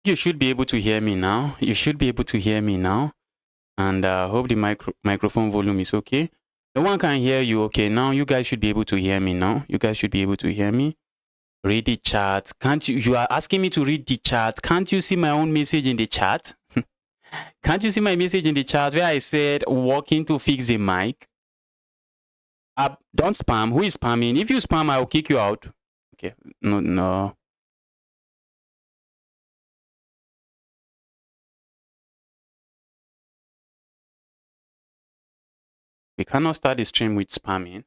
You should be able to hear me now. You should be able to hear me now. And hope the microphone volume is okay. No one can hear you. Okay, now you guys should be able to hear me now. You guys should be able to hear me. Read the chat. Can't you? You are asking me to read the chat. Can't you see my own message in the chat? Can't you see my message in the chat where I said working to fix the mic? Don't spam. Who is spamming? If you spam, I will kick you out. Okay. No, no. We cannot start the stream with spamming.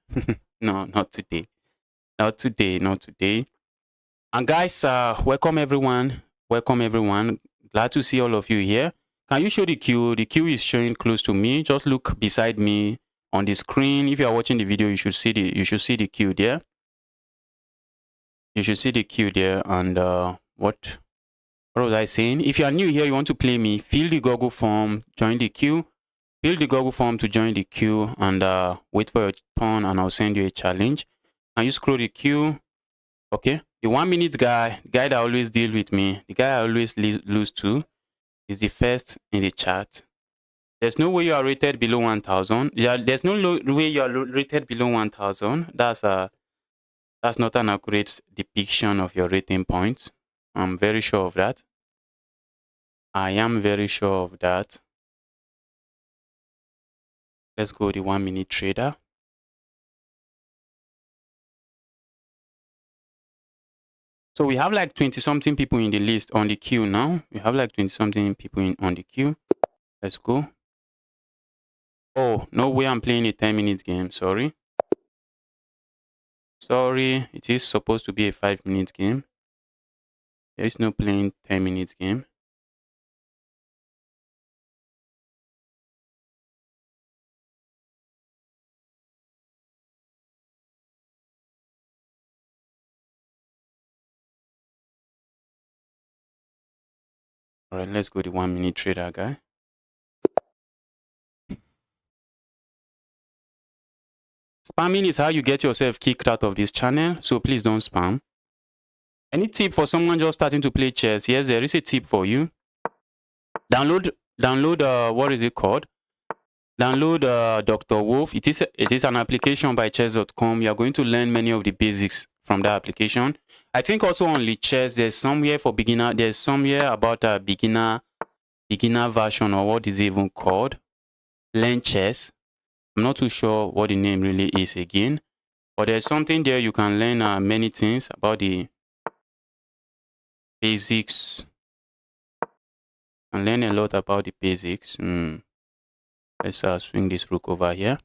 No, not today. Not today. Not today. And guys, welcome everyone. Welcome everyone. Glad to see all of you here. Can you show the queue? The queue is showing close to me. Just look beside me on the screen. If you are watching the video, you should see the queue there. You should see the queue there. And what was I saying? If you are new here, you want to play me, fill the Google form, join the queue. Fill the Google form to join the queue and wait for your turn, and I'll send you a challenge. And you scroll the queue. Okay. The 1 minute guy, the guy that always deal with me, the guy I always lose to, is the first in the chat. There's no way you are rated below 1,000. Yeah, there's no way you are rated below 1,000. That's not an accurate depiction of your rating points. I'm very sure of that. I am very sure of that. Let's go the 1 minute trader. So we have like 20 something people in the list on the queue now. We have like 20 something people on the queue. Let's go. Oh, no way I'm playing a 10-minute game. Sorry. Sorry. It is supposed to be a 5-minute game. There is no playing 10-minute game. All right, let's go the 1 minute trader guy. Spamming is how you get yourself kicked out of this channel. So please don't spam. Any tip for someone just starting to play chess? Yes, there is a tip for you. Download, what is it called? Download Dr. Wolf. It is an application by chess.com. You are going to learn many of the basics from that application. I think also on Chess, there's somewhere for beginner. There's somewhere about a beginner version, or what is it even called? Learn Chess. I'm not too sure what the name really is again, but there's something there you can learn many things about the basics, and learn a lot about the basics. Let's swing this rook over here.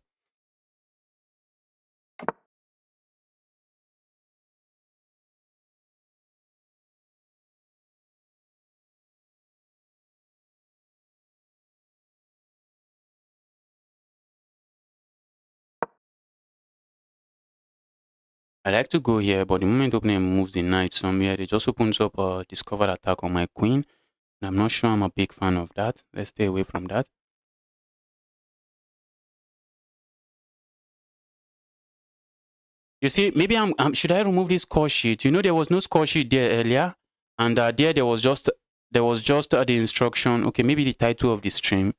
I like to go here, but the moment opponent moves the knight somewhere, they just opens up a discovered attack on my queen. And I'm not sure I'm a big fan of that. Let's stay away from that. You see, maybe should I remove this score sheet? You know, there was no score sheet there earlier, and there was just the instruction. Okay, maybe the title of the stream,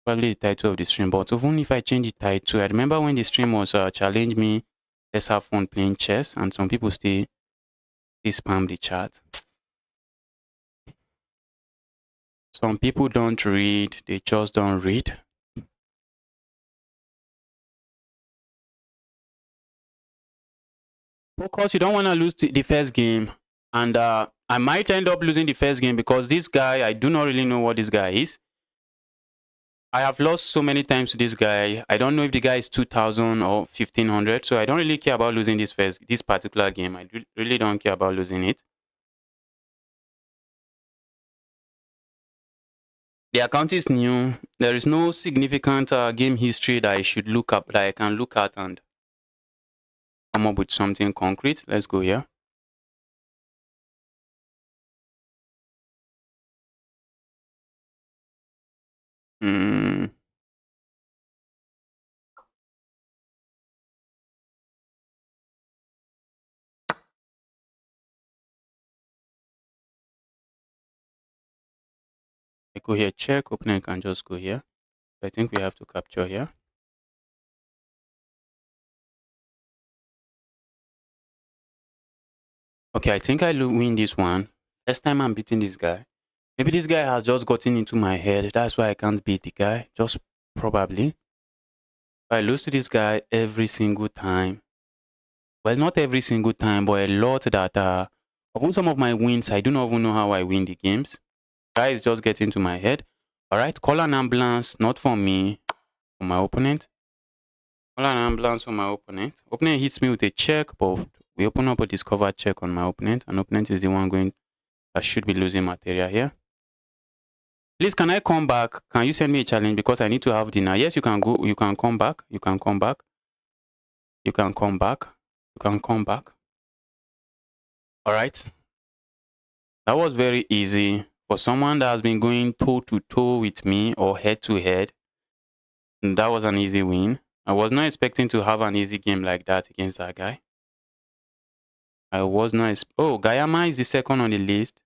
probably the title of the stream. But even if I change the title, I remember when the stream was challenge me, let's have fun playing chess, and some people still spam the chat. Some people don't read; they just don't read. Focus, you don't want to lose the first game. And I might end up losing the first game because this guy, I do not really know what this guy is. I have lost so many times to this guy. I don't know if the guy is 2,000 or 1,500. So I don't really care about losing this particular game. I really don't care about losing it. The account is new. There is no significant game history that I should look up, that I can look at and come up with something concrete. Let's go here. go here, check. Opponent can just go here. So I think we have to capture here. Okay, I think I win this one. First time I'm beating this guy. Maybe this guy has just gotten into my head. That's why I can't beat the guy. Just probably. I lose to this guy every single time. Well, not every single time, but a lot that of some of my wins, I do not even know how I win the games. Guy is just getting to my head. All right, call an ambulance, not for me, for my opponent. Call an ambulance for my opponent. Opponent hits me with a check, but we open up a discover check on my opponent. And opponent is the one going that should be losing material here. Please, can I come back? Can you send me a challenge because I need to have dinner? Yes, you can go. You can come back. You can come back. You can come back. You can come back. All right. That was very easy for someone that has been going toe to toe with me or head to head. That was an easy win. I was not expecting to have an easy game like that against that guy. I was not. Oh, Gayama is the second on the list.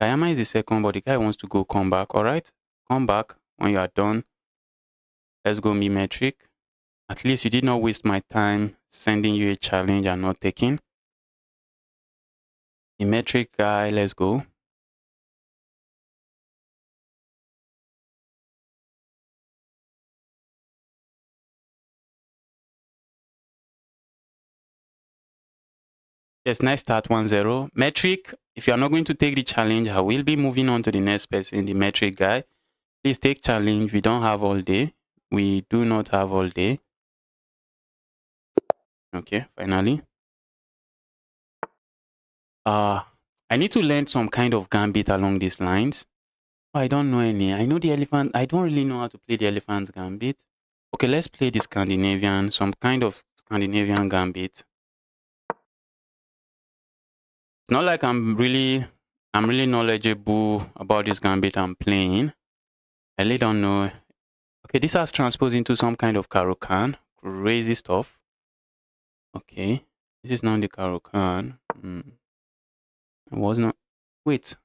Gayama is the second, but the guy wants to go come back. All right, come back when you are done. Let's go metric. At least you did not waste my time sending you a challenge and not taking. The metric guy, let's go. Yes, nice start 1-0. Metric, if you are not going to take the challenge, I will be moving on to the next person, the metric guy. Please take challenge. We don't have all day. We do not have all day. Okay, finally. I need to learn some kind of gambit along these lines. I don't know any. I know the elephant. I don't really know how to play the elephant's gambit. Okay, let's play the Scandinavian, some kind of Scandinavian gambit. It's not like I'm really knowledgeable about this gambit I'm playing. I really don't know. Okay, this has transposed into some kind of Karokan. Crazy stuff. Okay, this is not the Karokan. It was not. Wait.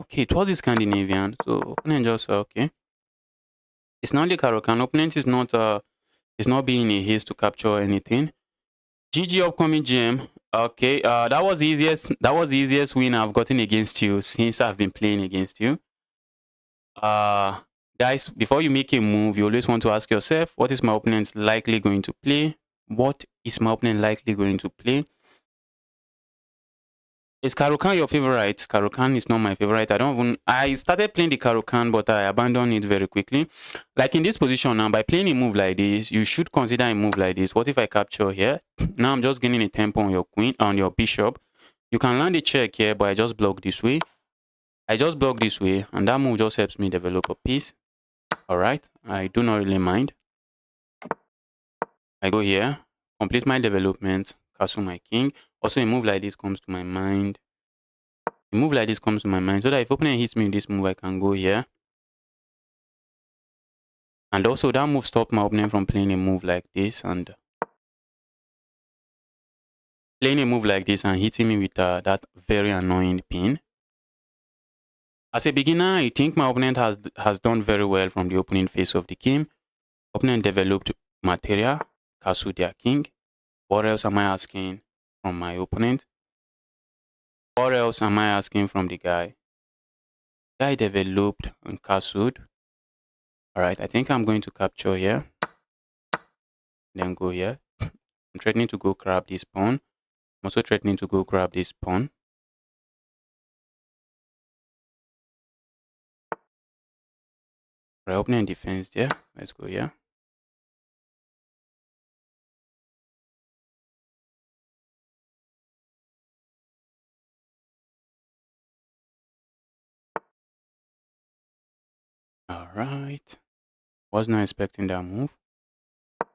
Okay, it was the Scandinavian. So opponent just okay. It's not the Karokan. Opponent is not being in a haste to capture anything. GG upcoming GM. Okay, that was the easiest win I've gotten against you since I've been playing against you. Guys, before you make a move, you always want to ask yourself, what is my opponent likely going to play? What is my opponent likely going to play? Is Karukan your favorite? Karukan is not my favorite. I started playing the Karukan, but I abandoned it very quickly. Like in this position now, by playing a move like this, you should consider a move like this. What if I capture here? Now I'm just gaining a tempo on your queen, on your bishop. You can land a check here, but I just block this way. I just block this way, and that move just helps me develop a piece. All right, I do not really mind. I go here, complete my development, castle my king. Also, a move like this comes to my mind. A move like this comes to my mind, so that if opponent hits me with this move, I can go here. And also, that move stopped my opponent from playing a move like this and hitting me with that very annoying pin. As a beginner, I think my opponent has done very well from the opening phase of the game. Opponent developed material, castle their king. What else am I asking from my opponent? What else am I asking from the guy? Guy developed and castled. Alright, I think I'm going to capture here. Then go here. I'm threatening to go grab this pawn. I'm also threatening to go grab this pawn. Right, opening defense there. Let's go here. Alright. Was not expecting that move.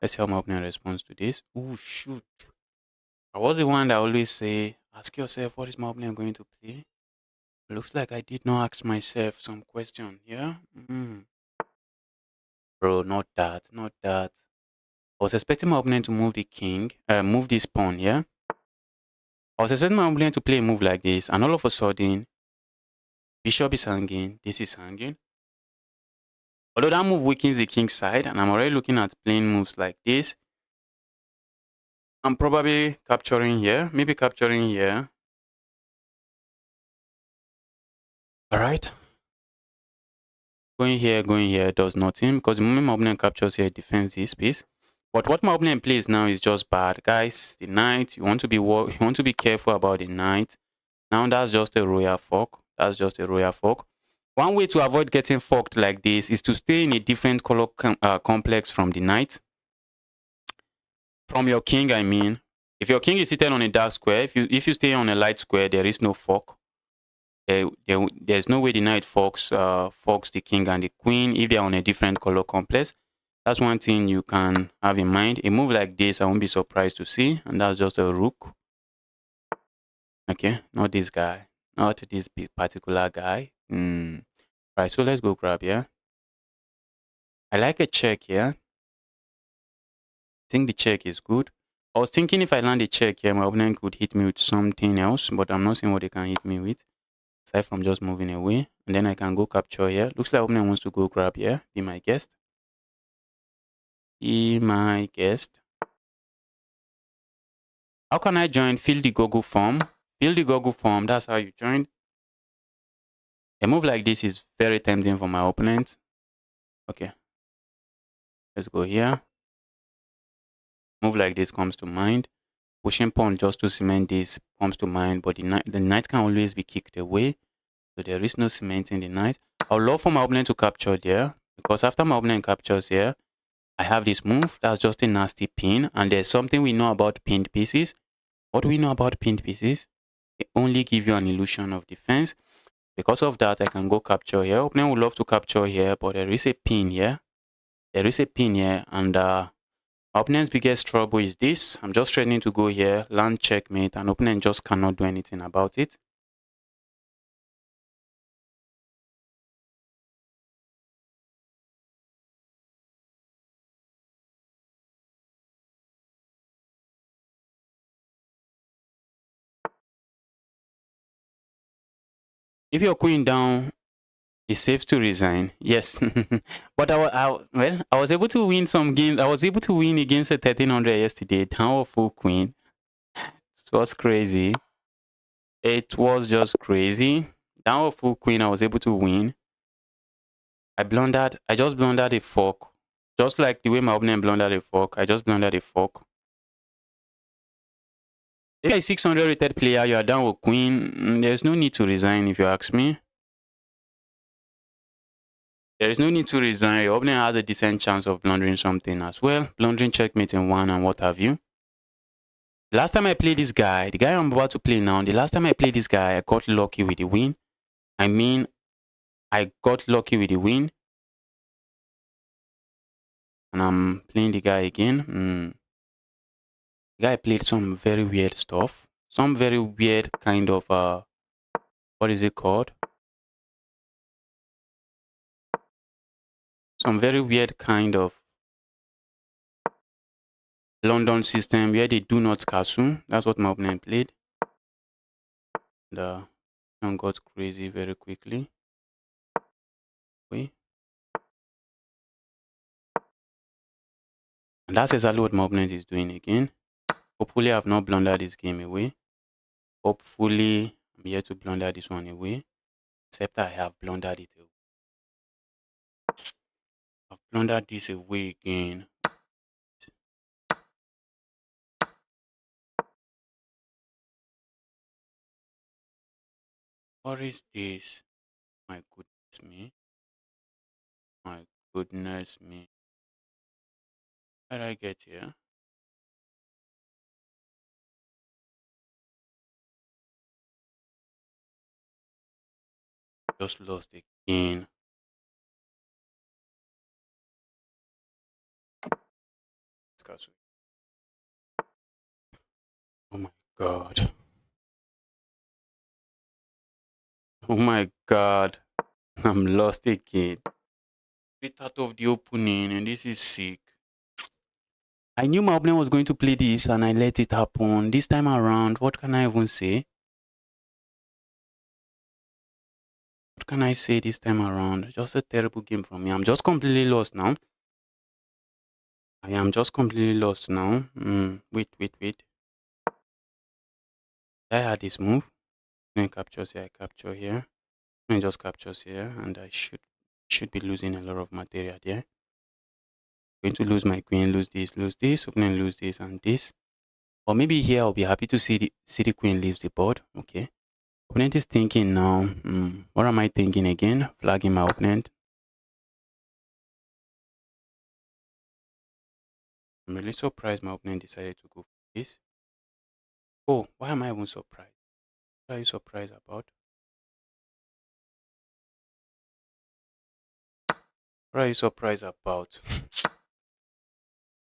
Let's see how my opponent responds to this. Oh shoot. I was the one that always say, ask yourself, what is my opponent going to play? Looks like I did not ask myself some question. Yeah? Bro, not that. Not that. I was expecting my opponent to move the king, move this pawn, yeah? I was expecting my opponent to play a move like this, and all of a sudden, bishop is hanging, this is hanging. Although that move weakens the king side, and I'm already looking at playing moves like this. I'm probably capturing here, maybe capturing here. All right. Going here does nothing because the moment my opponent captures here, it defends this piece. But what my opponent plays now is just bad, guys. The knight, you want to be careful about the knight. Now that's just a royal fork. That's just a royal fork. One way to avoid getting forked like this is to stay in a different color complex from the knight. From your king, I mean. If your king is seated on a dark square, if you stay on a light square, there is no fork. There's no way the knight forks the king and the queen if they're on a different color complex. That's one thing you can have in mind. A move like this, I won't be surprised to see, and that's just a rook. Okay, not this guy, not this particular guy. Right, so let's go grab here. I like a check here. I think the check is good. I was thinking if I land a check here, my opponent could hit me with something else, but I'm not seeing what they can hit me with. Aside from just moving away. And then I can go capture here. Looks like opponent wants to go grab here. Be my guest. Be my guest. How can I join? Fill the Google form. Fill the Google form. That's how you join. A move like this is very tempting for my opponent. Okay. Let's go here. Move like this comes to mind. Pushing pawn just to cement this comes to mind. But the knight can always be kicked away. So there is no cementing the knight. I would love for my opponent to capture there. Because after my opponent captures here, I have this move. That's just a nasty pin. And there's something we know about pinned pieces. What do we know about pinned pieces? They only give you an illusion of defense. Because of that, I can go capture here. Opponent would love to capture here, but there is a pin here. There is a pin here. And my opponent's biggest trouble is this. I'm just threatening to go here, land checkmate, and opponent just cannot do anything about it. If you're queen down, it's safe to resign. Yes. But I was able to win some games. I was able to win against a 1300 yesterday. Down of full queen. It was crazy. It was just crazy. Down of full queen, I was able to win. I just blundered a fork. Just like the way my opponent blundered a fork, I just blundered a fork. If you're a 600 rated player, you are down with queen, there's no need to resign if you ask me. There is no need to resign. Your opponent has a decent chance of blundering something as well. Blundering checkmate in one and what have you. The last time I played this guy, the guy I'm about to play now, the last time I played this guy, I got lucky with the win. I mean, I got lucky with the win. And I'm playing the guy again. The guy played some very weird stuff. Some very weird kind of, what is it called? Some very weird kind of London system where they do not castle. That's what my opponent played. The got crazy very quickly. Wait. And that's exactly what my opponent is doing again. Hopefully I've not blundered this game away. Hopefully I'm here to blunder this one away. Except I have blundered it away. I've blundered this away again. What is this? My goodness me. My goodness me. How did I get here? Just lost again. Oh my god. Oh my god. I'm lost again. Straight out of the opening and this is sick. I knew my opponent was going to play this and I let it happen. This time around, what can I even say? What can I say this time around? Just a terrible game from me. I'm just completely lost now. I am just completely lost now. Wait. I had this move. Then captures here, I capture here. Then just captures here, and I should be losing a lot of material there. Going to lose my queen, lose this, opening lose this and this. Or maybe here I'll be happy to see the queen leaves the board. Okay. Opponent is thinking now. What am I thinking again? Flagging my opponent. I'm really surprised my opponent decided to go for this. Oh, why am I even surprised? What are you surprised about? What are you surprised about?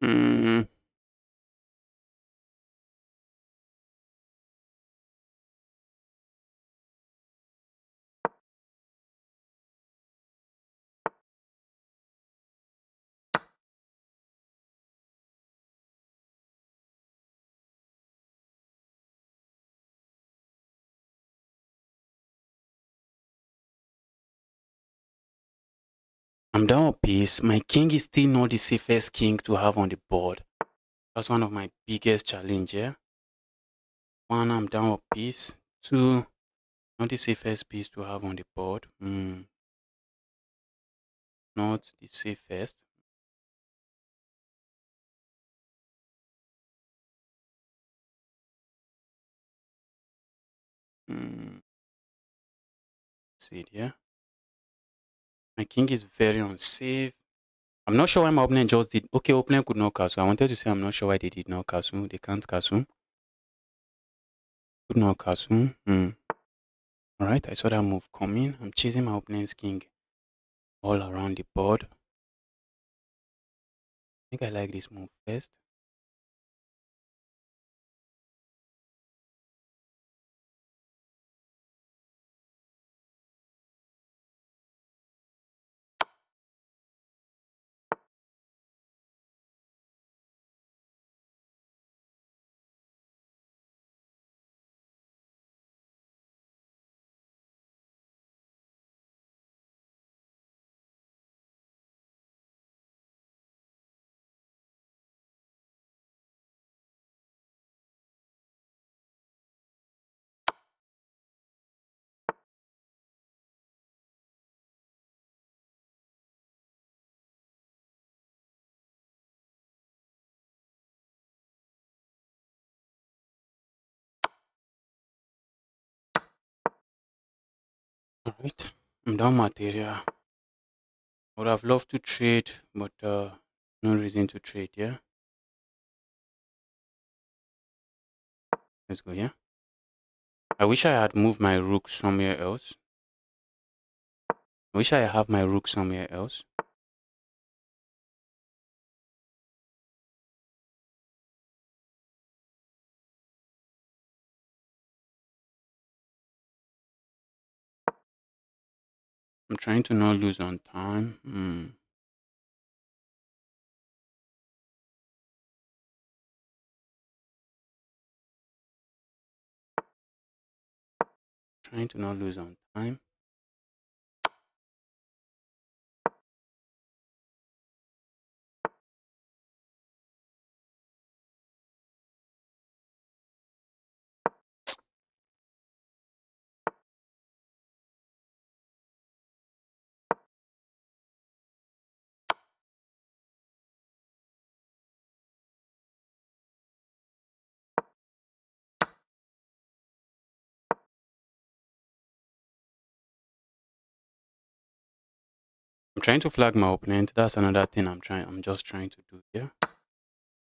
Hmm. I'm down a piece. My king is still not the safest king to have on the board. That's one of my biggest challenge here. One, I'm down a piece. Two, not the safest piece to have on the board. Not the safest. See it here. My king is very unsafe. I'm not sure why my opponent just did. Okay, opponent could not castle. I wanted to say I'm not sure why they did not castle. They can't castle. Could not castle. Alright, I saw that move coming. I'm chasing my opponent's king all around the board. I think I like this move first. Alright, I'm down material. Would have loved to trade, but no reason to trade, yeah? Let's go, yeah? I wish I had moved my rook somewhere else. I wish I have my rook somewhere else. I'm trying to not lose on time. Trying to not lose on time. I'm trying to flag my opponent. That's another thing I'm just trying to do here.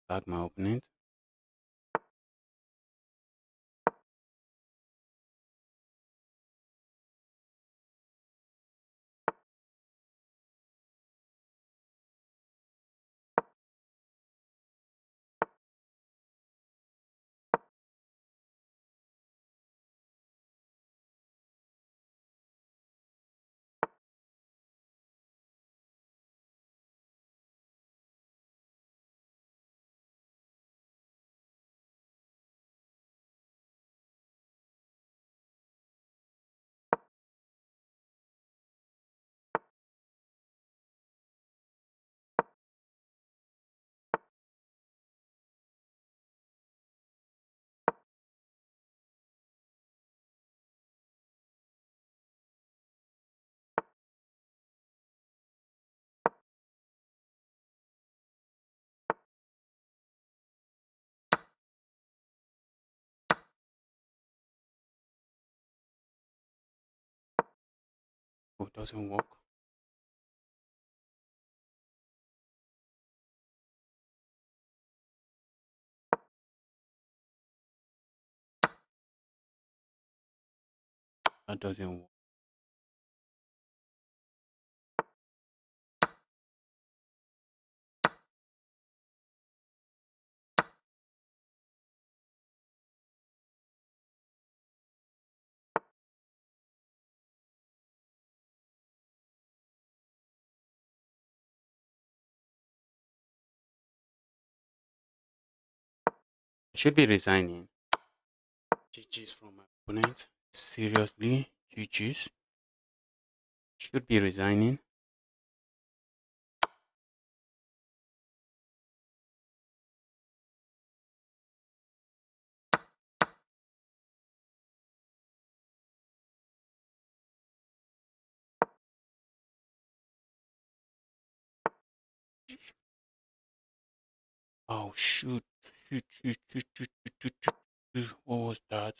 Flag my opponent. Oh, it doesn't work. That doesn't work. I should be resigning. GG's from my opponent. Seriously, GG's. Should be resigning. Oh shoot. Shoot. What was that?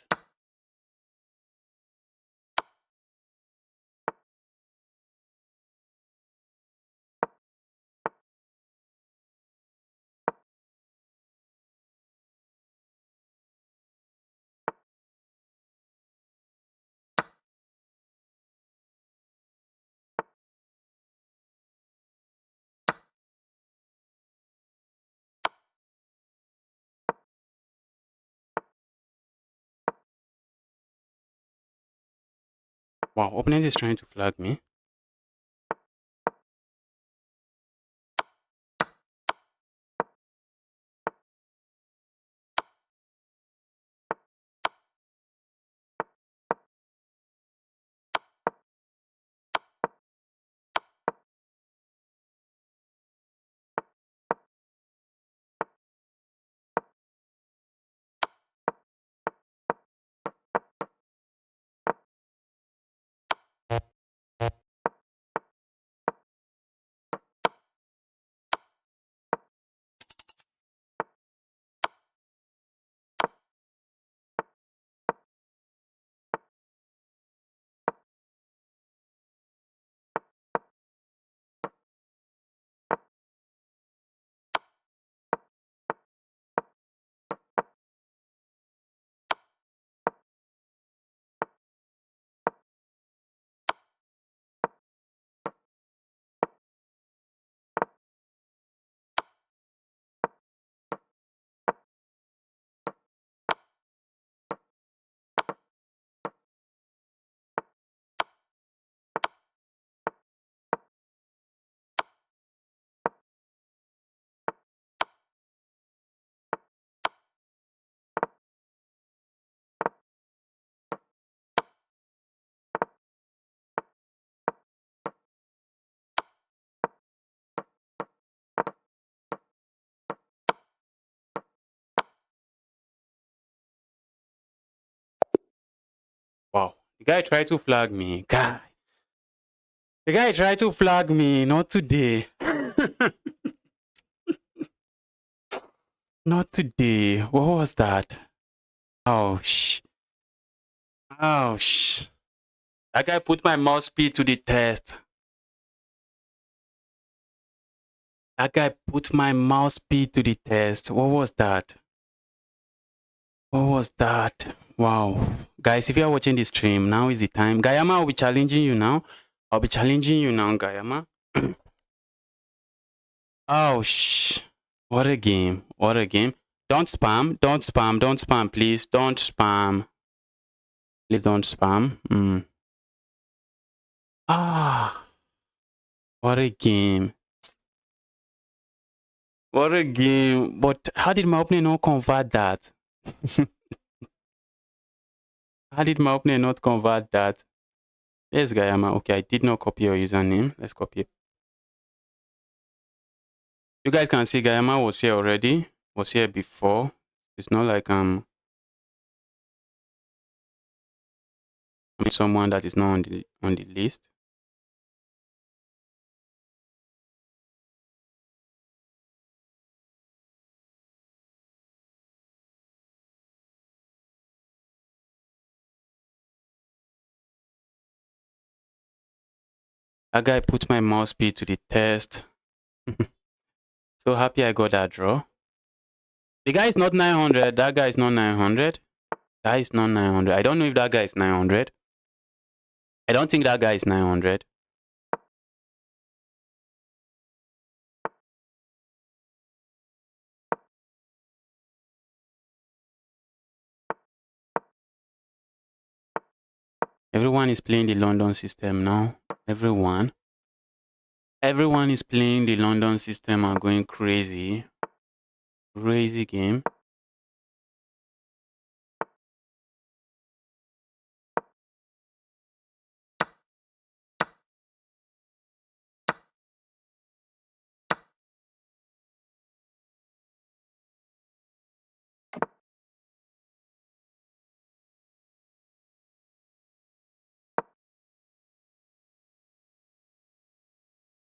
Wow, opponent is trying to flag me. Wow. The guy tried to flag me. God. The guy tried to flag me. Not today. Not today. What was that? Oh, Oh, That guy put my mouse speed to the test. That guy put my mouse speed to the test. What was that? What was that? Wow. Guys, if you are watching this stream, now is the time. Gayama, I'll be challenging you now. I'll be challenging you now, Gayama. Oh, What a game. What a game. Don't spam. Don't spam. Don't spam, please. Don't spam. Please don't spam. Ah, what a game. What a game. But how did my opening not convert that? How did my opening not convert that? Yes, Gayama. Okay, I did not copy your username. Let's copy it. You guys can see Gayama was here already. Was here before. It's not like I'm someone that is not on the list. That guy put my mouse speed to the test. So happy I got that draw. The guy is not 900. That guy is not 900. Guy is not 900. I don't know if that guy is 900. I don't think that guy is 900. Everyone is playing the London system now. Everyone. Everyone is playing the London system and going crazy. Crazy game.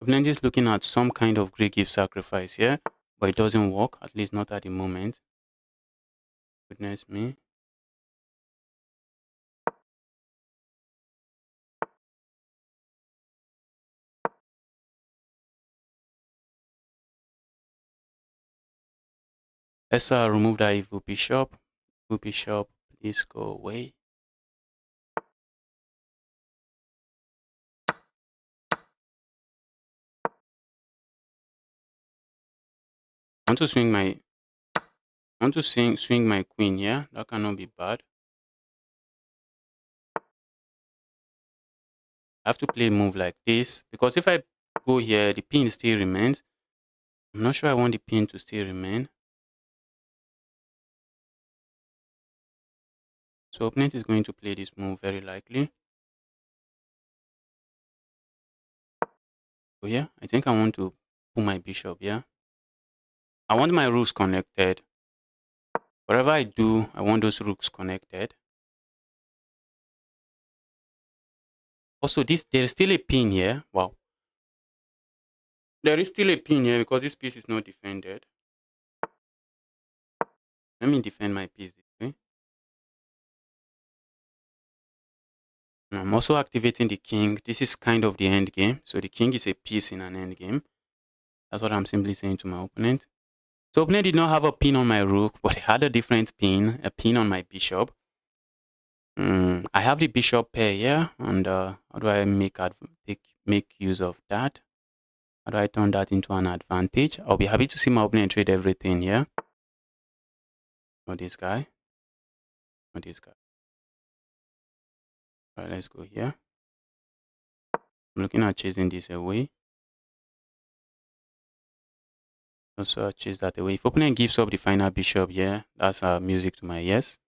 Opponent is looking at some kind of Greek gift sacrifice here, but it doesn't work, at least not at the moment. Goodness me. Let's remove that evil bishop. Evil bishop, please go away. I want to swing my swing my queen, yeah? That cannot be bad. I have to play a move like this because if I go here, the pin still remains. I'm not sure I want the pin to still remain. So opponent is going to play this move very likely. So yeah, I think I want to pull my bishop, yeah? I want my rooks connected. Whatever I do, I want those rooks connected. Also, there is still a pin here. Wow. There is still a pin here because this piece is not defended. Let me defend my piece this way. And I'm also activating the king. This is kind of the end game. So the king is a piece in an end game. That's what I'm simply saying to my opponent. So opponent did not have a pin on my rook, but he had a different pin, a pin on my bishop. I have the bishop pair here, and how do I make use of that? How do I turn that into an advantage? I'll be happy to see my opponent trade everything here. Not this guy. Not this guy. All right, let's go here. I'm looking at chasing this away. Also chase that away. If opponent gives up the final bishop here, that's music to my ears.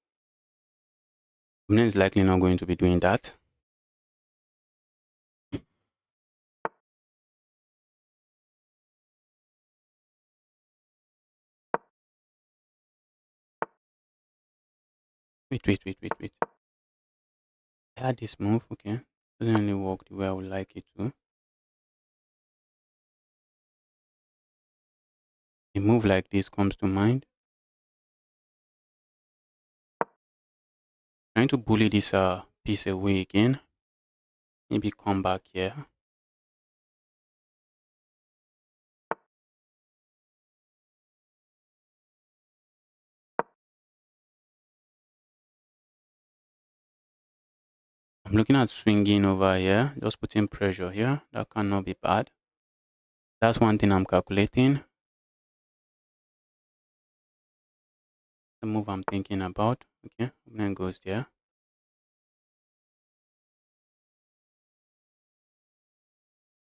Opponent is likely not going to be doing that. Wait. I had this move, okay. Doesn't really work the way I would like it to. A move like this comes to mind. Trying to bully this piece away again. Maybe come back here. I'm looking at swinging over here, just putting pressure here. That cannot be bad. That's one thing I'm calculating. The move I'm thinking about. Okay, then goes there.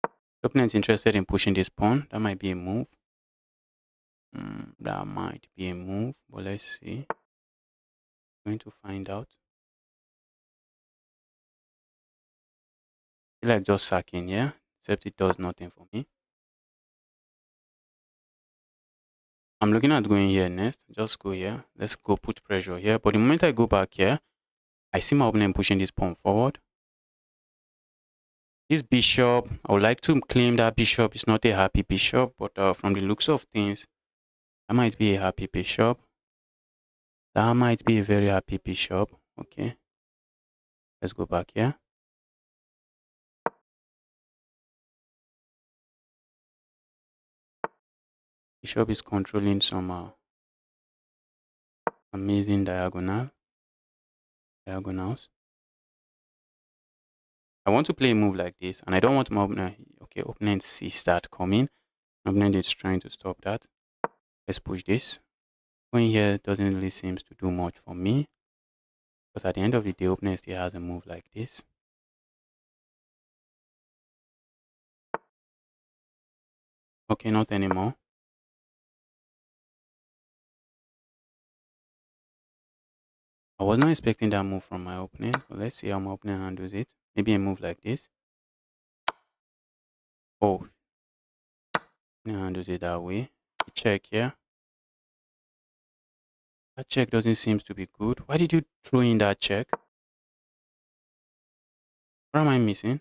The opponent's interested in pushing this pawn. That might be a move. That might be a move, but let's see. Going to find out. I feel like just sacking, yeah? Except it does nothing for me. I'm looking at going here next. Just go here. Let's go put pressure here. But the moment I go back here, I see my opponent pushing this pawn forward. This bishop, I would like to claim that bishop is not a happy bishop, but from the looks of things, that might be a happy bishop. That might be a very happy bishop. Okay. Let's go back here. Bishop is controlling some amazing diagonals. I want to play a move like this, and I don't want my opponent. Okay, opponent sees that coming. Opponent is trying to stop that. Let's push this. Going here doesn't really seem to do much for me, because at the end of the day, opponent still has a move like this. Okay, not anymore. I was not expecting that move from my opponent, but let's see how my opponent handles it. Maybe a move like this. Oh, opponent handles it that way. Check here. That check doesn't seem to be good. Why did you throw in that check? What am I missing?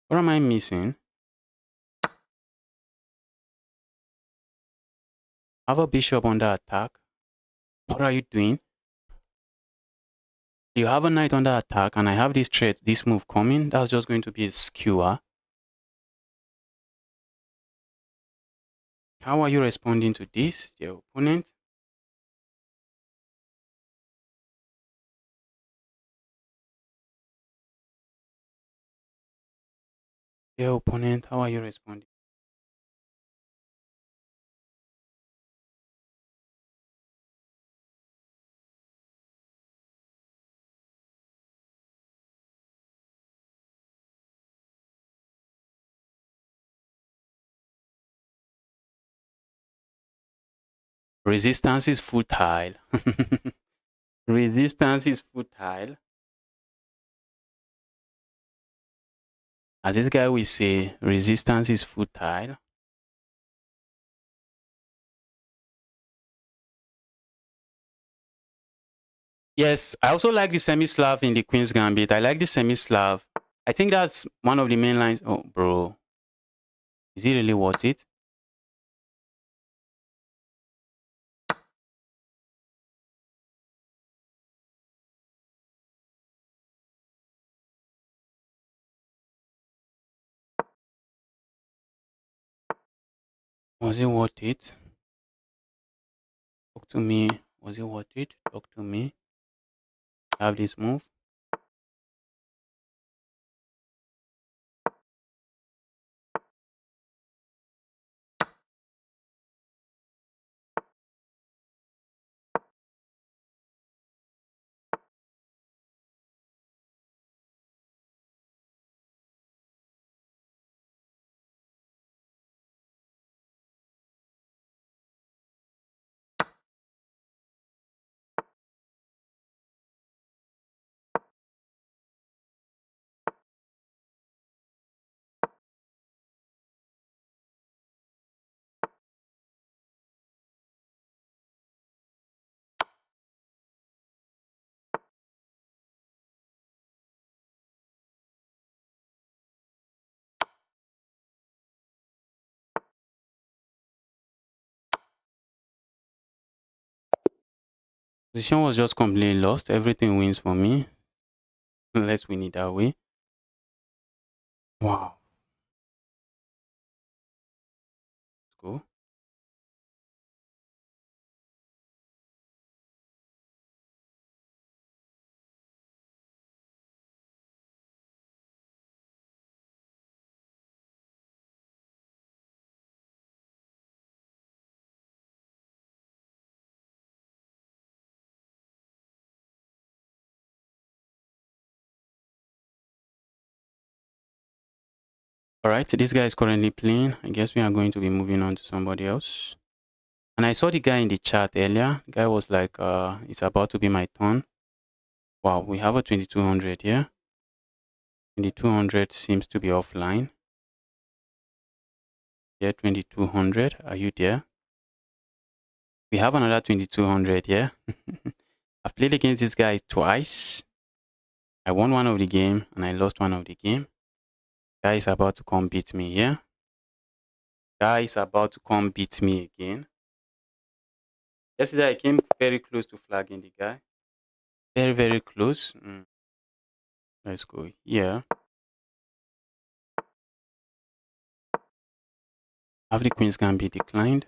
What am I missing? I have a bishop under attack. What are you doing? You have a knight under attack, and I have this threat, this move coming. That's just going to be a skewer. How are you responding to this, your opponent? Your opponent, how are you responding? Resistance is futile. Resistance is futile. As this guy will say, resistance is futile. Yes, I also like the semi-slav in the Queen's Gambit. I like the semi-slav. I think that's one of the main lines. Oh, bro. Is it really worth it? Was it worth it? Talk to me. Was it worth it? Talk to me. Have this move. Position was just completely lost. Everything wins for me. Let's win it that way. Wow. Let's go. All right, this guy is currently playing. I guess we are going to be moving on to somebody else. And I saw the guy in the chat earlier. The guy was like, it's about to be my turn. Wow, we have a 2200 here. 2200 seems to be offline. Yeah, 2200. Are you there? We have another 2200 here. I've played against this guy twice. I won one of the game and I lost one of the game. Guy is about to come beat me here. Guy is about to come beat me again. Yesterday I came very close to flagging the guy. Very, very close. Let's go here. Have the queen's gambit declined.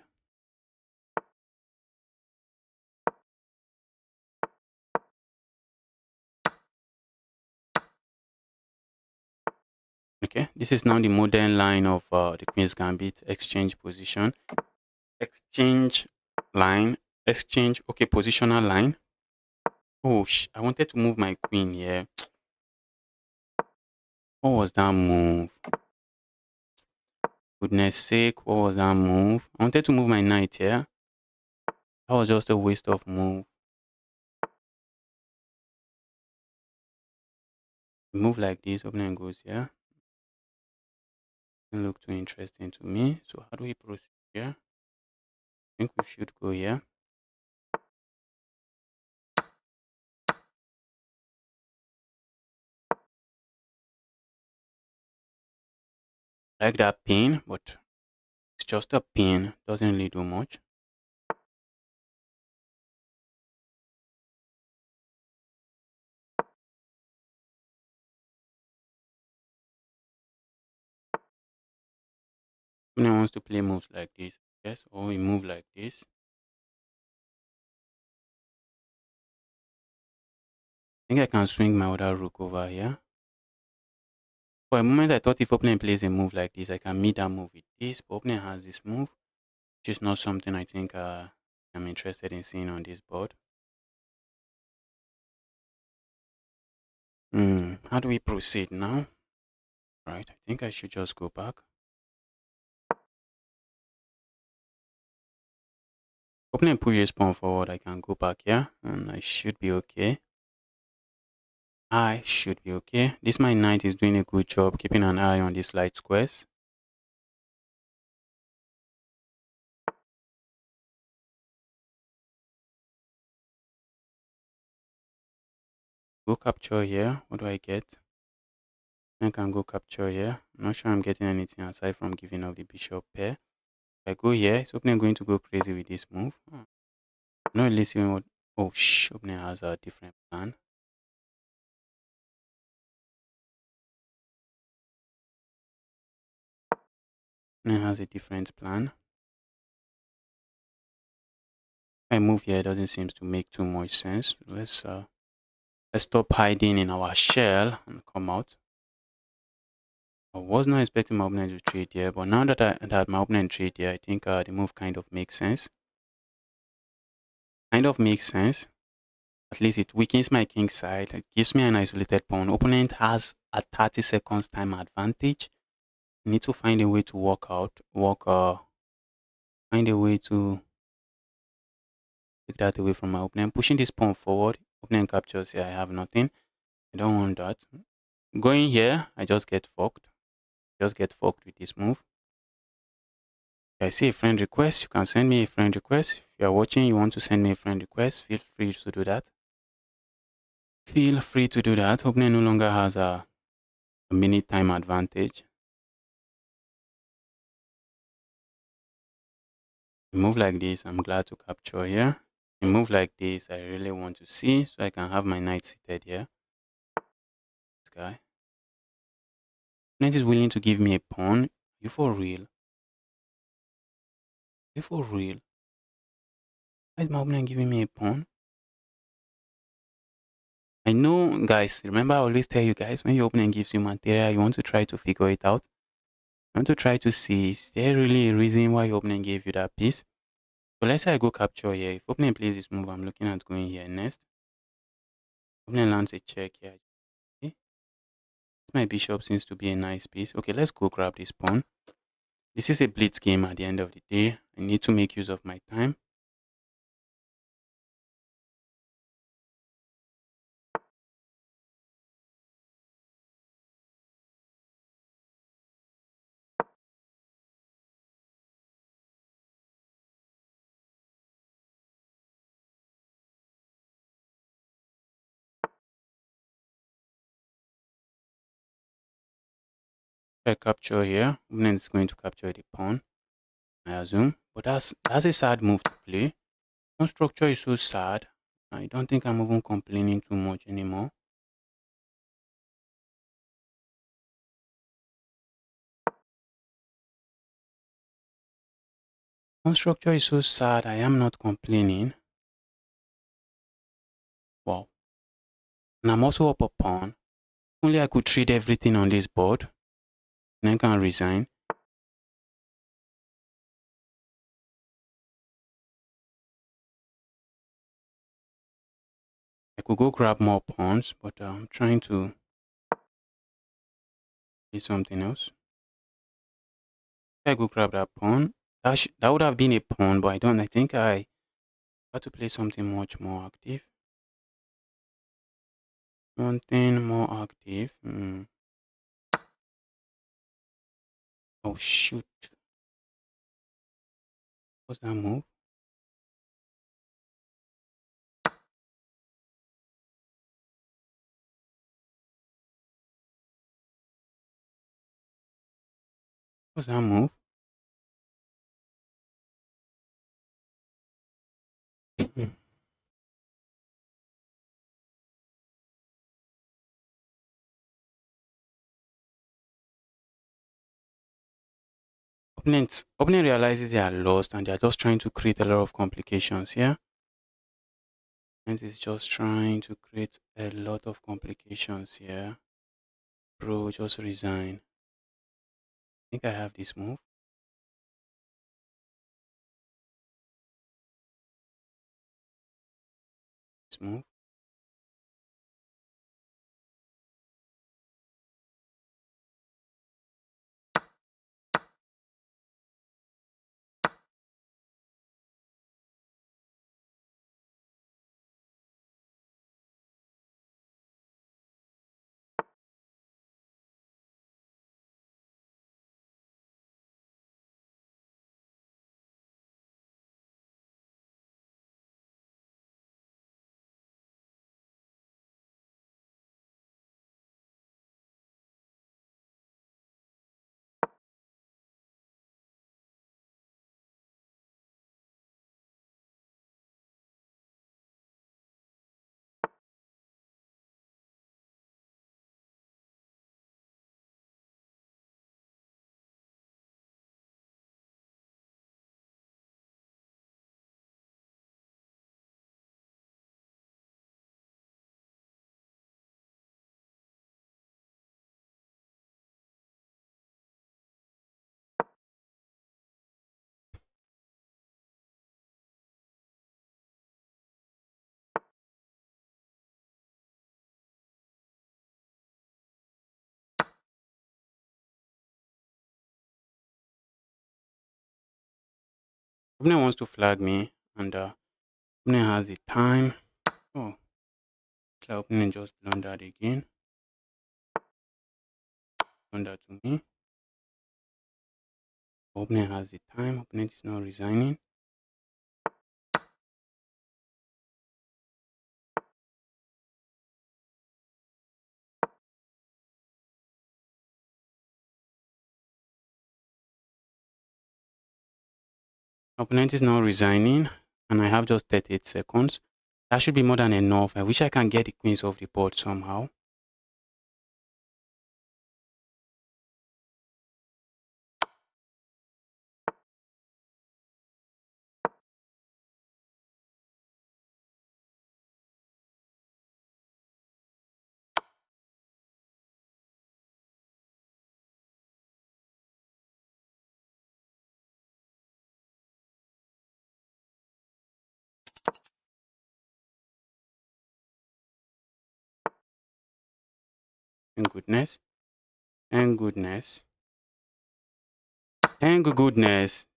Okay, this is now the modern line of the queen's gambit exchange position. Exchange line, exchange, okay, positional line. Oh, I wanted to move my queen here. What was that move? Goodness sake, what was that move? I wanted to move my knight here. That was just a waste of move. Move like this, opening goes here. Doesn't look too interesting to me. So how do we proceed here? I think we should go here. I like that pin, but it's just a pin. Doesn't really do much. Opponent wants to play moves like this, yes, or we move like this. I think I can swing my other rook over here. For a moment, I thought if opponent plays a move like this, I can meet that move with this. But opponent has this move, which is not something I think I'm interested in seeing on this board. How do we proceed now? Right, I think I should just go back. Opponent pushes pawn forward, I can go back here, and I should be okay. I should be okay. This my knight is doing a good job keeping an eye on these light squares. Go capture here. What do I get? I can go capture here. I'm not sure I'm getting anything aside from giving up the bishop pair. If I go here, is opponent going to go crazy with this move? I'm not really seeing what. Oh, opponent has a different plan. Opponent has a different plan. I move here, it doesn't seem to make too much sense. Let's stop hiding in our shell and come out. I was not expecting my opponent to trade here, but now that my opponent trade here, I think the move kind of makes sense. Kind of makes sense. At least it weakens my king side. It gives me an isolated pawn. Opponent has a 30 seconds time advantage. I need to find a way to find a way to take that away from my opponent. Pushing this pawn forward. Opponent captures here. I have nothing. I don't want that. Going here, I just get fucked. Just get fucked with this move. If I see a friend request, you can send me a friend request. If you are watching, you want to send me a friend request, feel free to do that. Feel free to do that. Opponent no longer has a minute time advantage. A move like this, I'm glad to capture here. A move like this, I really want to see, so I can have my knight seated here. This guy. Knight is willing to give me a pawn. You for real? You for real? Why is my opponent giving me a pawn? I know, guys, remember I always tell you guys, when your opponent gives you material, you want to try to figure it out. You want to try to see, is there really a reason why your opponent gave you that piece? So let's say I go capture here. If opponent plays this move, I'm looking at going here next. Opponent lands a check here. Okay. My bishop seems to be a nice piece. Okay, let's go grab this pawn. This is a blitz game at the end of the day. I need to make use of my time. If I capture here, opponent is going to capture the pawn, I assume. But that's a sad move to play. Pawn structure is so sad. I don't think I'm even complaining too much anymore. Pawn structure is so sad. I am not complaining. Wow. And I'm also up a pawn. Only I could trade everything on this board. And I can resign. I could go grab more pawns, but I'm trying to do something else. I go grab that pawn. That would have been a pawn, but I don't. I think I have to play something much more active. Something more active. Oh shoot! What's that move? What's that move? Hmm. Opponent realizes they are lost and they are just trying to create a lot of complications. Yeah, and is just trying to create a lot of complications here. Bro, just resign. I think I have this move. This move. Opponent wants to flag me, and opponent has the time. Oh, the opponent just blundered again. Blunder to me. Opponent has the time. Opponent is not resigning. Opponent is not resigning, and I have just 38 seconds. That should be more than enough. I wish I can get the queens off the board somehow. Thank goodness. Thank goodness. Thank goodness.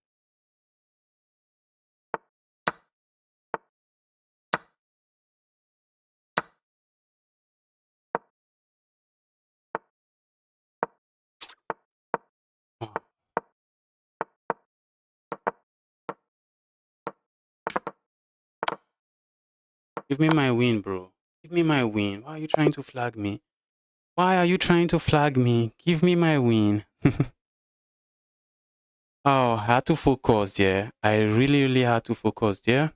Oh, give me my win, bro. Give me my win. Why are you trying to flag me? Why are you trying to flag me? Give me my win. Oh, I had to focus there. I really, really had to focus there.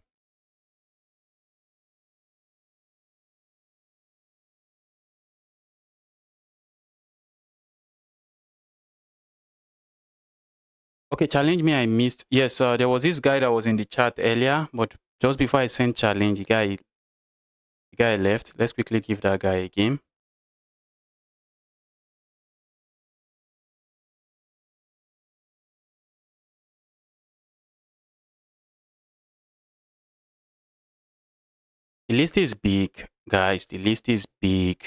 Okay, challenge me. I missed. Yes, there was this guy that was in the chat earlier, but just before I sent challenge, the guy left. Let's quickly give that guy a game. The list is big, guys. The list is big.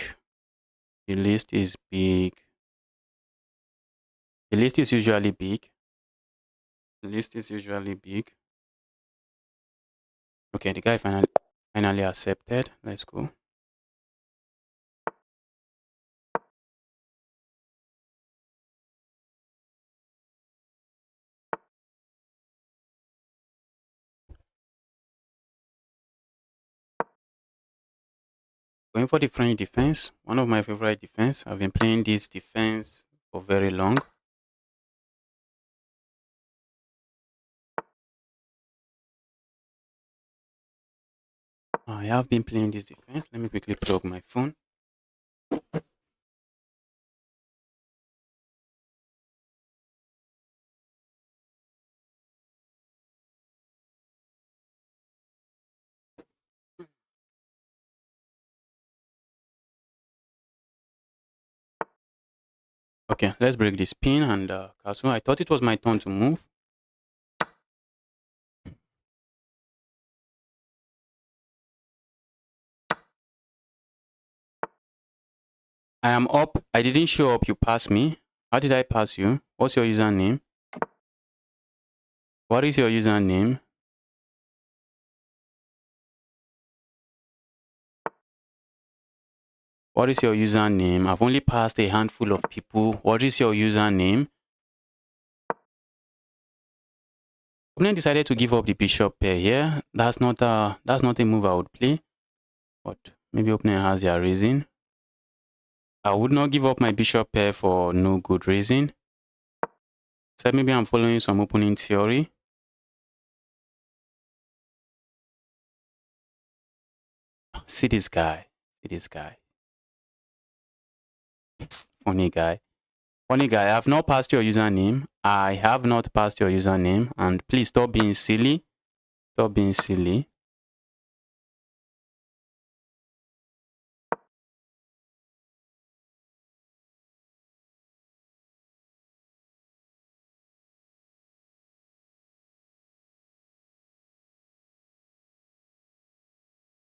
The list is big. The list is usually big. The list is usually big. Okay, the guy finally accepted. Let's go. Going for the French defense, one of my favorite defense. I've been playing this defense for very long. I have been playing this defense. Let me quickly plug my phone. Okay, let's break this pin and castle. I thought it was my turn to move. I am up. I didn't show up. You passed me. How did I pass you? What's your username? What is your username? What is your username? I've only passed a handful of people. What is your username? Opponent decided to give up the bishop pair here. That's not a move I would play. But maybe opponent has their reason. I would not give up my bishop pair for no good reason. So maybe I'm following some opening theory. See this guy. See this guy. Funny guy. Funny guy. I have not passed your username. I have not passed your username. And please stop being silly. Stop being silly.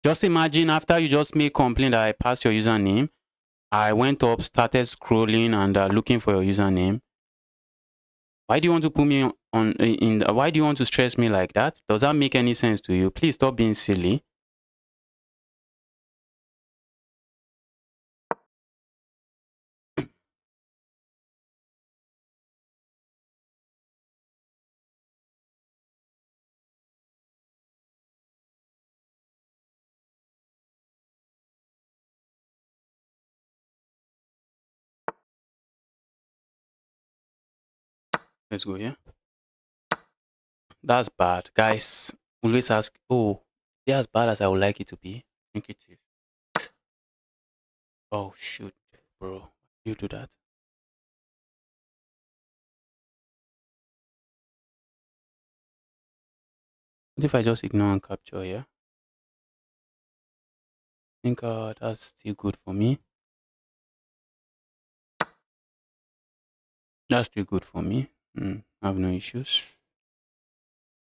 Just imagine after you just made complaint that I passed your username, I went up, started scrolling and looking for your username. Why do you want to put me on why do you want to stress me like that? Does that make any sense to you? Please stop being silly. Let's go here. That's bad. Guys, always ask, oh, is it as bad as I would like it to be? I think it is. Oh, shoot, bro. You do that. What if I just ignore and capture here? I think that's still good for me. That's still good for me. I have no issues.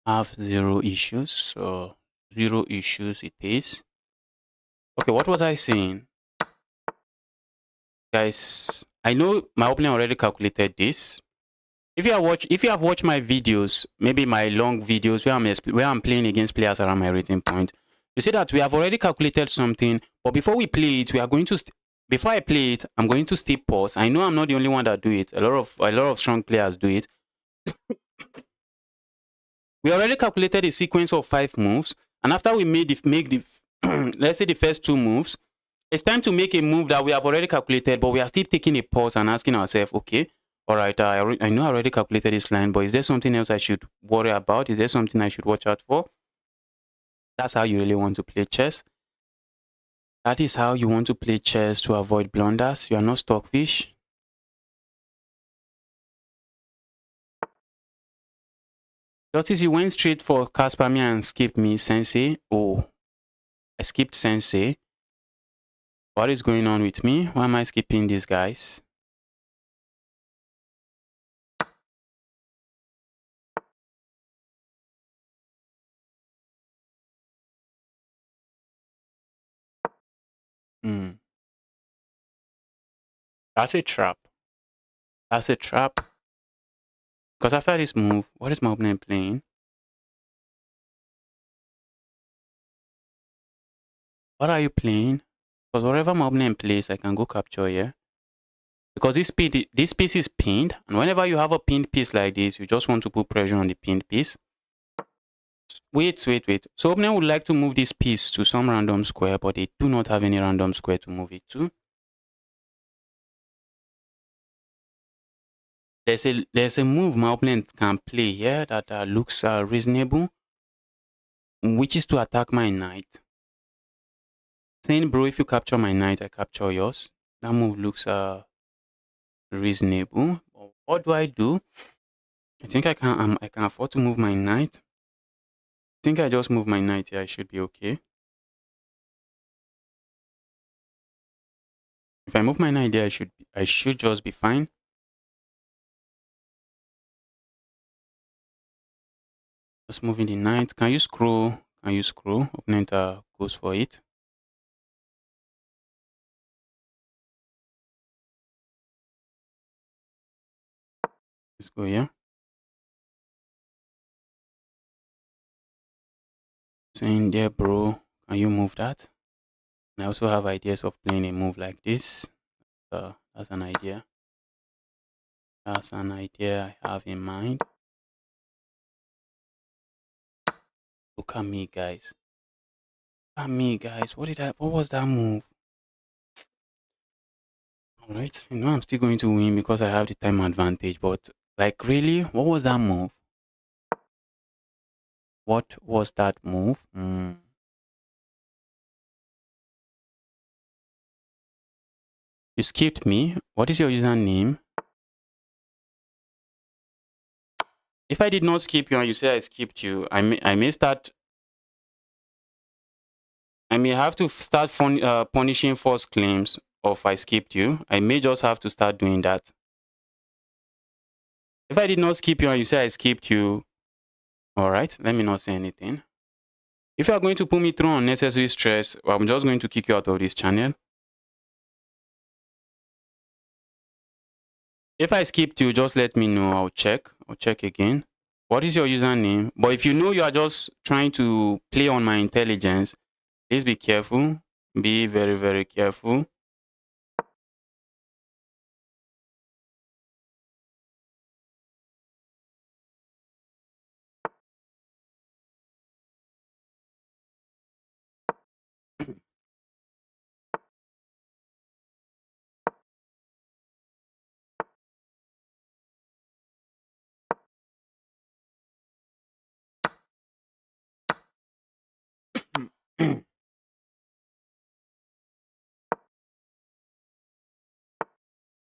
I have zero issues. So, zero issues it is. Okay, what was I saying? Guys, I know my opening already calculated this. If you have watched my videos, maybe my long videos where I'm playing against players around my rating point, you see that we have already calculated something. But before we play it, we are going to before I play it, I'm going to stay pause. I know I'm not the only one that do it. A lot of strong players do it. We already calculated a sequence of 5 moves, and after we make the let's say the first 2 moves, it's time to make a move that we have already calculated, but we are still taking a pause and asking ourselves, okay, all right, I know I already calculated this line, but is there something else I should worry about? Is there something I should watch out for? That's how you really want to play chess. That is how you want to play chess to avoid blunders. You are not stockfish. Justice, you went straight for Casper me and skipped me, Sensei. Oh, I skipped Sensei. What is going on with me? Why am I skipping these guys? Hmm. That's a trap. That's a trap. Because after this move, what is my opponent playing? What are you playing? Because whatever my opponent plays, I can go capture here. Because this piece is pinned, and whenever you have a pinned piece like this, you just want to put pressure on the pinned piece. Wait. So opponent would like to move this piece to some random square, but they do not have any random square to move it to. There's a move my opponent can play here that looks reasonable, which is to attack my knight. Saying, bro, if you capture my knight, I capture yours. That move looks reasonable. What do I do? I think I can afford to move my knight. I think I just move my knight here. I should be okay. If I move my knight there, I should just be fine. Just moving the knight. Can you scroll? Can you scroll? Opponent goes for it. Let's go here. Saying there, bro, can you move that? And I also have ideas of playing a move like this. That's an idea. That's an idea I have in mind. Look at me, guys. Look at me, guys. What was that move? Alright, you know I'm still going to win because I have the time advantage, but like really, what was that move? What was that move? You skipped me. What is your username? If I did not skip you and you say I skipped you, I may start. I may have to start punishing false claims of I skipped you. I may just have to start doing that. If I did not skip you and you say I skipped you, all right, let me not say anything. If you are going to put me through unnecessary stress, I'm just going to kick you out of this channel. If I skipped you, just let me know. I'll check. I'll check again. What is your username? But if you know you are just trying to play on my intelligence, please be careful. Be very, very careful.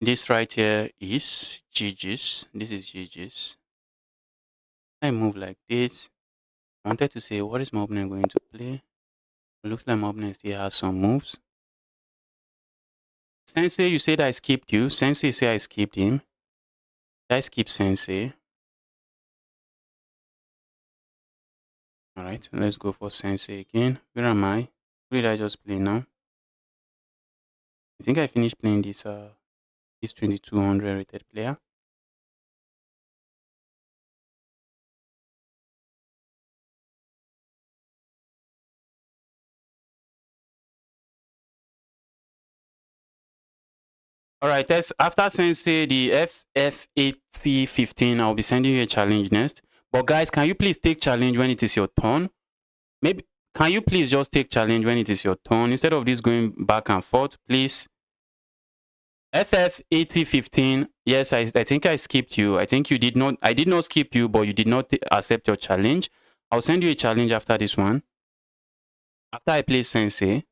This right here is GG's. This is GG's. I move like this. I wanted to say, what is my opponent going to play? It looks like my opponent still has some moves. Sensei, you said I skipped you. Sensei say I skipped him. I skip Sensei. Alright, let's go for Sensei again. Where am I? Where did I just play now? I think I finished playing this 2200 rated player. Alright, after Sensei the FF8015, I'll be sending you a challenge next. But guys, can you please take challenge when it is your turn? Maybe can you please just take challenge when it is your turn instead of this going back and forth, please? FF8015. Yes, I think I skipped you. I think you did not. I did not skip you, but you did not accept your challenge. I'll send you a challenge after this one. After I play Sensei.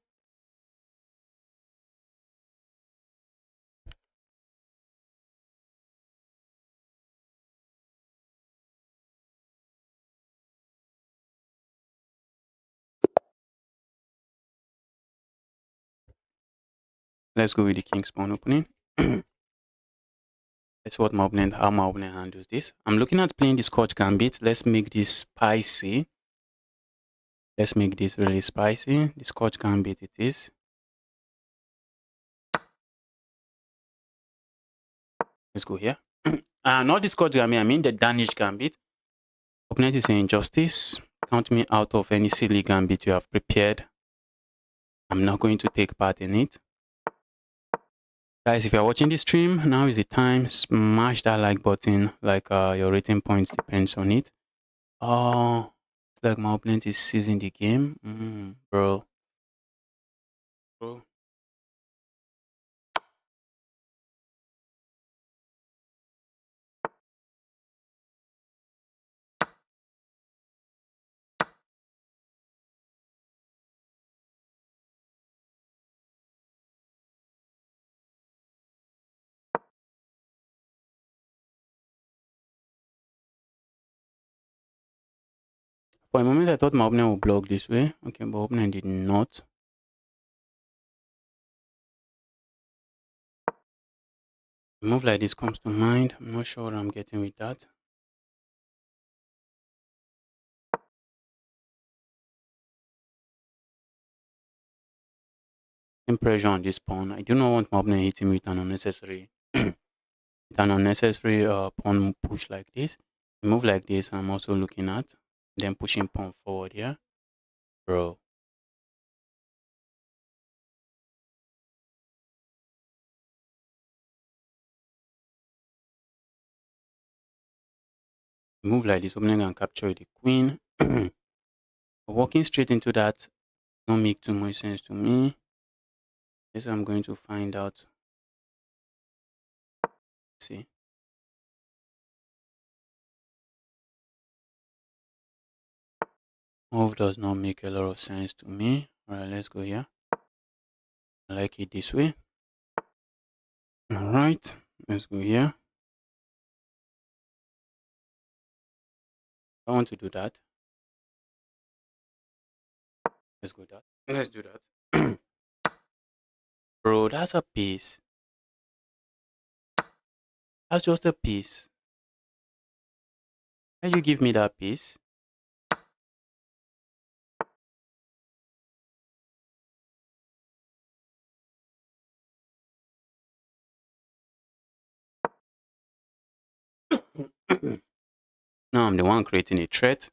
Let's go with the king's pawn opening. Let's see what my opponent, how my opponent handles this. I'm looking at playing the Scotch Gambit. Let's make this spicy. Let's make this really spicy. The Scotch Gambit it is. Let's go here. Not the Scotch Gambit, I mean the Danish Gambit. Opponent is saying justice. Count me out of any silly gambit you have prepared. I'm not going to take part in it. Guys, if you're watching this stream, now is the time. Smash that like button. Like your rating points depends on it. Oh, like my opponent is seizing the game. Bro. For a moment, I thought my opponent would block this way. Okay, but opponent did not. A move like this comes to mind. I'm not sure what I'm getting with that. Pressure on this pawn. I do not want my opponent hitting with an unnecessary pawn push like this. A move like this I'm also looking at. Then pushing pawn forward here. Bro. Move like this, opening and capture the queen. Walking straight into that don't make too much sense to me. Yes, I'm going to find out. See. Move does not make a lot of sense to me. Alright, let's go here. I like it this way. Alright, let's go here. I want to do that. Let's go that. Let's do that. Bro, that's a piece. That's just a piece. Can you give me that piece? Now I'm the one creating a threat.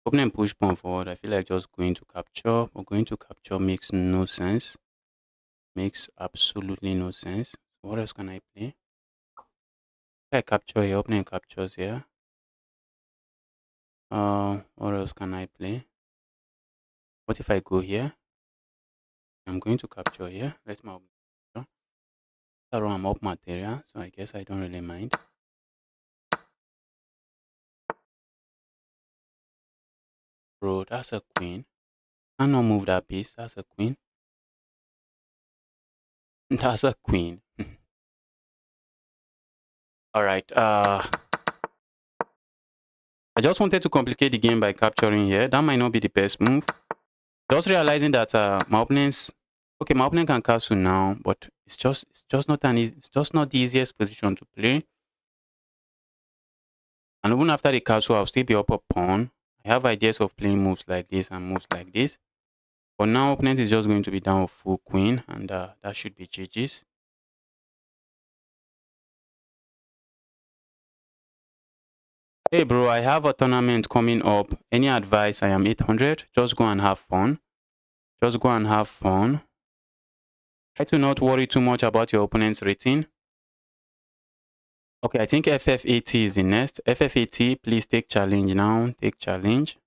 Opening push pawn forward. I feel like just going to capture, but going to capture makes no sense. Makes absolutely no sense. What else can I play? If I capture here, opening captures here. What else can I play? What if I go here? I'm going to capture here. Let's move. I'm up material, so I guess I don't really mind. Bro, that's a queen. I cannot move that piece. That's a queen. That's a queen. All right. I just wanted to complicate the game by capturing here. That might not be the best move. Just realizing that my opponent can castle now, but it's just not it's just not the easiest position to play. And even after the castle, I'll still be up a pawn. I have ideas of playing moves like this and moves like this. But now opponent is just going to be down with full queen, and that should be GG's. Hey bro, I have a tournament coming up. Any advice? I am 800. Just go and have fun. Just go and have fun. Try to not worry too much about your opponent's rating. Okay, I think FF80 is the next. FF80, please take challenge now. Take challenge.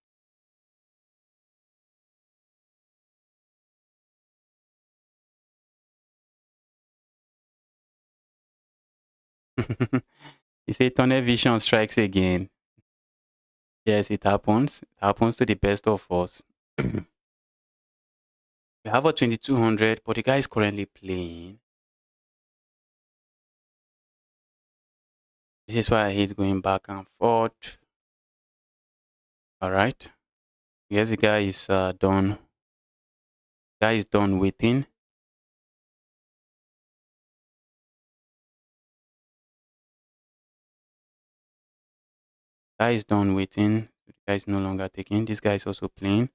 You say tunnel vision strikes again. Yes, it happens. It happens to the best of us. We have a 2200, but the guy is currently playing. This is why I hate going back and forth. Alright. Yes, the guy is done. Guy is done waiting. Guy is done waiting. The guy is no longer taking. This guy is also playing.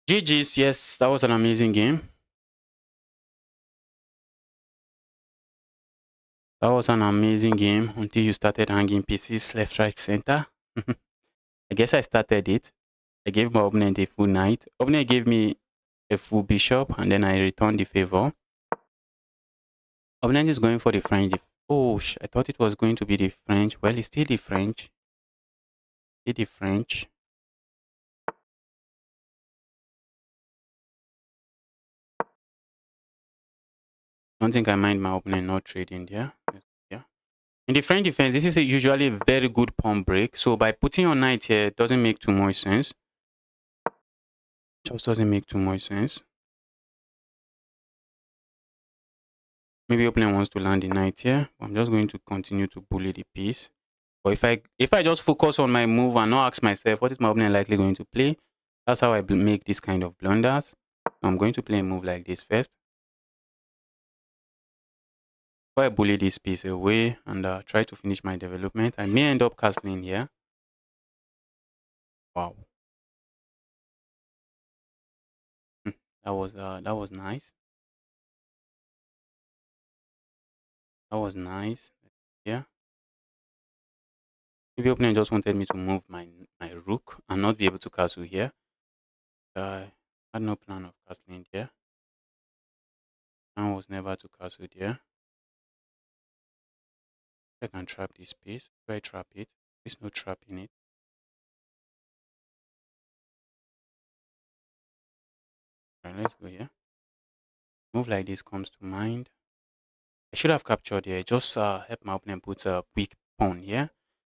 GG's, yes, that was an amazing game. That was an amazing game until you started hanging pieces left, right, center. I guess I started it. I gave my opponent a full knight. Opponent gave me a full bishop, and then I returned the favor. Opponent is going for the French. Oh, I thought it was going to be the French. Well, it's still the French. Still the French. Don't think I mind my opponent not trading there. Yeah. In the French defense, this is usually a very good pawn break. So by putting your knight here, it doesn't make too much sense. Just doesn't make too much sense. Maybe opponent wants to land the knight here. I'm just going to continue to bully the piece. But if I just focus on my move and not ask myself what is my opponent likely going to play, that's how I make this kind of blunders. I'm going to play a move like this first. Before I bully this piece away and try to finish my development, I may end up castling here. Wow. Hmm, that was nice. That was nice. Yeah. Maybe opponent just wanted me to move my rook and not be able to castle here. I had no plan of castling here. Plan was never to castle there. I can trap this piece. If I trap it, there's no trap in it. Alright, let's go here. Move like this comes to mind. I should have captured here. Just help my opponent put a weak pawn here.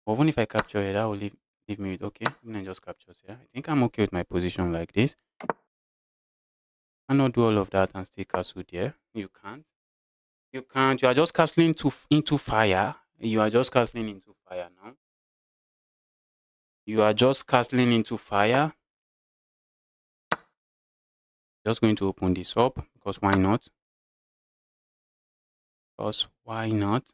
But even if I capture here, that will leave me with okay. Opponent just captures here. I think I'm okay with my position like this. I cannot do all of that and stay castled here. You can't. You can't. You are just castling into fire. You are just castling into fire now. You are just castling into fire. Just going to open this up because why not? Because why not?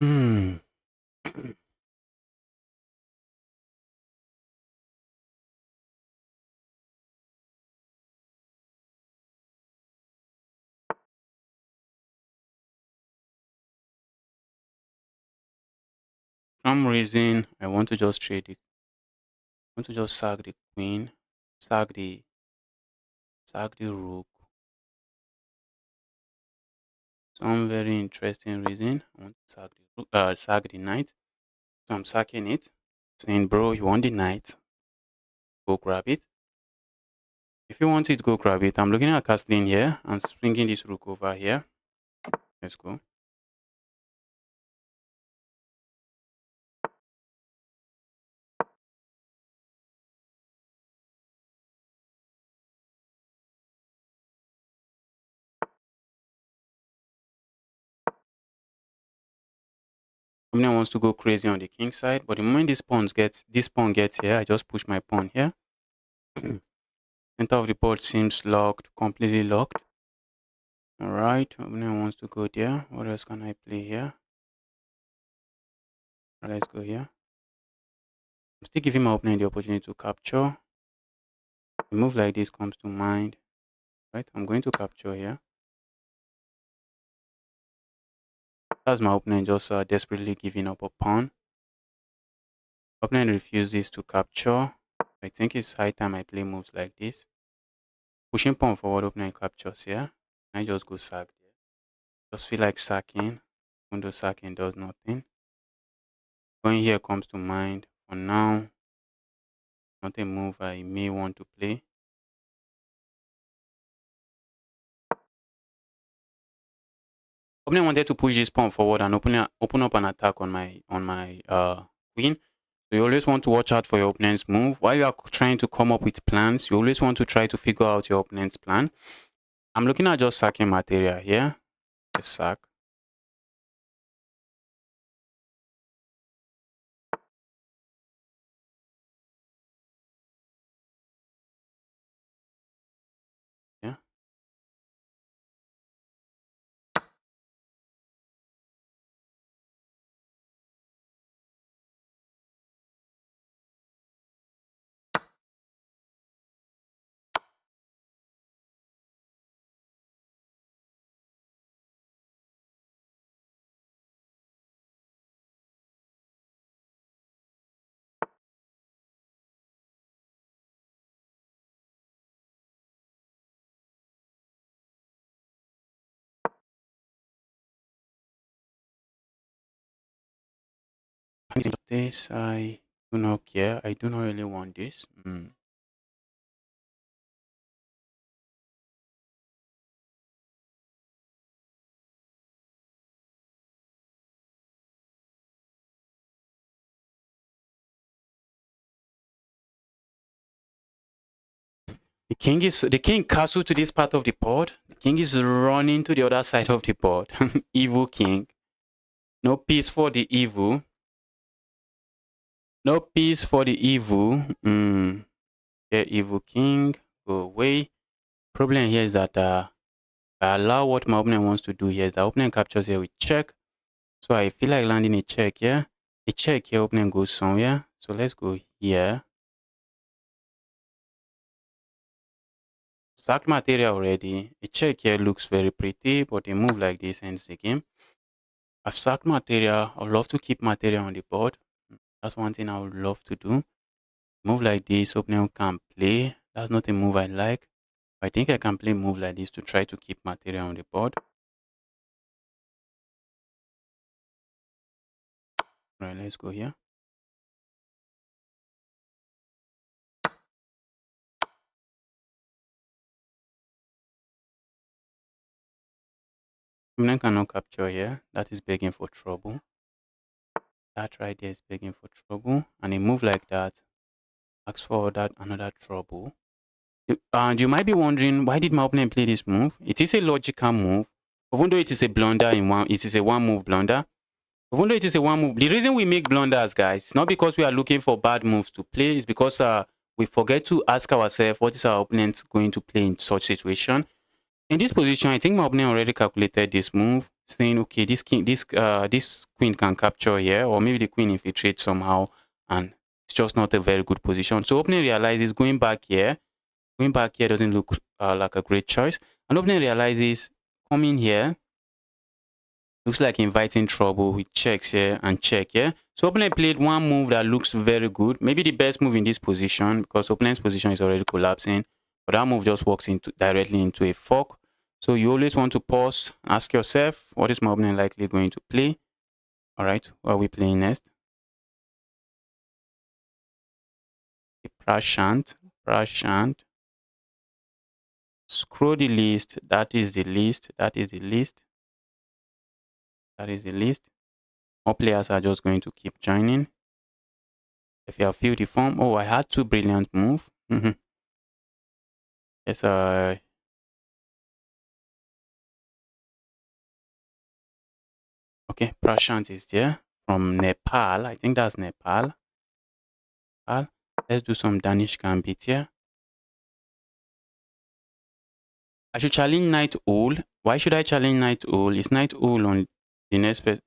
Hmm. Some reason I want to just trade it. I want to just sack the queen, sack the rook. Some very interesting reason. I want to sack the sack the knight. So I'm sacking it. Saying, bro, you want the knight? Go grab it. If you want it, go grab it. I'm looking at castling here and swinging this rook over here. Let's go. Opponent wants to go crazy on the king side, but the moment this pawn gets here, I just push my pawn here. Center of the board seems locked, completely locked. Alright, opponent wants to go there. What else can I play here? Let's go here. I'm still giving my opponent the opportunity to capture. A move like this comes to mind. Right, I'm going to capture here. That's my opponent just desperately giving up a pawn. Opponent refuses to capture. I think it's high time I play moves like this. Pushing pawn forward, opponent captures here. I just go sack there. Just feel like sacking. Even though sacking does nothing. Going here comes to mind. For now, not a move I may want to play. Opponent wanted to push this pawn forward and open up an attack on my queen. So you always want to watch out for your opponent's move. While you are trying to come up with plans, you always want to try to figure out your opponent's plan. I'm looking at just sacking material here. Let's sack. Yeah. This I do not care. I do not really want this. The king castle to this part of the board. The king is running to the other side of the board. Evil king. No peace for the evil. No peace for the evil. Yeah, evil king. Go away. Problem here is that I allow what my opponent wants to do here is the opponent captures here with check. So I feel like landing a check here. A check here, opponent goes somewhere. So let's go here. Sacked material already. A check here looks very pretty, but a move like this ends the game. I've sacked material. I would love to keep material on the board. That's one thing I would love to do. Move like this, opponent can play. That's not a move I like. I think I can play a move like this to try to keep material on the board. Right, let's go here. Opponent cannot capture here. That is begging for trouble. That right there is begging for trouble. And a move like that asks for that another trouble. And you might be wondering, why did my opponent play this move? It is a logical move. Even though it is a blunder it is a one move blunder. Even though it is a one move, the reason we make blunders, guys, it's not because we are looking for bad moves to play. It's because we forget to ask ourselves, what is our opponent going to play in such situation? In this position, I think my opponent already calculated this move, saying, okay, this queen can capture here, or maybe the queen infiltrates somehow, and it's just not a very good position. So opponent realizes going back here doesn't look like a great choice. And opponent realizes coming here looks like inviting trouble with checks here and check here. So opponent played one move that looks very good. Maybe the best move in this position because opponent's position is already collapsing. But that move just walks directly into a fork. So you always want to pause, ask yourself, what is my opponent likely going to play? All right, what are we playing next? Prashant. Scroll the list. That is the list. More players are just going to keep joining. If you have filled the form, oh, I had two brilliant moves. Yes, okay, Prashant is there from Nepal. I think that's Nepal. Let's do some Danish gambit here. I should challenge Knight Owl. Why should I challenge Knight Owl? Is Knight Owl on the next person?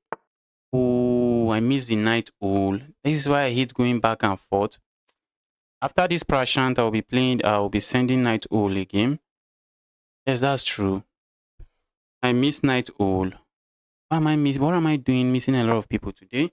Oh, I missed the Knight Owl. This is why I hate going back and forth. After this Prashant, I'll be sending Knight Owl again. Yes, that's true. I missed Knight Owl. What am I doing missing a lot of people today?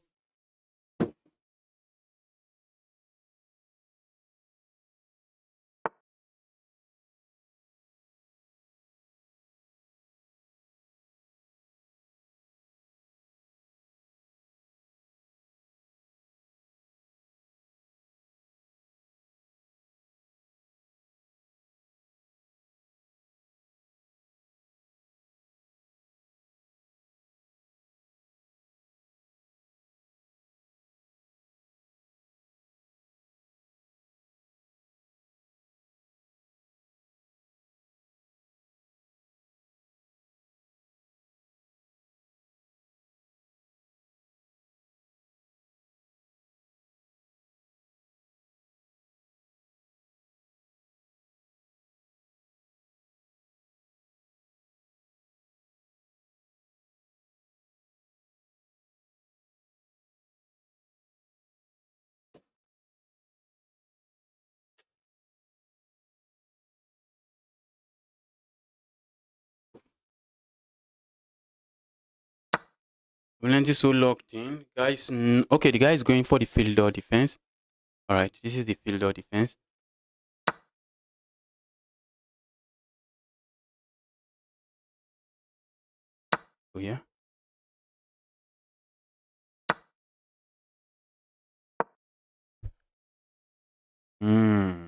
Opponent is so locked in. Guys, okay, the guy is going for the field or defense. All right, this is the field or defense. Oh yeah. Hmm.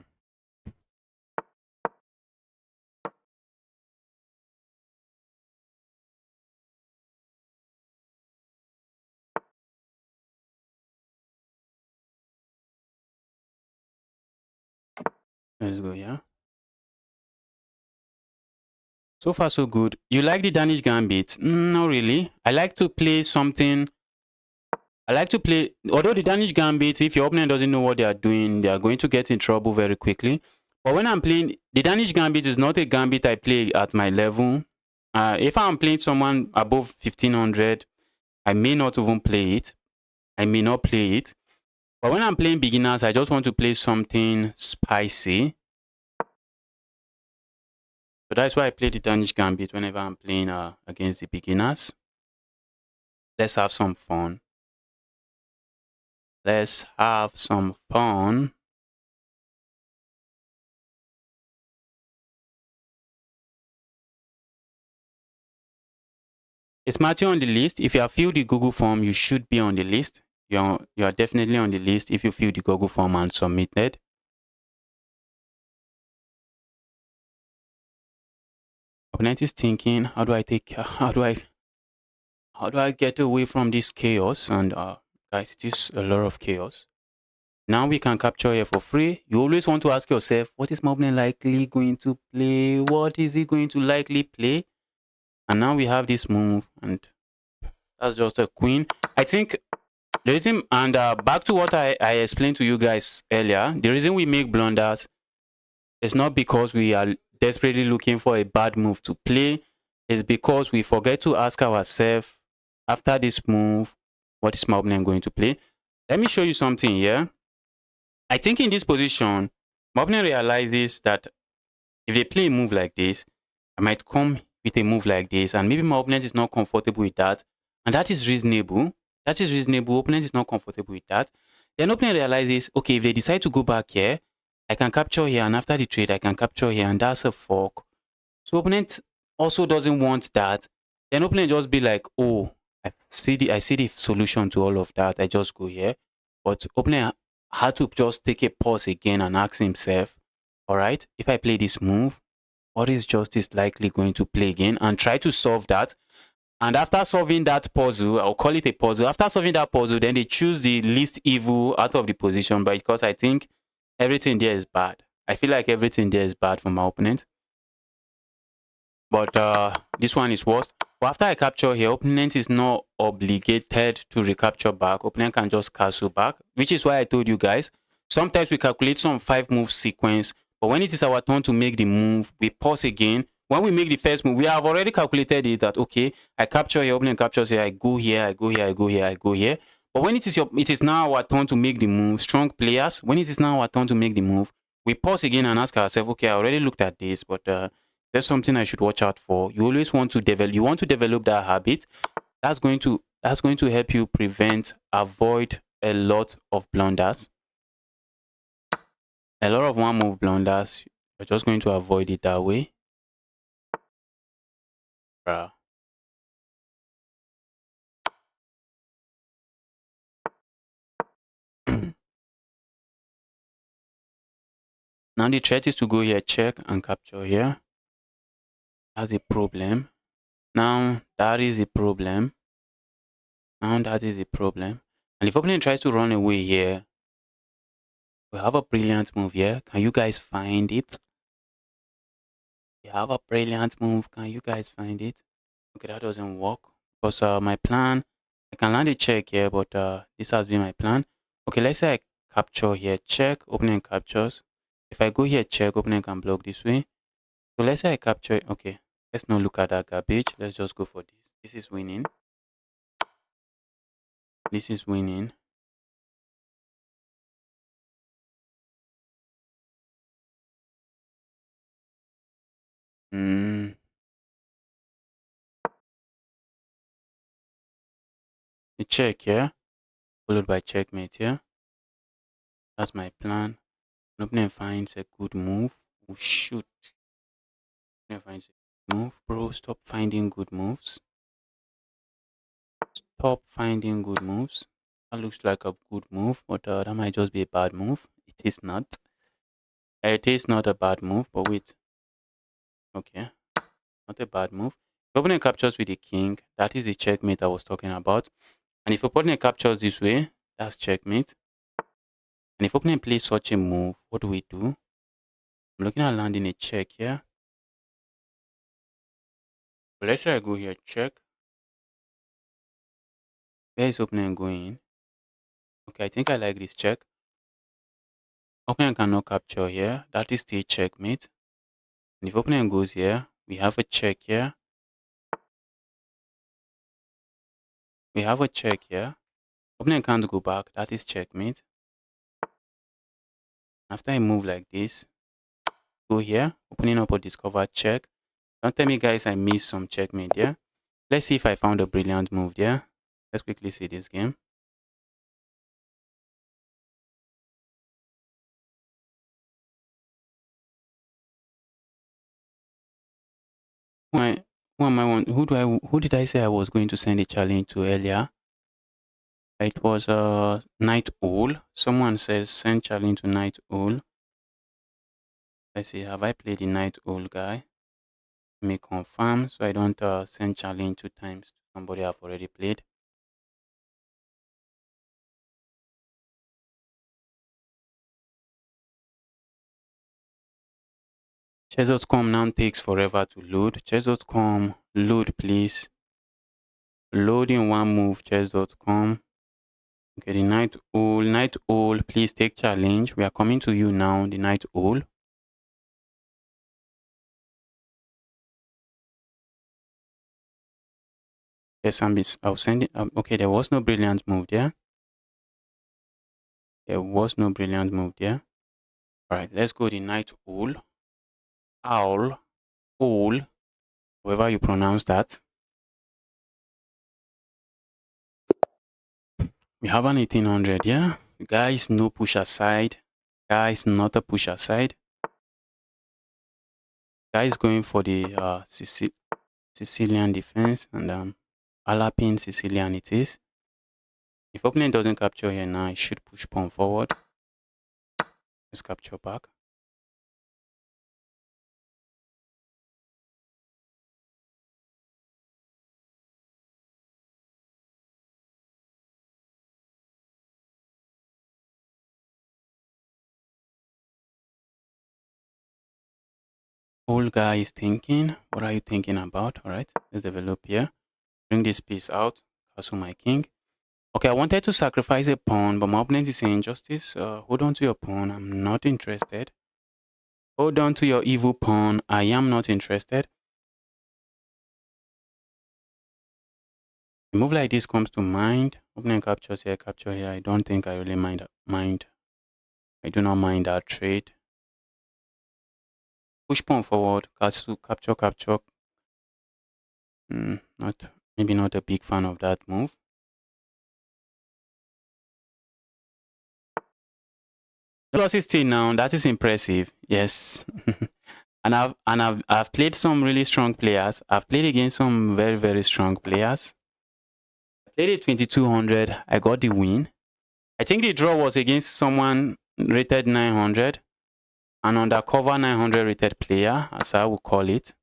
Let's go. Yeah. So far, so good. You like the Danish Gambit? Not really. I like to play something. I like to play, although the Danish Gambit, if your opponent doesn't know what they are doing, they are going to get in trouble very quickly. But when I'm playing, the Danish Gambit is not a Gambit I play at my level. If I'm playing someone above 1500, I may not even play it. I may not play it. But when I'm playing beginners, I just want to play something spicy. So that's why I play the Danish Gambit whenever I'm playing against the beginners. Let's have some fun. Let's have some fun. Is Matthew on the list? If you have filled the Google form, you should be on the list. You are definitely on the list if you fill the Google form and submitted. Opponent is thinking, how do I get away from this chaos? And guys, it is a lot of chaos. Now we can capture here for free. You always want to ask yourself, what is my opponent likely going to play? What is he going to likely play? And now we have this move, and that's just a queen. I think the reason, and back to what I explained to you guys earlier, the reason we make blunders is not because we are desperately looking for a bad move to play. It's because we forget to ask ourselves, after this move, what is my opponent going to play? Let me show you something here. I think in this position, my opponent realizes that if they play a move like this, I might come with a move like this, and maybe my opponent is not comfortable with that, and that is reasonable. That is reasonable. Opponent is not comfortable with that. Then opponent realizes, okay, if they decide to go back here, I can capture here, and after the trade, I can capture here, and that's a fork. So opponent also doesn't want that. Then opponent just be like, oh, I see the solution to all of that. I just go here. But opponent had to just take a pause again and ask himself, all right, if I play this move, what is justice likely going to play again, and try to solve that. And after solving that puzzle, I'll call it a puzzle. After solving that puzzle, then they choose the least evil out of the position. But because I think everything there is bad, I feel like everything there is bad for my opponent. But this one is worse. But after I capture here, opponent is not obligated to recapture back. Opponent can just castle back, which is why I told you guys. Sometimes we calculate some 5-move sequence, but when it is our turn to make the move, we pause again. When we make the first move, we have already calculated it that, okay, I capture here, opponent captures here, I go here, I go here, I go here, I go here. But when it is now our turn to make the move, strong players, when it is now our turn to make the move, we pause again and ask ourselves, okay, I already looked at this, but there's something I should watch out for. You always want to develop that habit. That's going to help you avoid a lot of blunders. A lot of one move blunders. You're just going to avoid it that way. Bruh. Now the threat is to go here, check and capture here. That's a problem. Now that is a problem. Now that is a problem. And if opponent tries to run away here, we have a brilliant move here. Can you guys find it? We have a brilliant move. Can you guys find it? Okay, that doesn't work because my plan, I can land a check here, but this has been my plan. Okay, let's say I capture here, check, opening captures. If I go here, check, opening can block this way. So let's say I capture, okay, let's not look at that garbage. Let's just go for this. This is winning. This is winning. Mm. a check here, followed by checkmate here. That's my plan. An opening finds a good move. Oh shoot. Opening finds a good move. Bro, stop finding good moves. Stop finding good moves. That looks like a good move, but that might just be a bad move. It is not. It is not a bad move, but wait. Okay, not a bad move. If opponent captures with the king, that is the checkmate I was talking about. And if opponent captures this way, that's checkmate. And if opponent plays such a move, what do we do? I'm looking at landing a check here. But let's say I go here, check. Where is opponent going? Okay, I think I like this check. Opponent cannot capture here. That is still checkmate. And if opponent goes here, we have a check here. We have a check here. Opponent can't go back. That is checkmate. After I move like this, go here, opening up a discover check. Don't tell me, guys, I missed some checkmate here. Let's see if I found a brilliant move there. Let's quickly see this game. Who am I on? Who did I say I was going to send a challenge to earlier? It was Night Owl. Someone says send challenge to Night Owl. Let's see, have I played the Night Owl guy? Let me confirm so I don't send challenge 2 times to somebody I've already played. Chess.com now takes forever to load. Chess.com, load please. Load in one move, chess.com. Okay, the Night Owl, please take challenge. We are coming to you now, the Night Owl. Yes, I'll send it. Okay, there was no brilliant move there. There was no brilliant move there. All right, let's go the Night Owl. Owl, however you pronounce that. We have an 1800, yeah? Guys, no push aside. Guys, not a push aside. Guys going for the Sicilian defense and Alapin Sicilian it is. If opponent doesn't capture here now, I should push pawn forward. Let's capture back. Old guy is thinking, what are you thinking about? All right, let's develop here. Bring this piece out, castle my king. Okay, I wanted to sacrifice a pawn, but my opponent is saying, Justice, hold on to your pawn. I'm not interested. Hold on to your evil pawn. I am not interested. A move like this comes to mind. Opponent captures here, capture here. I don't think I really mind. I do not mind that trade. Push pawn forward, castle, capture. Maybe not a big fan of that move. Plus 16 now, that is impressive. Yes. and I've played some really strong players. I've played against some very, very strong players. I played at 2200. I got the win. I think the draw was against someone rated 900. An undercover 900 rated player, as I would call it.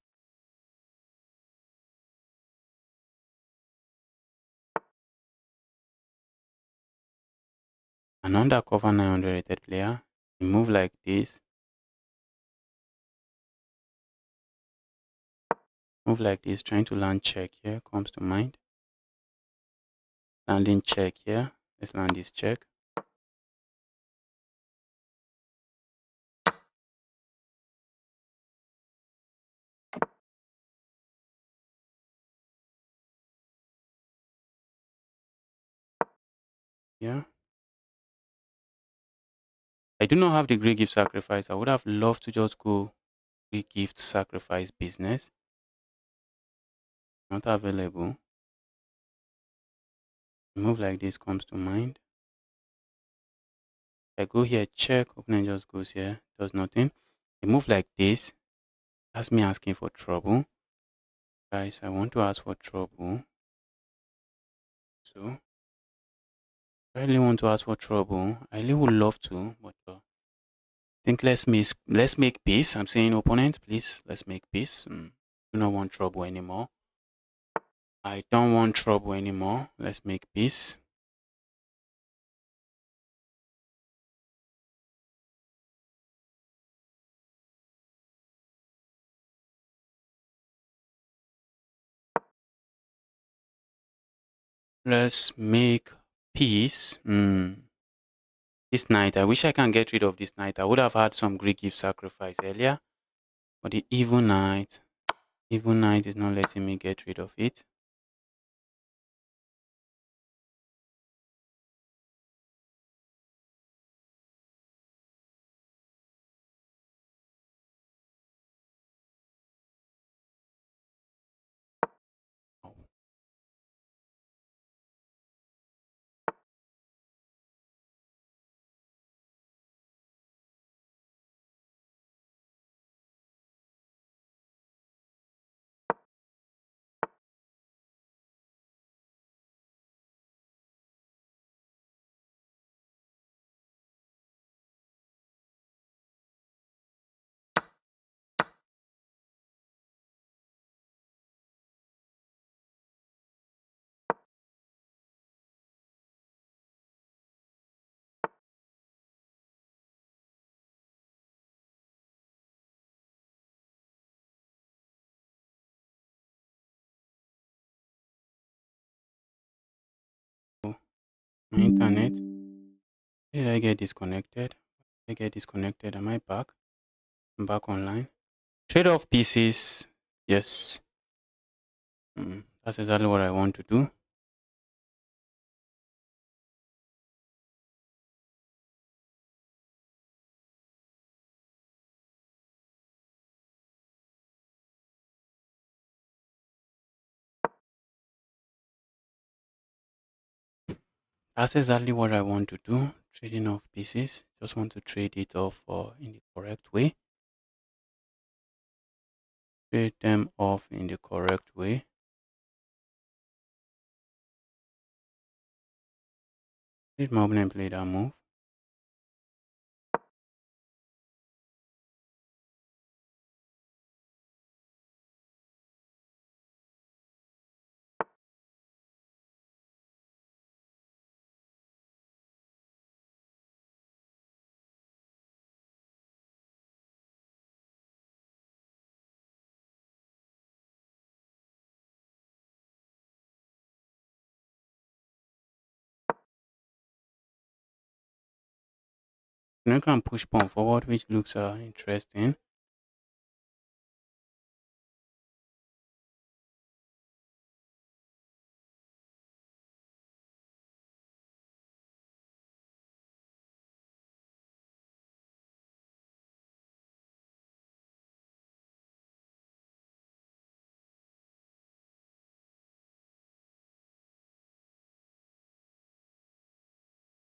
An undercover 900 rated player. A move like this. Move like this, trying to land check here comes to mind. Landing check here. Let's land this check. Yeah. I do not have the Greek gift sacrifice. I would have loved to just go Greek gift sacrifice business. Not available. A move like this comes to mind. I go here, check, opponent just goes here, does nothing. A move like this, that's me asking for trouble. Guys, I want to ask for trouble. So, I really want to ask for trouble. I really would love to, but I think let's make peace. I'm saying opponent, please, let's make peace. Do not want trouble anymore. I don't want trouble anymore. Let's make peace. Let's make peace. This knight, I wish I can get rid of this knight. I would have had some Greek gift sacrifice earlier, but the evil knight is not letting me get rid of it. Oh, my internet. Did I get disconnected? Did I get disconnected? Am I back? I'm back online. Trade off pieces. Yes. That's exactly what I want to do. That's exactly what I want to do. Trading off pieces. Just want to trade it off in the correct way. Trade them off in the correct way. Did my opponent play that move? Now I can push pawn forward, which looks interesting.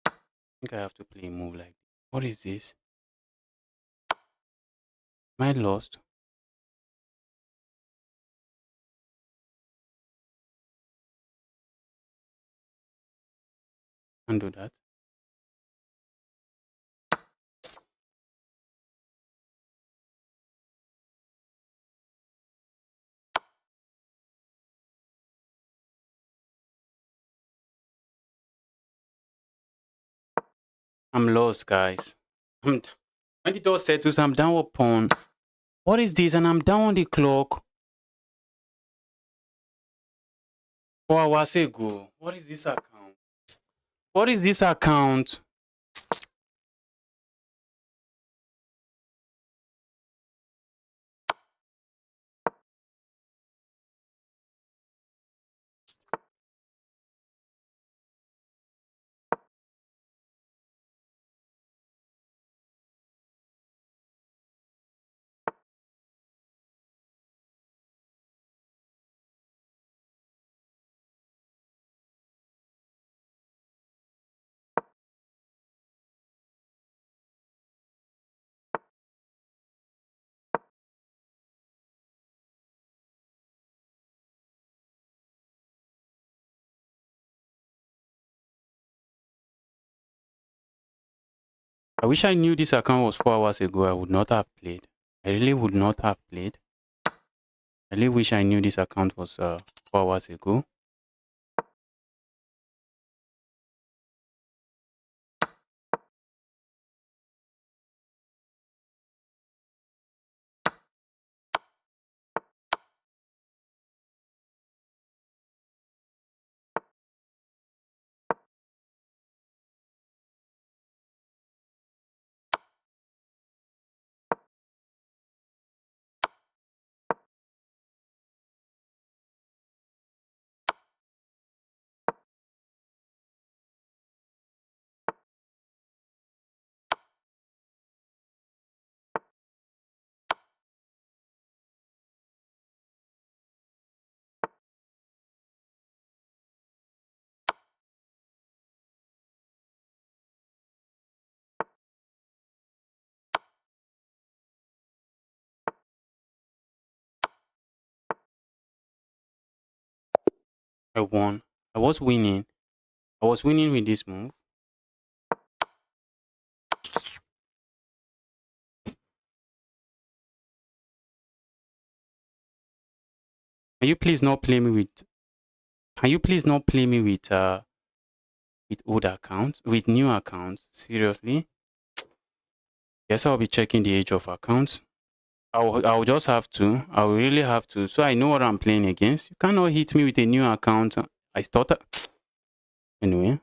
I think I have to play a move like this. What is this? Am I lost? Can't do that. I'm lost, guys. When the door settles, I'm downward pawn. What is this? And I'm down on the clock 4 hours ago. What is this account? What is this account? I wish I knew this account was 4 hours ago. I would not have played. I really would not have played. I really wish I knew this account was 4 hours ago. I won. I was winning. I was winning with this move. Can you please not play me with Can you please not play me with old accounts, with new accounts? Seriously? Yes, I'll be checking the age of accounts. I'll just have to. I'll really have to. So I know what I'm playing against. You cannot hit me with a new account. I started. Anyway,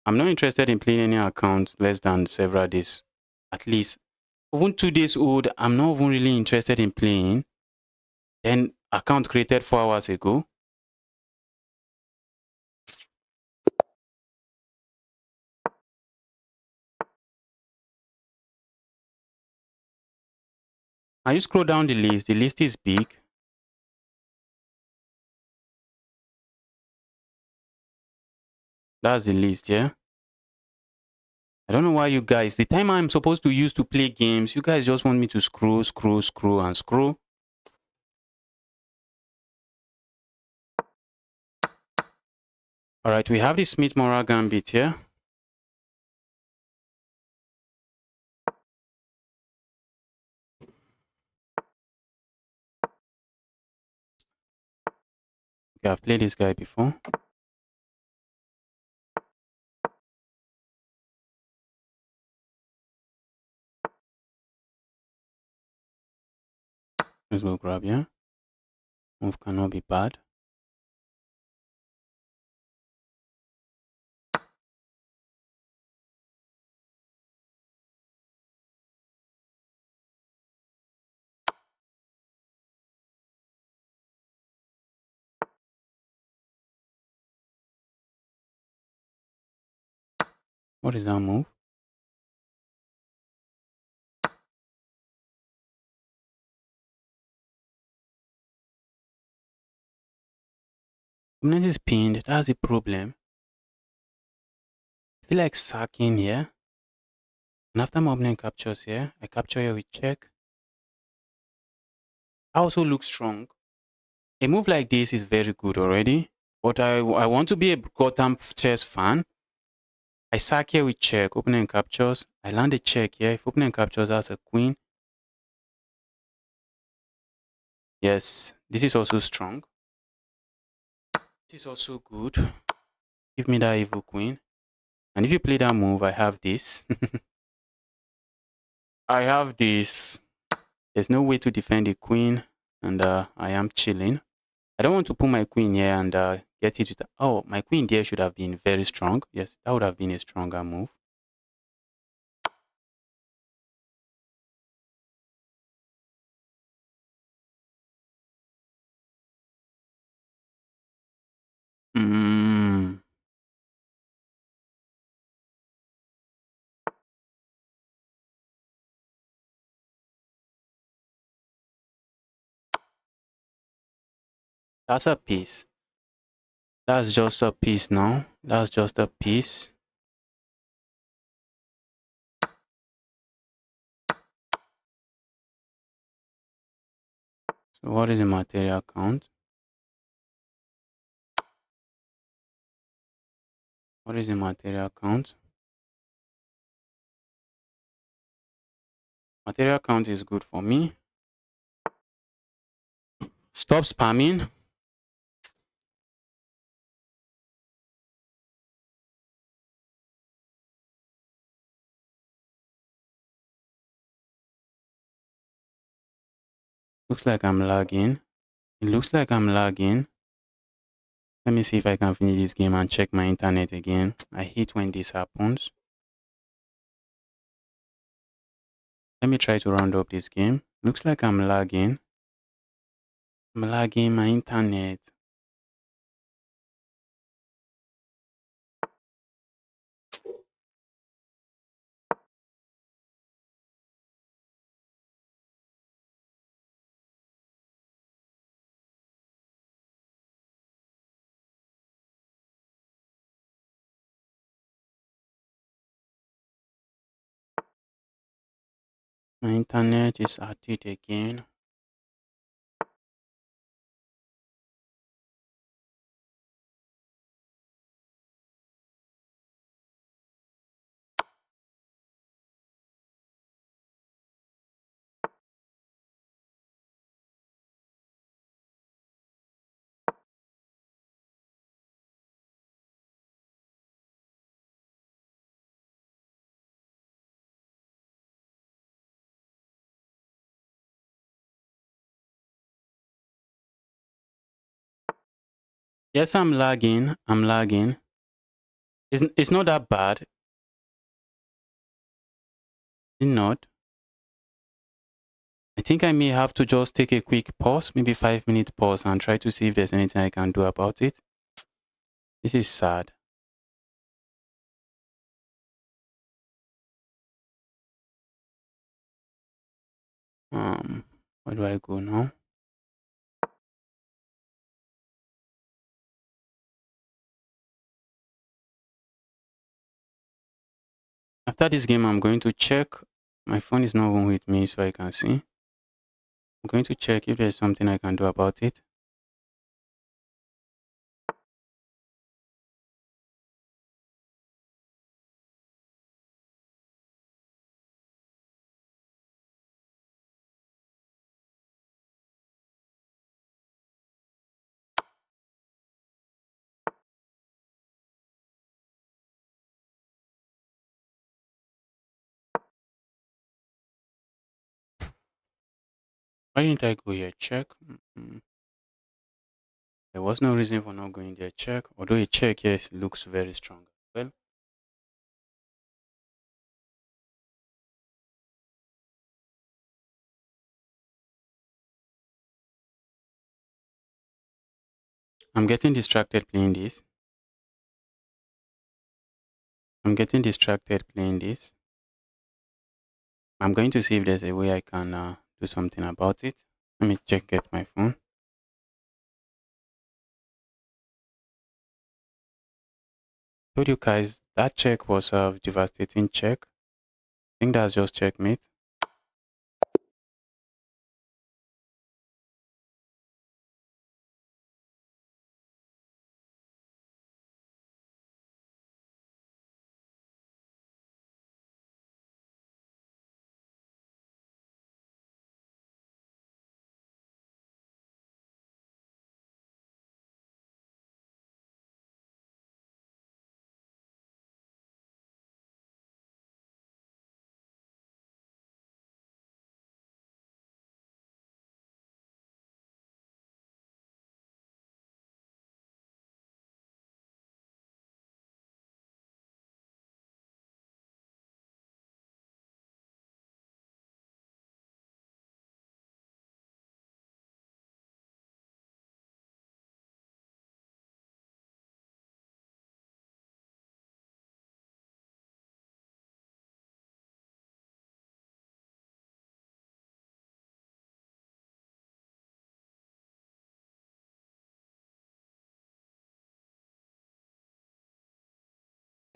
I'm not interested in playing any account less than several days. At least. Even 2 days old, I'm not even really interested in playing. Then account created 4 hours ago. Can you scroll down the list? The list is big. That's the list, yeah? I don't know why you guys, the time I'm supposed to use to play games, you guys just want me to scroll, scroll, scroll, and scroll. All right, we have the Smith Morra Gambit here. Okay, I've played this guy before. Let's go grab, yeah? Move cannot be bad. What is that move? Opponent is pinned, that's the problem. I feel like sacking here. And after my opponent captures here, I capture here with check. I also look strong. A move like this is very good already. But I want to be a Gotham chess fan. I sack here with check, opponent captures. I land a check here. If opponent captures, that's a queen. Yes, this is also strong. This is also good. Give me that evil queen. And if you play that move, I have this. I have this. There's no way to defend the queen. And I am chilling. I don't want to put my queen here and get it with... Oh, my queen there should have been very strong. Yes, that would have been a stronger move. Mm, that's a piece. That's just a piece now. That's just a piece. So what is the material count? What is the material count? Material count is good for me. Stop spamming. Looks like I'm lagging. It looks like I'm lagging. Let me see if I can finish this game and check my internet again. I hate when this happens. Let me try to round up this game. Looks like I'm lagging. I'm lagging my internet. My internet is at it again. Yes, I'm lagging. I'm lagging. It's not that bad. It's not. I think I may have to just take a quick pause, maybe 5 minute pause, and try to see if there's anything I can do about it. This is sad. Where do I go now? After this game, I'm going to check. My phone is not even with me, so I can see. I'm going to check if there's something I can do about it. Why didn't I go here? Check. There was no reason for not going there. Check. Although a check, yes, looks very strong. Well, I'm getting distracted playing this. I'm getting distracted playing this. I'm going to see if there's a way I can do something about it. Let me check at my phone. Told you guys that check was a devastating check. I think that's just checkmate.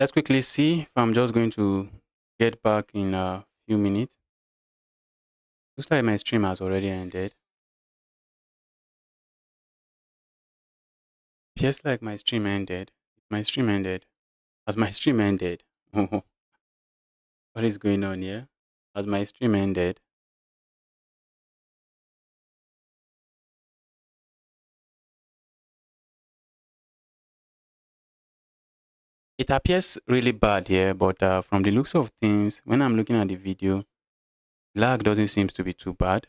Let's quickly see if I'm just going to get back in a few minutes. Looks like my stream has already ended. Feels like my stream ended. My stream ended. Has my stream ended? What is going on here? Has my stream ended? It appears really bad here, but from the looks of things, when I'm looking at the video, lag doesn't seem to be too bad.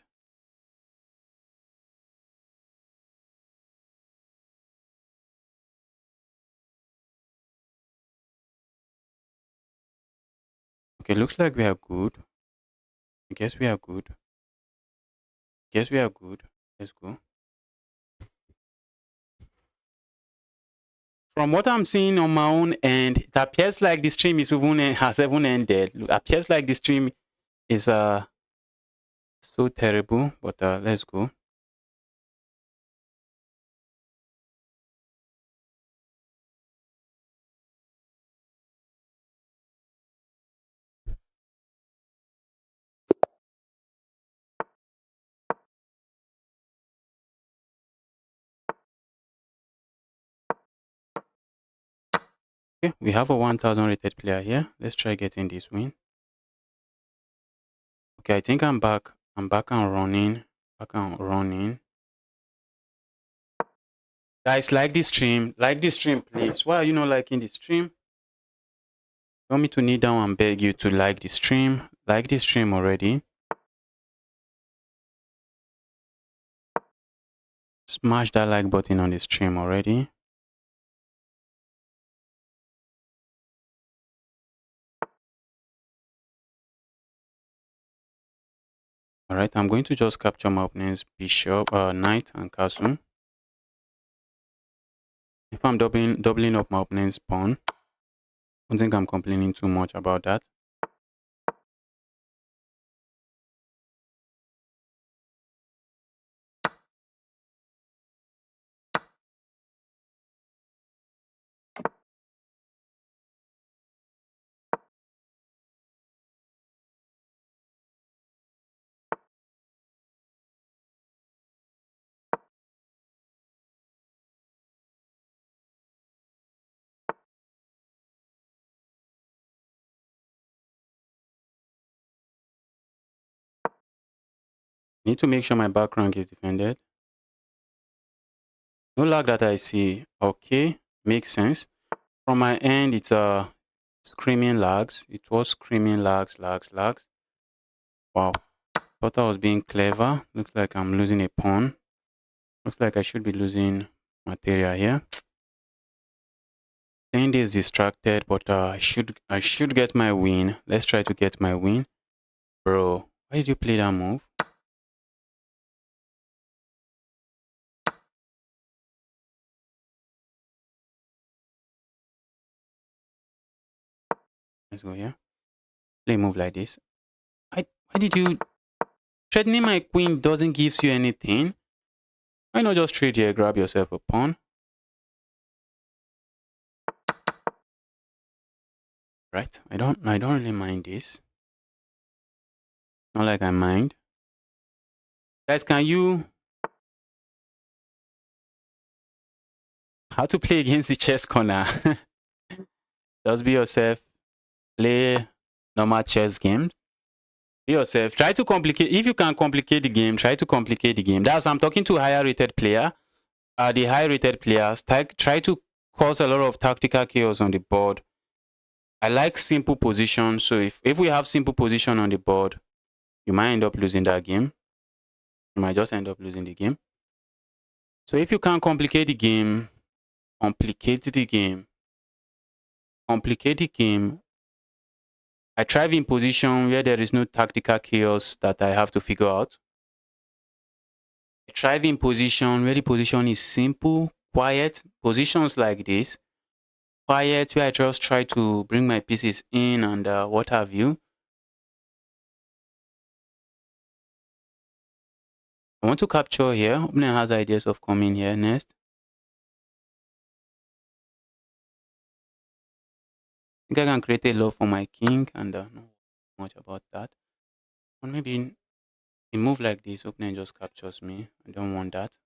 Okay, looks like we are good. I guess we are good. Guess we are good. Let's go. From what I'm seeing on my own end, it appears like the stream is even has even ended. It appears like the stream is so terrible, but let's go. Okay, we have a 1000 rated player here. Let's try getting this win. Okay, I think I'm back. I'm back and running. Back and running. Guys, like this stream. Like this stream, please. Why are you not liking the stream? You want me to kneel down and beg you to like the stream? Like the stream already. Smash that like button on the stream already. All right, I'm going to just capture my opponent's bishop, knight, and castle. If I'm doubling up my opponent's pawn, I don't think I'm complaining too much about that. I need to make sure my back rank is defended. No lag that I see. Okay, makes sense. From my end, it's screaming lags. It was screaming lags, lags, lags. Wow. Thought I was being clever. Looks like I'm losing a pawn. Looks like I should be losing material here. Playing this distracted, but I should get my win. Let's try to get my win. Bro, why did you play that move? Let's go here. Play a move like this. Why did you... Threatening my queen doesn't give you anything. Why not just trade here, grab yourself a pawn? Right? I don't really mind this. Not like I mind. Guys, can you... How to play against the chess corner? Just be yourself. Play normal chess games. Be yourself. Try to complicate. If you can complicate the game, try to complicate the game. That's I'm talking to a higher rated player. The high rated players try to cause a lot of tactical chaos on the board. I like simple position. So if we have simple position on the board, you might end up losing that game. You might just end up losing the game. So if you can complicate the game, complicate the game, complicate the game. I thrive in position where there is no tactical chaos that I have to figure out. I thrive in position where the position is simple, quiet. Positions like this, quiet, where I just try to bring my pieces in and what have you. I want to capture here. Opponent has ideas of coming here next. I think I can create a love for my king and not much about that. Or maybe in a move like this, opponent just captures me. I don't want that.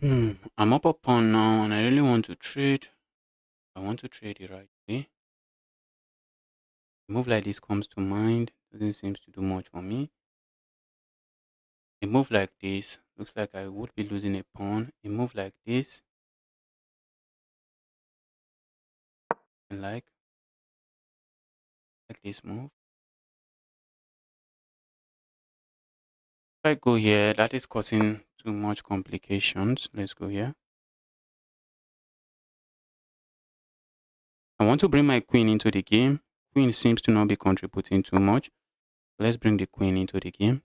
I'm up a pawn now, and I really want to trade. I want to trade it right away. A move like this comes to mind. Doesn't seem to do much for me. A move like this looks like I would be losing a pawn. A move like this, I like this move. If I go here, that is causing too much complications. Let's go here. I want to bring my queen into the game. Queen seems to not be contributing too much. Let's bring the queen into the game.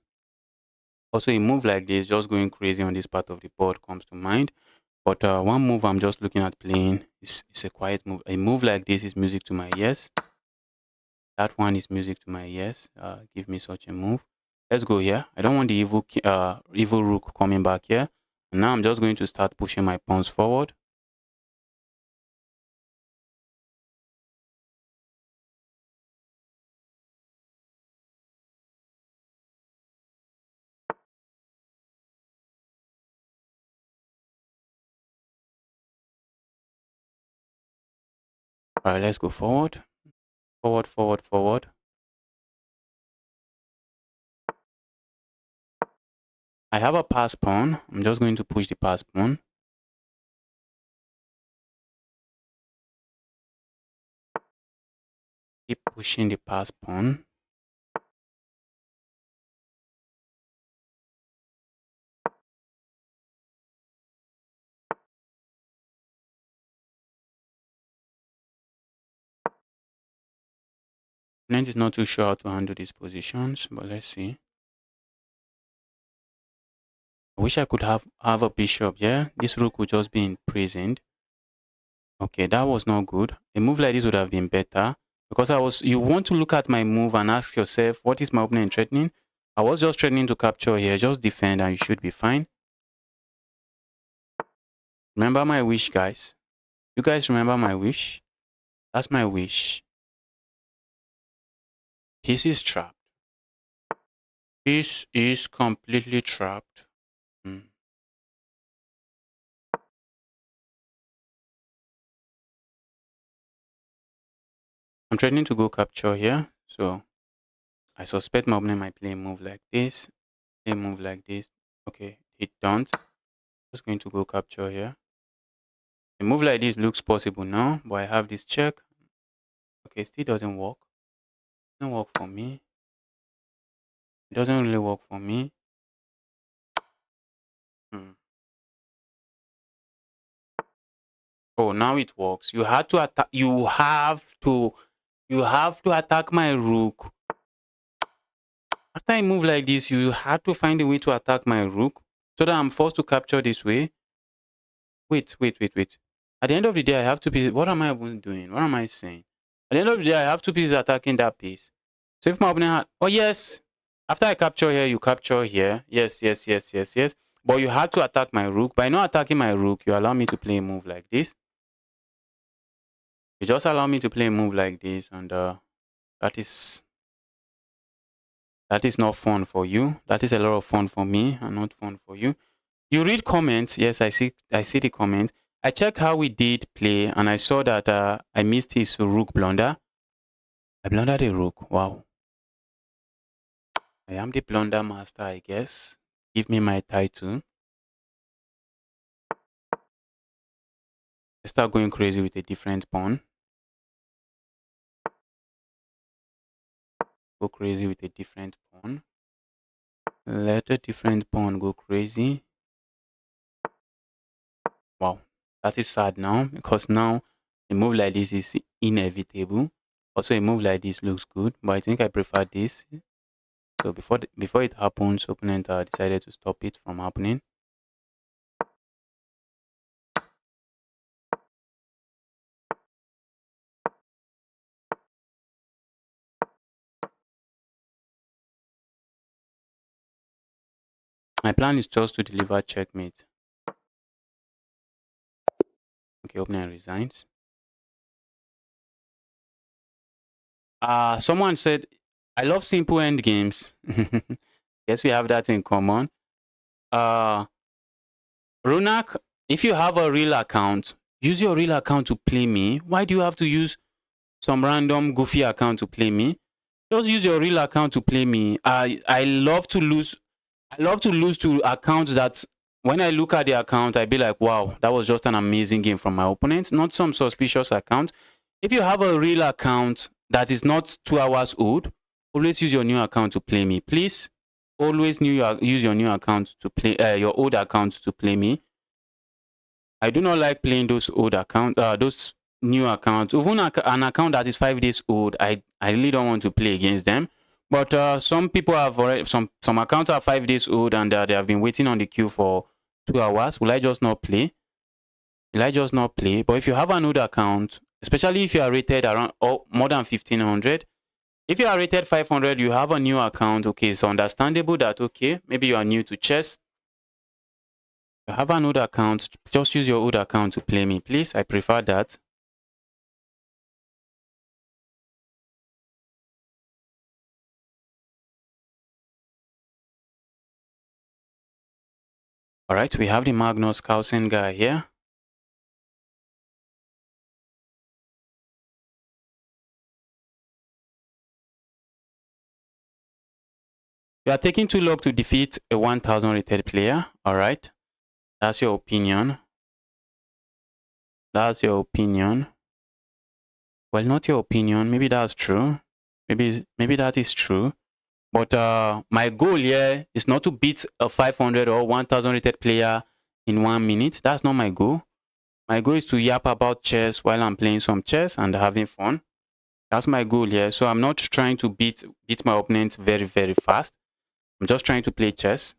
Also, a move like this, just going crazy on this part of the board, comes to mind. But one move I'm just looking at playing is a quiet move. A move like this is music to my ears. That one is music to my ears. Give me such a move. Let's go here. I don't want the evil rook coming back here. And now I'm just going to start pushing my pawns forward. All right, let's go forward. Forward, forward, forward. I have a pass pawn. I'm just going to push the pass pawn. Keep pushing the pass pawn. Opponent is not too sure how to handle these positions, but let's see. I wish I could have a bishop, yeah? This rook would just be imprisoned. Okay, that was not good. A move like this would have been better. Because you want to look at my move and ask yourself, what is my opponent threatening? I was just threatening to capture here. Just defend and you should be fine. Remember my wish, guys. You guys remember my wish? That's my wish. This is trapped. This is completely trapped. I'm threatening to go capture here. So I suspect my opponent might play a move like this. Play a move like this. Okay, it don't. Just going to go capture here. A move like this looks possible now, but I have this check. Okay, still doesn't work. Doesn't work for me. It doesn't really work for me. Oh, now it works. You had to attack. You have to attack my rook. After I move like this, you had to find a way to attack my rook so that I'm forced to capture this way. Wait. At the end of the day, I have two pieces. What am I even doing? What am I saying? At the end of the day, I have two pieces attacking that piece. So if my opponent had, oh yes, after I capture here, you capture here. Yes. But you had to attack my rook. By not attacking my rook, you allow me to play a move like this. You just allow me to play a move like this, and that is not fun for you. That is a lot of fun for me and not fun for you. You read comments. Yes, I see the comment. I checked how we did play, and I saw that I missed his rook blunder. I blundered a rook. Wow. I am the blunder master, I guess. Give me my title. I start going crazy with a different pawn. Go crazy with a different pawn. Let a different pawn go crazy. Wow. That is sad now, because now a move like this is inevitable. Also, a move like this looks good, but I think I prefer this. So before it happens, opponent decided to stop it from happening. My plan is just to deliver checkmate. Okay, opponent resigns. Someone said, I love simple end games. Guess we have that in common. Runak, If you have a real account, use your real account to play me. Why do you have to use some random goofy account to play me? Just use your real account to play me. I love to lose. I love to lose to accounts that when I look at the account, I be like, wow, that was just an amazing game from my opponent, not some suspicious account. If you have a real account that is not 2 hours old, always use your new account to play me. Please, always use your new account to play your old account to play me. I do not like playing those old accounts, those new accounts. Even an account that is 5 days old, I really don't want to play against them. But some people have already some accounts are 5 days old and they have been waiting on the queue for 2 hours. Will I just not play? Will I just not play? But if you have an old account, especially if you are rated around more than 1500, if you are rated 500, you have a new account. Okay, it's understandable that okay, maybe you are new to chess. You have an old account, just use your old account to play me, please. I prefer that. All right, we have the Magnus Carlsen guy here. You are taking too long to defeat a 1000 rated player. All right, that's your opinion. That's your opinion. Well, not your opinion. Maybe that's true. Maybe that is true. But my goal here is not to beat a 500 or 1000 rated player in 1 minute. That's not my goal. My goal is to yap about chess while I'm playing some chess and having fun. That's my goal here. So I'm not trying to beat my opponent very, very fast. I'm just trying to play chess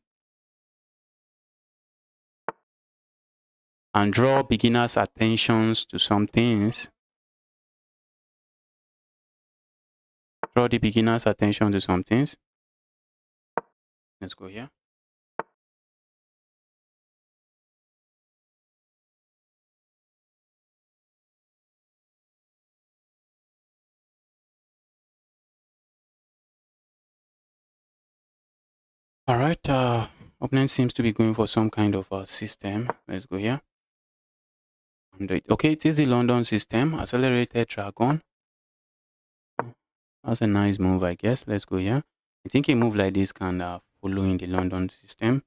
and draw beginners' attentions to some things. Draw the beginners' attention to some things. Let's go here. All right. Opponent seems to be going for some kind of system. Let's go here. Okay, it is the London system. Accelerated dragon. That's a nice move, I guess. Let's go here. I think a move like this can follow in the London system.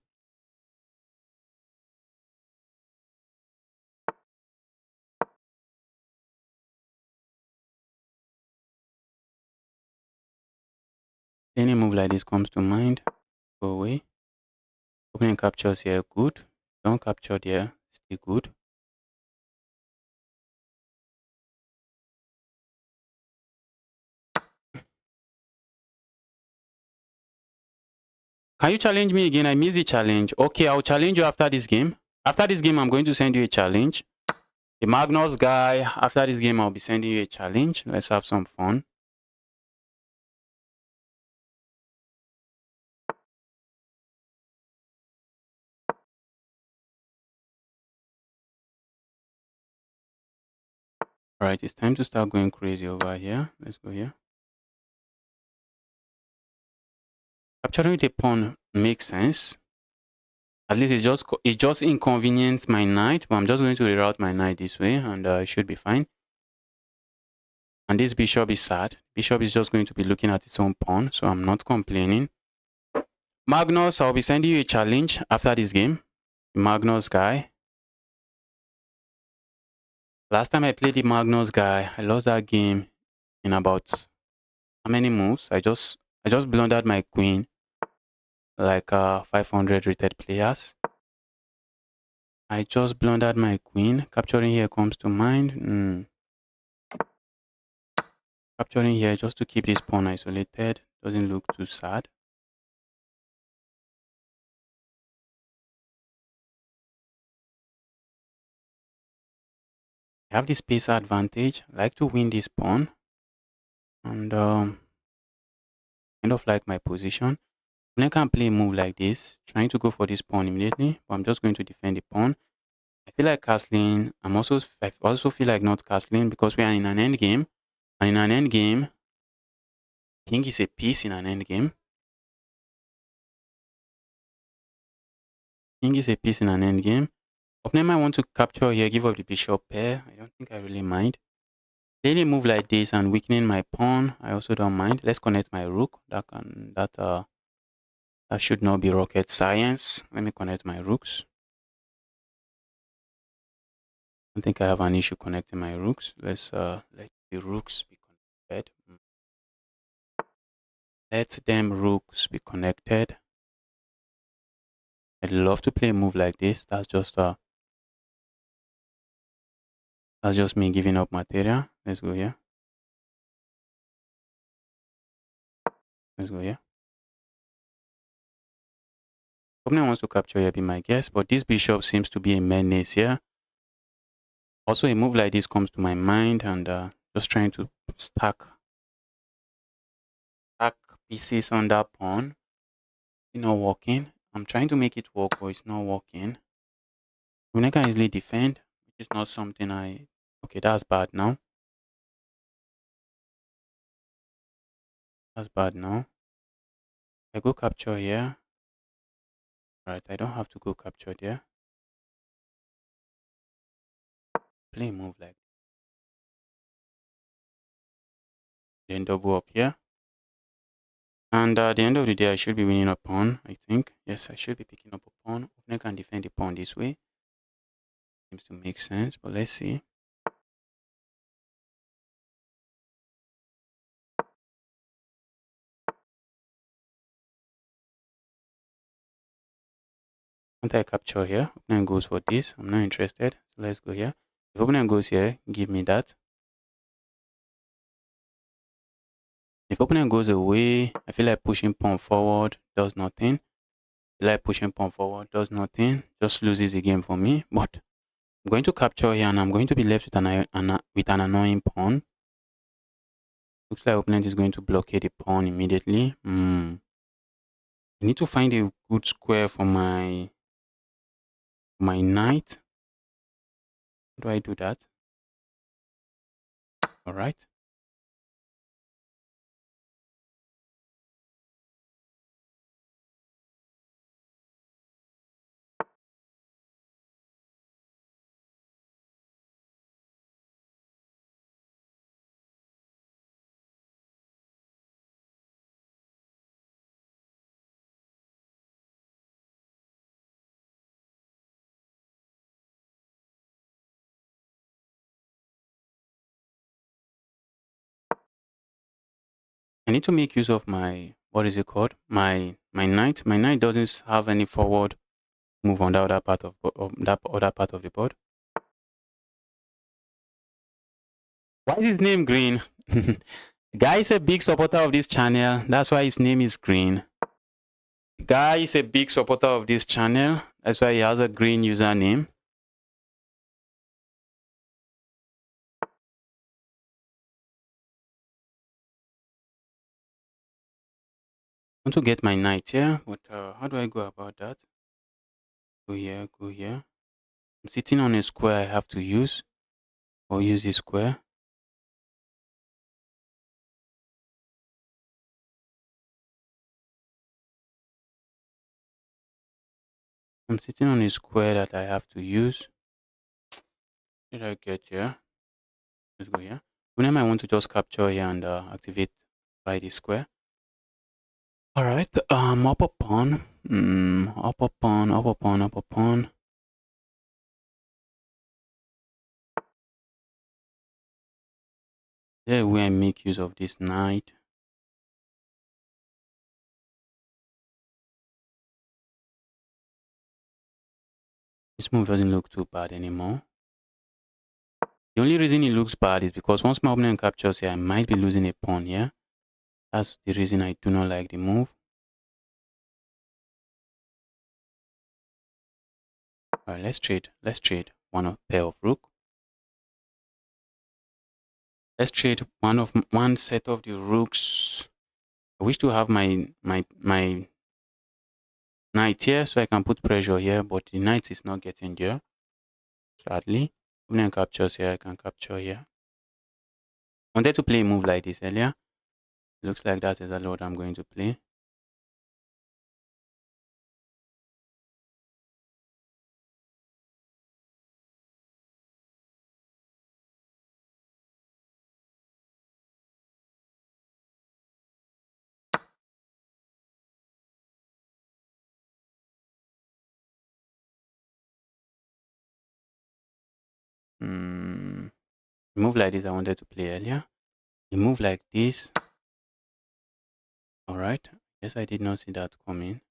Any move like this comes to mind, go away. Opening captures here, good. Don't capture there, still good. Can you challenge me again? I missed the challenge. Okay, I'll challenge you after this game. After this game, I'm going to send you a challenge. The Magnus guy, after this game, I'll be sending you a challenge. Let's have some fun. All right, it's time to start going crazy over here. Let's go here. Capturing the pawn makes sense. At least it just inconvenienced my knight, but I'm just going to reroute my knight this way, and it should be fine. And this bishop is sad. Bishop is just going to be looking at its own pawn, so I'm not complaining. Magnus, I'll be sending you a challenge after this game. Magnus guy. Last time I played the Magnus guy, I lost that game in about how many moves? I just blundered my queen like 500 rated players. I just blundered my queen. Capturing here comes to mind. Capturing here just to keep this pawn isolated. Doesn't look too sad. I have the space advantage. I like to win this pawn. And kind of like my position. When I can play a move like this, trying to go for this pawn immediately, but I'm just going to defend the pawn. I feel like castling. I also feel like not castling because we are in an end game. And in an end game, king is a piece in an end game. King is a piece in an end game. Opponent might want to capture here, give up the bishop pair. I don't think I really mind. Any move like this and weakening my pawn, I also don't mind. Let's connect my rook. That should not be rocket science. Let me connect my rooks. I think I have an issue connecting my rooks. Let's let the rooks be connected. Let them rooks be connected. I'd love to play a move like this. That's just me giving up material. Let's go here. Let's go here. Opponent wants to capture here, be my guess, but this bishop seems to be a menace here. Also, a move like this comes to my mind, and just trying to stack pieces on that pawn. It's not working. I'm trying to make it work, but it's not working. Opponent can easily defend, which is not something I... Okay, that's bad now. That's bad now. I go capture here. Right, I don't have to go capture there. Play a move like then double up here. And at the end of the day, I should be winning a pawn, I think. Yes, I should be picking up a pawn. Opponent can defend the pawn this way. Seems to make sense, but let's see. Anti-capture here. Opponent goes for this. I'm not interested. So let's go here. If opponent goes here, give me that. If opponent goes away, I feel like pushing pawn forward does nothing. I feel like pushing pawn forward does nothing. Just loses the game for me. But I'm going to capture here and I'm going to be left with an annoying pawn. Looks like opponent is going to blockade the pawn immediately. I need to find a good square for my knight. How do I do that? All right. I need to make use of my, what is it called? My knight. My knight doesn't have any forward move on the other part of that other part of the board. Why is his name green? Guy is a big supporter of this channel. That's why his name is green. Guy is a big supporter of this channel. That's why he has a green username. I want to get my knight here, but how do I go about that? Go here, go here. I'm sitting on a square I have to use, or use this square. I'm sitting on a square that I have to use. Did I get here? Let's go here. Whenever I want to just capture here and activate by the square. All right, up a pawn, up a pawn, up a pawn, up a pawn. There where I make use of this knight. This move doesn't look too bad anymore. The only reason it looks bad is because once my opponent captures here, I might be losing a pawn here. That's the reason I do not like the move. All right, let's trade. Let's trade one pair of rook. Let's trade one set of the rooks. I wish to have my knight here so I can put pressure here, but the knight is not getting there. Sadly, opponent captures here, I can capture here. I wanted to play a move like this earlier. Looks like that's exactly what I'm going to play. Mm, move like this I wanted to play earlier. You move like this. All right. Yes, I did not see that coming.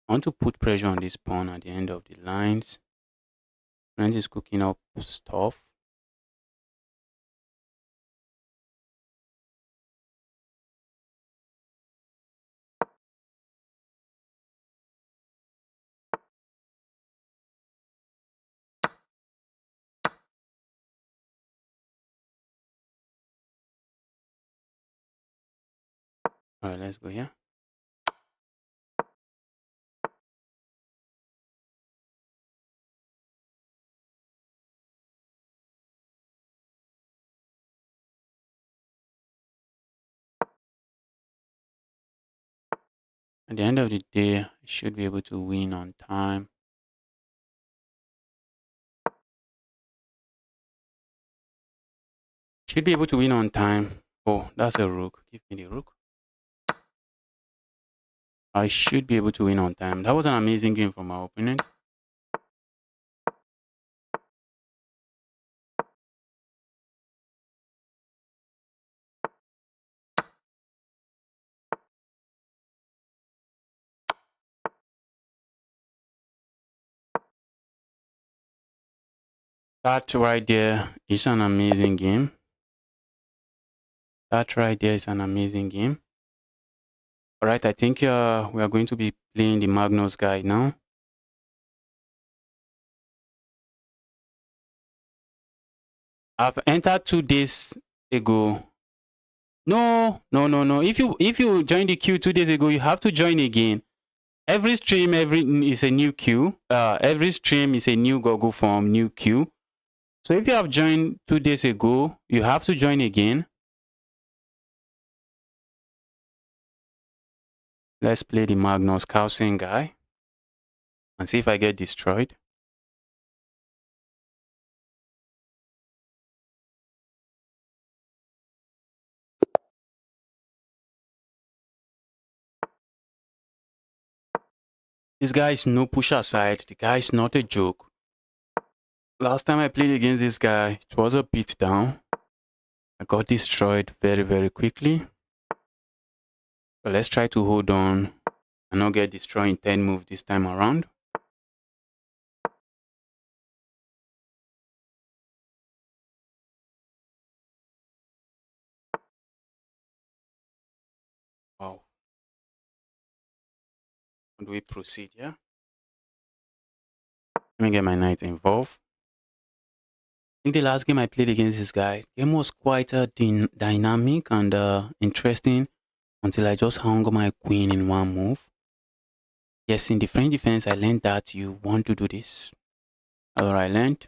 I want to put pressure on this pawn at the end of the lines. And is cooking up stuff. All right, let's go here. At the end of the day, I should be able to win on time. Should be able to win on time. Oh, that's a rook. Give me the rook. I should be able to win on time. That was an amazing game from our opponent. That right there is an amazing game. That right there is an amazing game. All right, I think we are going to be playing the Magnus guy now. I've entered 2 days ago. No, no, no, no. If you joined the queue 2 days ago, you have to join again. Every stream is a new queue. Every stream is a new Google form, new queue. So if you have joined 2 days ago, you have to join again. Let's play the Magnus Carlsen guy and see if I get destroyed. This guy is no push aside. The guy is not a joke. Last time I played against this guy, it was a beat down. I got destroyed very, very quickly. So let's try to hold on and not get destroyed in 10 moves this time around. Wow. How do we proceed? Yeah. Let me get my knight involved. I think the last game I played against this guy, game was quite dynamic and interesting until I just hung my queen in one move. Yes, in the French defense, I learned that you want to do this. Or I learned,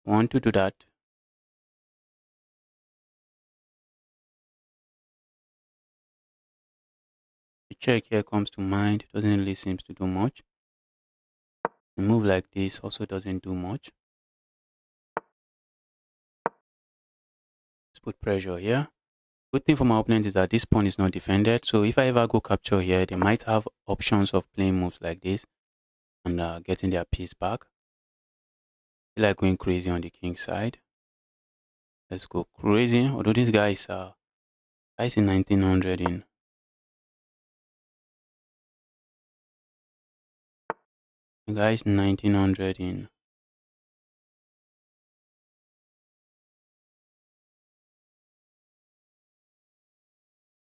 want to do that. The check here comes to mind, doesn't really seem to do much. A move like this also doesn't do much. Let's put pressure here. Good thing for my opponent is that this pawn is not defended. So if I ever go capture here, they might have options of playing moves like this and getting their piece back. I feel like going crazy on the king side. Let's go crazy. Although this guy is in 1900 in. The guy is 1900 in.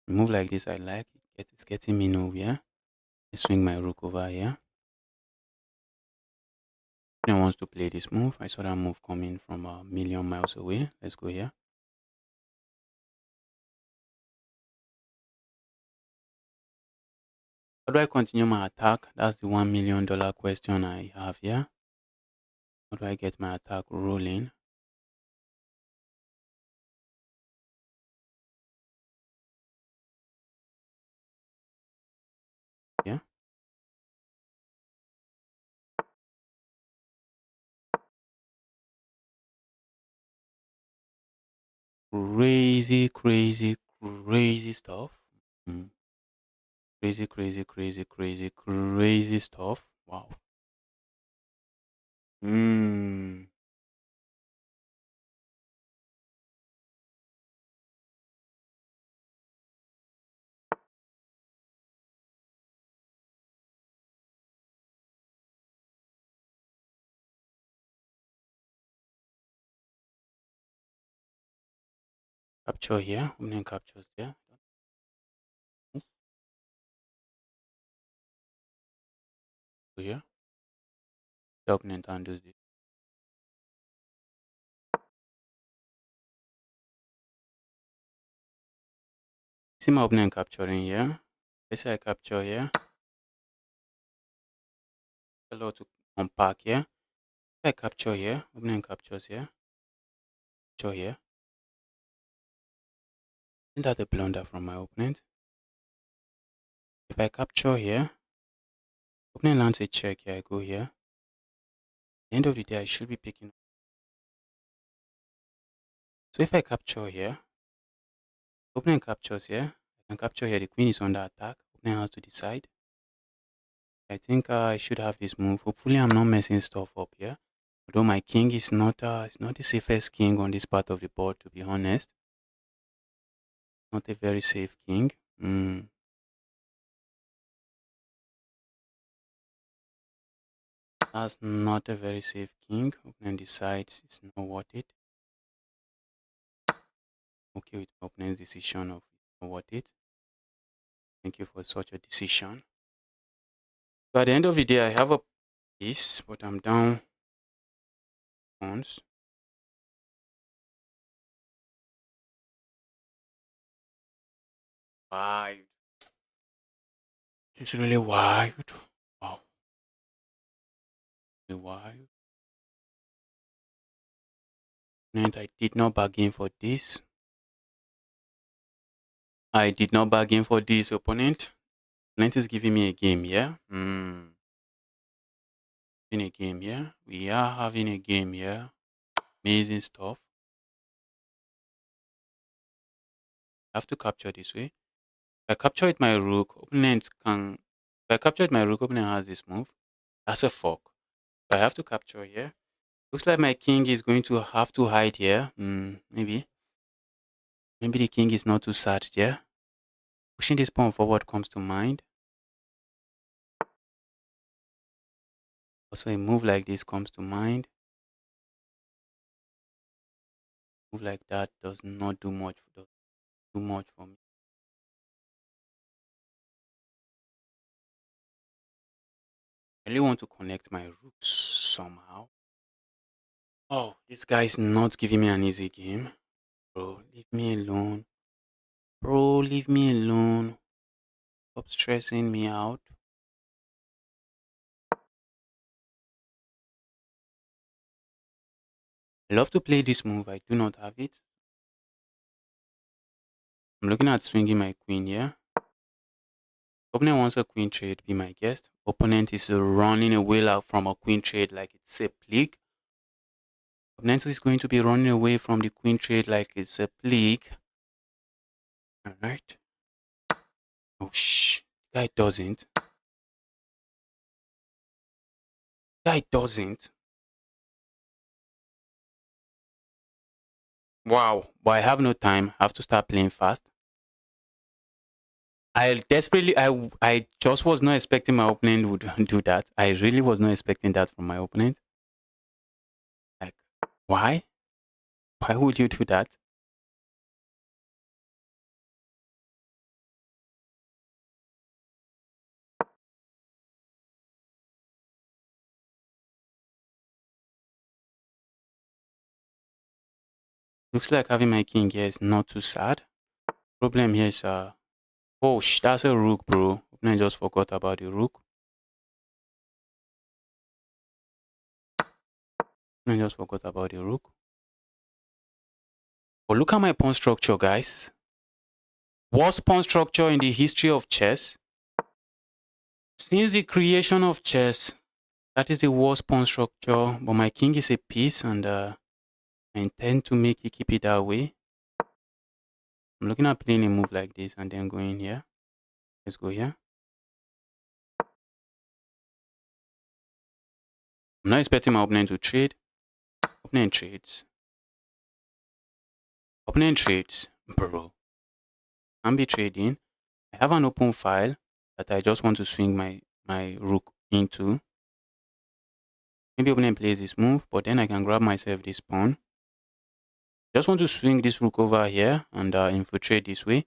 A move like this I like. It's getting me nowhere. Let's swing my rook over here. No one wants to play this move. I saw that move coming from a million miles away. Let's go here. How do I continue my attack? That's the $1 million question I have here. How do I get my attack rolling? Yeah. Crazy, crazy, crazy stuff. Crazy, crazy, crazy, crazy, crazy stuff. Wow. Hmm. Capture here. Opening captures there. Here. Opening handles this. See my opening capturing here. Let's say I capture here. A lot to unpack here. If I capture here, opening captures here. Capture here. Isn't that a blunder from my opponent? If I capture here, opening lands a check here, I go here. At the end of the day, I should be picking. So if I capture here, opening captures here, I can capture here. The queen is under attack. Opening has to decide. I think I should have this move. Hopefully, I'm not messing stuff up here. Although my king is it's not the safest king on this part of the board, to be honest. Not a very safe king. That's not a very safe king. Opponent decides it's not worth it. Okay with my opponent's decision of it's not worth it. Thank you for such a decision. So at the end of the day, I have a piece, but I'm down pawns. Wide. It's really wide. Wow. Really wide. And I did not bargain for this. I did not bargain for this, opponent. Opponent is giving me a game, yeah? In a game, yeah? We are having a game here. Amazing stuff. I have to capture this way. If I capture it my rook, opponent can. If I capture it my rook, opponent has this move. That's a fork. So I have to capture here. Looks like my king is going to have to hide here. Maybe. Maybe the king is not too sad there. Pushing this pawn forward comes to mind. Also, a move like this comes to mind. Move like that does not do much. Do much for me. I really want to connect my rooks somehow. Oh, this guy is not giving me an easy game. Bro, leave me alone. Bro, leave me alone. Stop stressing me out. I love to play this move. I do not have it. I'm looking at swinging my queen here. Opponent wants a queen trade, be my guest. Opponent is running away from a queen trade like it's a plague. Opponent is going to be running away from the queen trade like it's a plague. Alright. Oh, shh. Guy doesn't. Guy doesn't. Wow. But I have no time. I have to start playing fast. I just was not expecting my opponent would do that. I really was not expecting that from my opponent. Like, why? Why would you do that? Looks like having my king here is not too sad. Problem here is oh that's a rook, bro. I just forgot about the rook. I just forgot about the rook. But look at my pawn structure, guys. Worst pawn structure in the history of chess. Since the creation of chess, that is the worst pawn structure. But my king is a piece, and I intend to make it keep it that way. I'm looking at playing a move like this and then going here. Let's go here. I'm not expecting my opponent to trade. Opponent trades. Opponent trades. Bro. I'm be trading. I have an open file that I just want to swing my rook into. Maybe opponent plays this move, but then I can grab myself this pawn. Just want to swing this rook over here and infiltrate this way.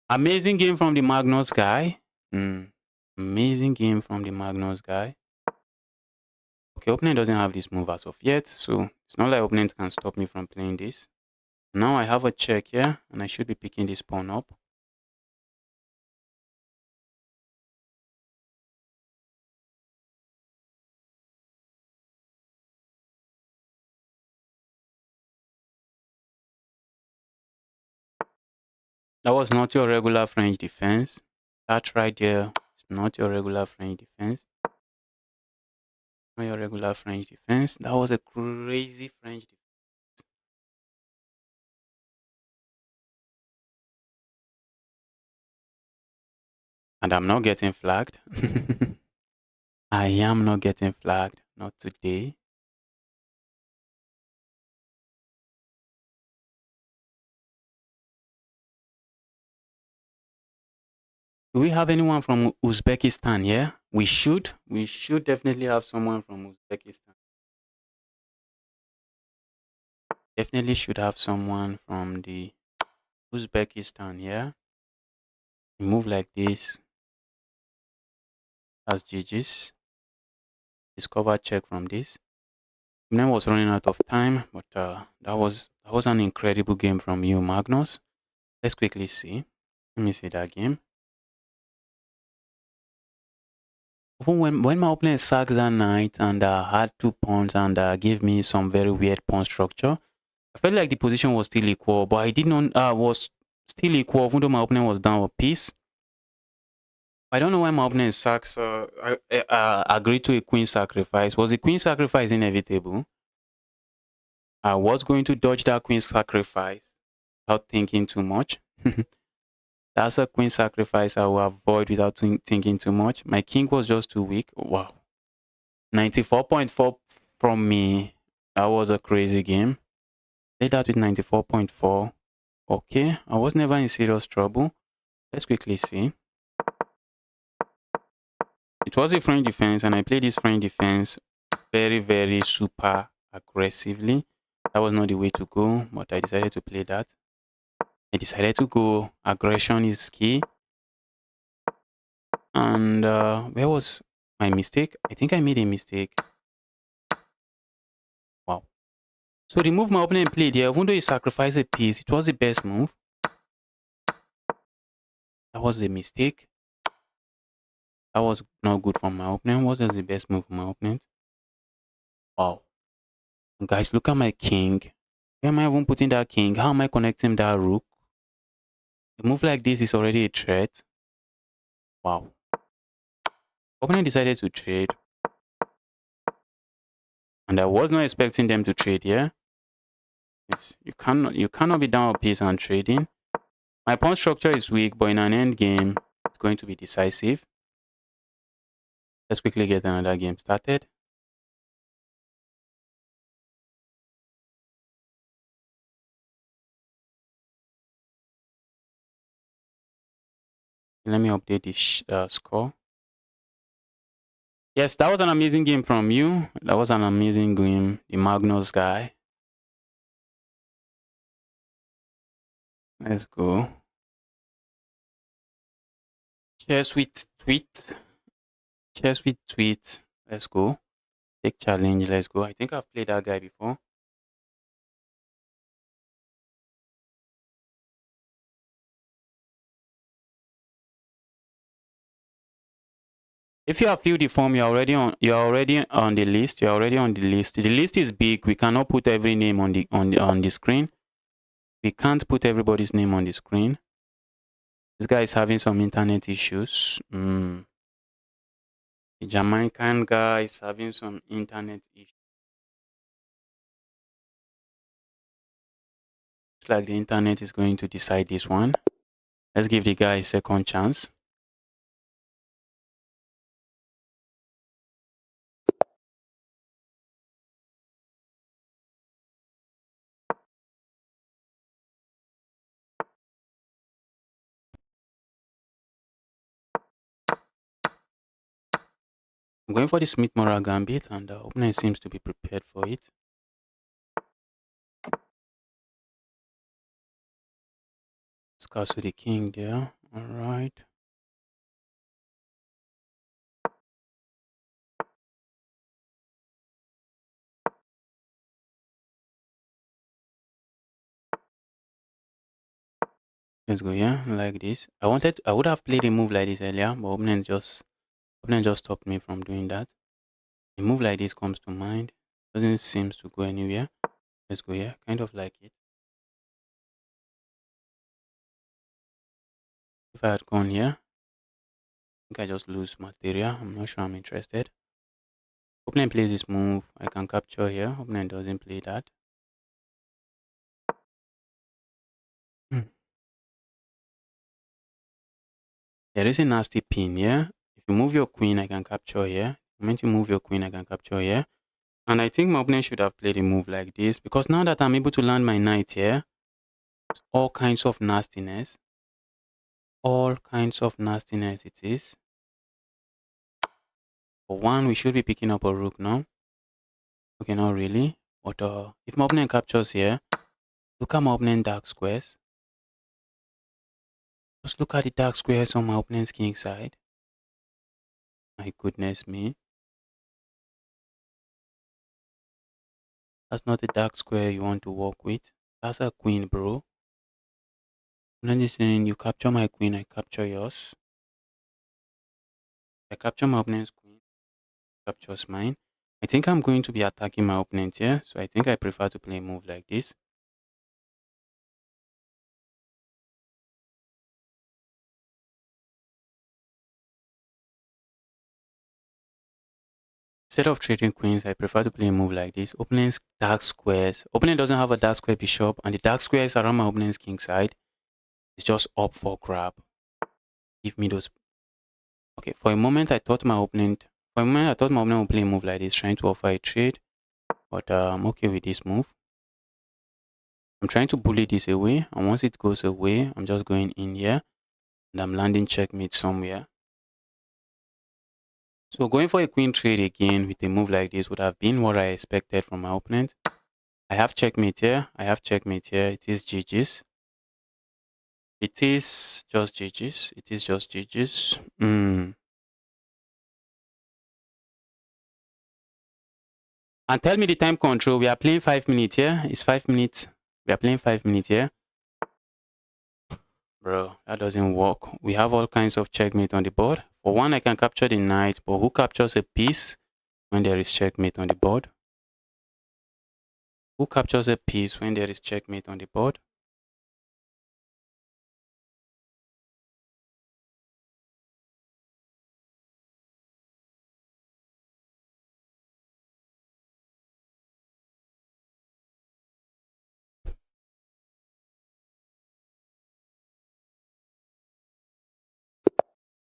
Amazing game from the Magnus guy. Amazing game from the Magnus guy. Okay, opponent doesn't have this move as of yet, so it's not like opponent can stop me from playing this. Now I have a check here, and I should be picking this pawn up. That was not your regular French defense. That right there is not your regular French defense. Not your regular French defense. That was a crazy French defense. And I'm not getting flagged. I am not getting flagged. Not today. Do we have anyone from Uzbekistan here? We should. We should definitely have someone from Uzbekistan. Definitely should have someone from the Uzbekistan here. Move like this. That's GG's. Discover check from this. Name was running out of time, but that was an incredible game from you, Magnus. Let's quickly see. Let me see that game. Even when my opponent sacked that knight and had 2 pawns and gave me some very weird pawn structure, I felt like the position was still equal, but I did not was still equal even though my opponent was down a piece. I don't know why my opponent sacks agreed to a queen sacrifice. Was the queen sacrifice inevitable? I was going to dodge that queen sacrifice without thinking too much. That's a queen sacrifice I will avoid without thinking too much. My king was just too weak. Wow. 94.4 from me. That was a crazy game. Played that with 94.4. Okay, I was never in serious trouble. Let's quickly see. It was a French defense, and I played this French defense very, very super aggressively. That was not the way to go, but I decided to play that. I decided to go aggression is key. And where was my mistake? I think I made a mistake. Wow. So the move my opponent played here, even though he sacrificed a piece, it was the best move. That was the mistake. That was not good for my opponent. Was the best move for my opponent? Wow. And guys, look at my king. Where am I even putting that king? How am I connecting that rook? A move like this is already a threat. Wow. Opponent decided to trade. And I was not expecting them to trade here. Yes, you cannot be down a piece and trading. My pawn structure is weak, but in an end game, it's going to be decisive. Let's quickly get another game started. Let me update this score. Yes, that was an amazing game from you. That was an amazing game. The Magnus guy. Let's go. Chess with tweet. Chess with tweet. Let's go. Take challenge. Let's go. I think I've played that guy before. If you have filled the form, you're already on the list. You're already on the list. The list is big. We cannot put every name on the screen. We can't put everybody's name on the screen. This guy is having some internet issues. The Jamaican guy is having some internet issues. It's like the internet is going to decide this one. Let's give the guy a second chance. I'm going for the Smith-Morra Gambit, and the opponent seems to be prepared for it. Let's castle the king there. All right. Let's go here, like this. I would have played a move like this earlier, but opponent just stopped me from doing that. A move like this comes to mind. Doesn't seem to go anywhere. Let's go here, kind of like it. If I had gone here, I think I just lose material. I'm not sure I'm interested. Opponent plays this move. I can capture here. Opponent doesn't play that. Hmm. There is a nasty pin here. If you move your queen, I can capture here. The moment you move your queen, I can capture here. And I think my opponent should have played a move like this, because now that I'm able to land my knight here, it's all kinds of nastiness. All kinds of nastiness it is. For one, we should be picking up a rook now. Okay, not really. But if my opponent captures here, look at my opponent dark squares. Just look at the dark squares on my opponent's king side. My goodness me. That's not a dark square you want to work with. That's a queen, bro. Opponent is saying, you capture my queen, I capture yours. I capture my opponent's queen, captures mine. I think I'm going to be attacking my opponent here, so I think I prefer to play a move like this. Instead of trading queens, I prefer to play a move like this. Opponent's dark squares. Opponent doesn't have a dark square bishop, and the dark squares around my opponent's king side is just up for grab. Give me those. Okay, for a moment I thought my opponent would play a move like this, trying to offer a trade. But I'm okay with this move. I'm trying to bully this away, and once it goes away, I'm just going in here, and I'm landing checkmate somewhere. So going for a queen trade again with a move like this would have been what I expected from my opponent. I have checkmate here. I have checkmate here. It is GG's. It is just GG's. It is just GG's. And tell me the time control. We are playing 5 minutes here. It's 5 minutes. We are playing 5 minutes here. Bro, that doesn't work. We have all kinds of checkmate on the board. For one, I can capture the knight, but who captures a piece when there is checkmate on the board? Who captures a piece when there is checkmate on the board?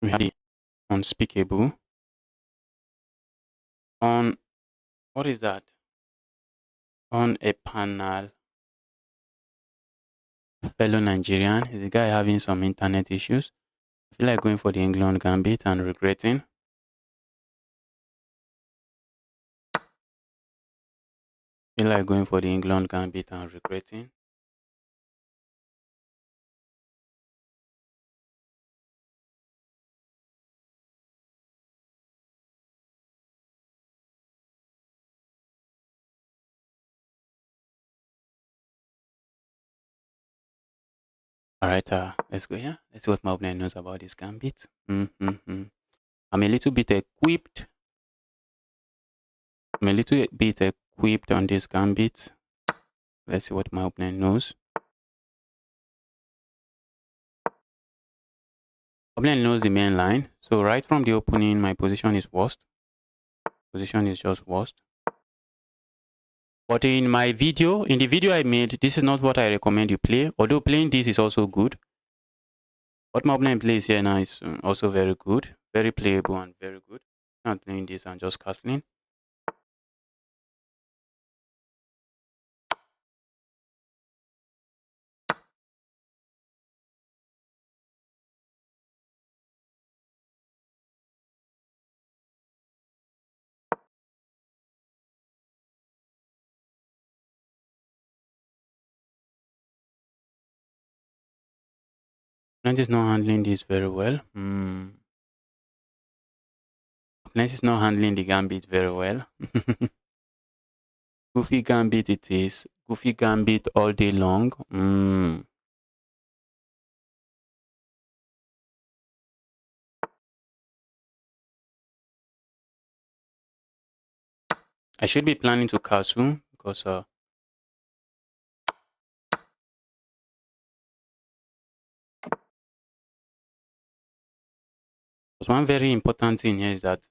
We have the unspeakable. On, what is that? On a panel. Fellow Nigerian. Is the guy having some internet issues? I feel like going for the England gambit and regretting. Feel like going for the England gambit and regretting. Alright, let's go here. Let's see what my opponent knows about this gambit. I'm a little bit equipped. I'm a little bit equipped on this gambit. Let's see what my opponent knows. Opponent knows the main line. So right from the opening, my position is worst. Position is just worst. But in the video I made, this is not what I recommend you play. Although playing this is also good. What my opponent plays here now is also very good. Very playable and very good. Not playing this and just castling. Opponent is not handling this very well. Opponent is not handling the gambit very well. Goofy gambit it is. Goofy gambit all day long. I should be planning to castle because one very important thing here is that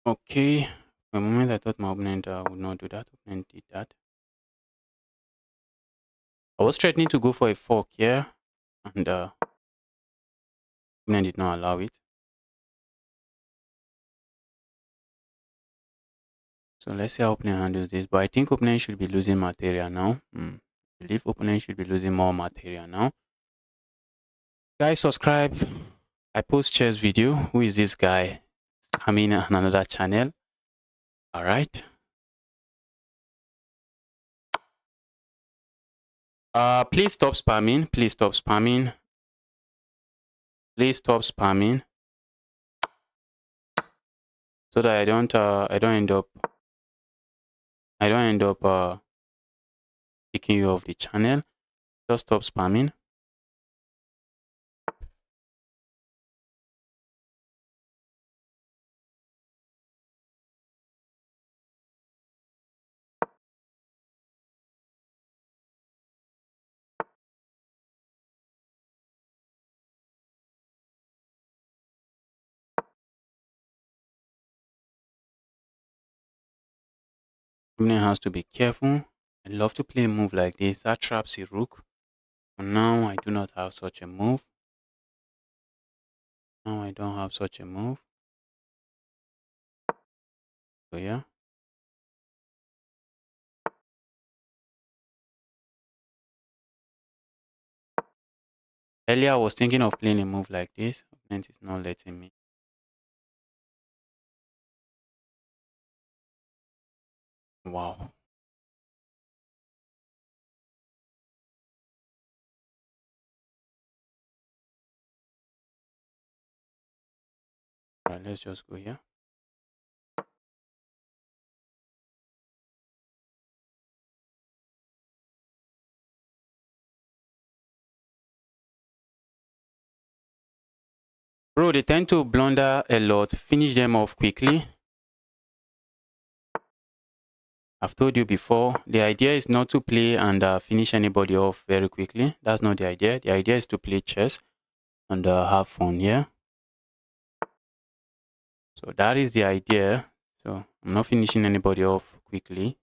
okay. For a moment I thought my opponent would not do that. Opponent did that. I was threatening to go for a fork here, and opponent did not allow it. So let's see how opponent handles this. But I think opponent should be losing material now. I believe opponent should be losing more material now. Guys, subscribe. I post chess video. Who is this guy? I'm in another channel. All right. Please stop spamming. Please stop spamming. Please stop spamming. So that I don't end up kicking you off the channel. Just stop spamming. Opponent has to be careful. I love to play a move like this. That traps the rook. But now I do not have such a move. Now I don't have such a move. So yeah. Earlier I was thinking of playing a move like this. Opponent is not letting me. Wow. Alright, let's just go here. Bro, they tend to blunder a lot. Finish them off quickly. I've told you before, the idea is not to play and finish anybody off very quickly. That's not the idea. The idea is to play chess and have fun here. So that is the idea. So I'm not finishing anybody off quickly.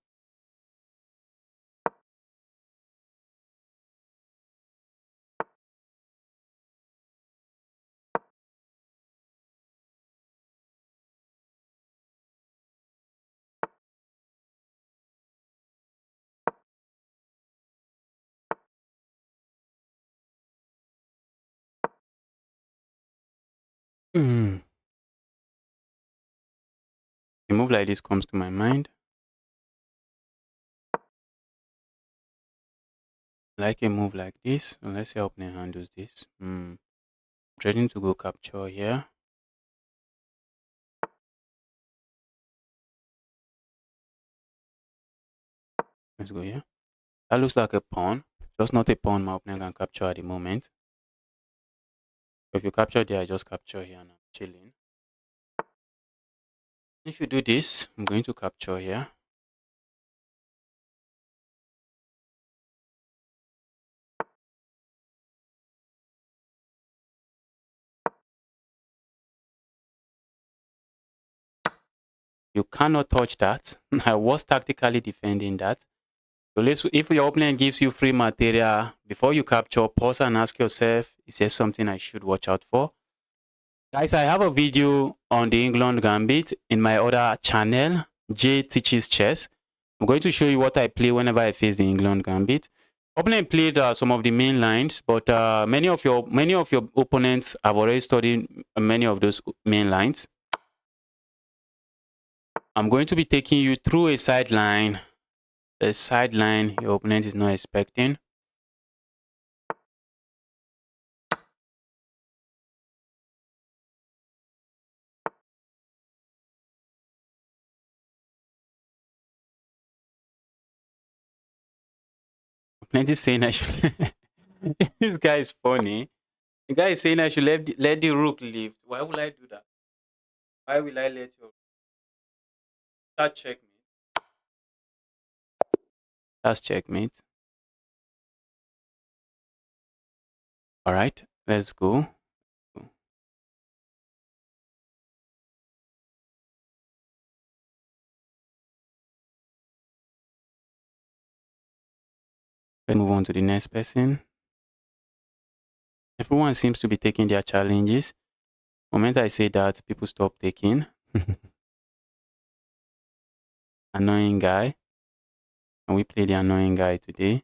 A move like this comes to my mind. Like a move like this. So let's see how opponent handles this. Trading to go capture here. Let's go here. That looks like a pawn. Just not a pawn my opponent can capture at the moment. If you capture there, I just capture here and I'm chilling. If you do this, I'm going to capture here. You cannot touch that. I was tactically defending that. So if your opponent gives you free material, before you capture, pause and ask yourself, is there something I should watch out for? Guys, I have a video on the England Gambit in my other channel, Jay Teaches Chess. I'm going to show you what I play whenever I face the England Gambit. Opponent played some of the main lines, but many of your opponents have already studied many of those main lines. I'm going to be taking you through a sideline your opponent is not expecting. Opponent is saying I should. This guy is funny. The guy is saying I should let the rook live. Why would I do that? Why will I let your that checkmate? That's checkmate. All right, let's go. Let's move on to the next person. Everyone seems to be taking their challenges. The moment I say that, people stop taking. Annoying guy. Can we play the annoying guy today?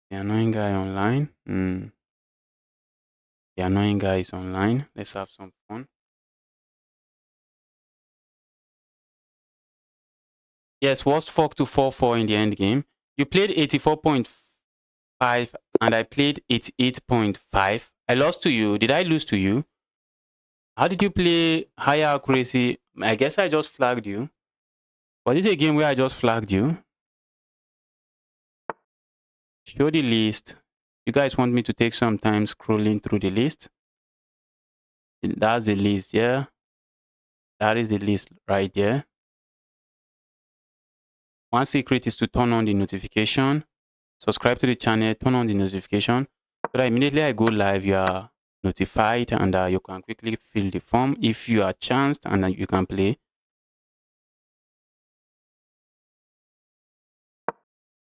The annoying guy online. The annoying guy is online. Let's have some fun. Yes, worst fork to 4-4 in the end game. You played 84.5 and I played 88.5. I lost to you. Did I lose to you? How did you play higher accuracy? I guess I just flagged you. Was this a game where I just flagged you? Show the list. You guys want me to take some time scrolling through the list? That's the list, yeah. That is the list right there. One secret is to turn on the notification. Subscribe to the channel, turn on the notification so that immediately I go live, you are notified and you can quickly fill the form if you are chanced and you can play.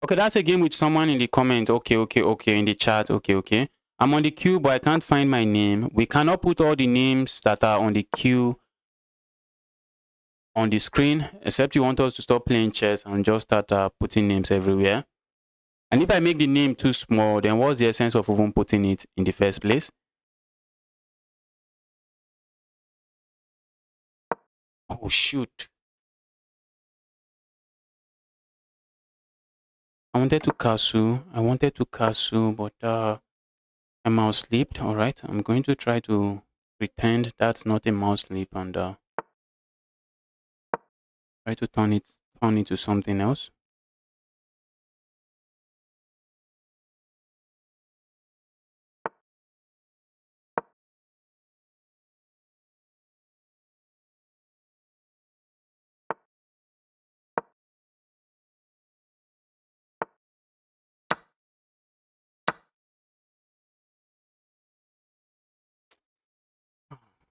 Okay, that's a game with someone in the comment. Okay, in the chat. Okay. I'm on the queue, but I can't find my name. We cannot put all the names that are on the queue on the screen, except you want us to stop playing chess and just start putting names everywhere. And if I make the name too small, then what's the essence of even putting it in the first place? Oh, shoot. I wanted to castle, but a mouse slipped. All right, I'm going to try to pretend that's not a mouse slip and try to turn into something else.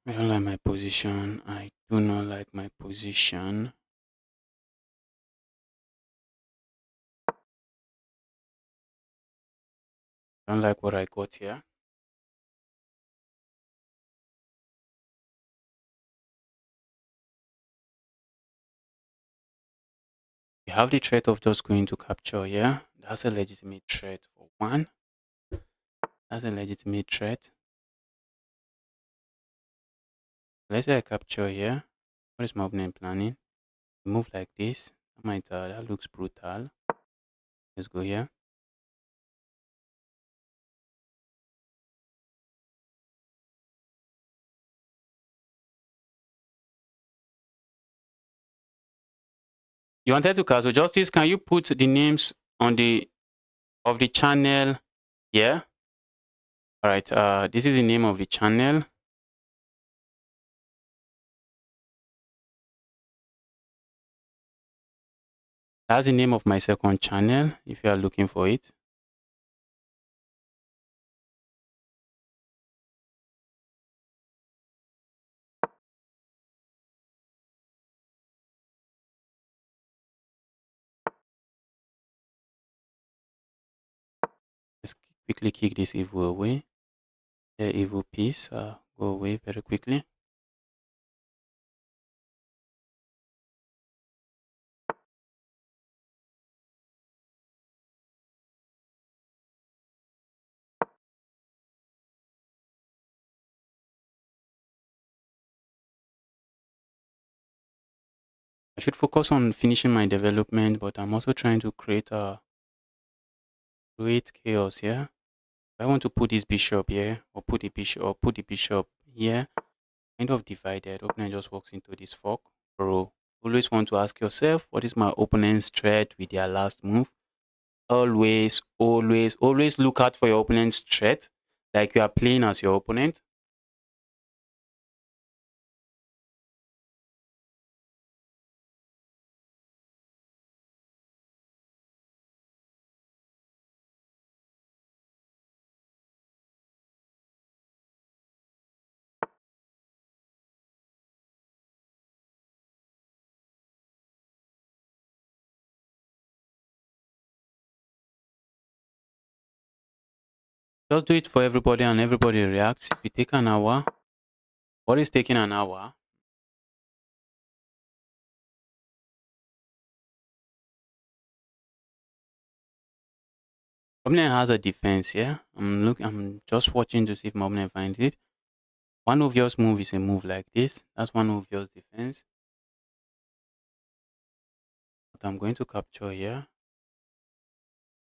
I don't like my position. I do not like my position. I don't like what I got here. We have the threat of just going to capture here. That's a legitimate threat for one. That's a legitimate threat. Let's say I capture here. What is my opponent planning? Move like this. That looks brutal. Let's go here. You wanted to castle justice. Can you put the names on the of the channel here? All right. This is the name of the channel. That's the name of my second channel. If you are looking for it. Let's quickly kick this evil away. The evil piece go away very quickly. I should focus on finishing my development, but I'm also trying to create chaos here. I want to put this bishop here, or put the bishop here, kind of divided. Opponent just walks into this fork. Bro, always want to ask yourself, what is my opponent's threat with their last move? Always, always, always look out for your opponent's threat, like you are playing as your opponent. Just do it for everybody and everybody reacts. If you take an hour, what is taking an hour? Opponent has a defense, yeah. I'm just watching to see if my opponent finds it. One obvious move is a move like this. That's one obvious defense. But I'm going to capture here.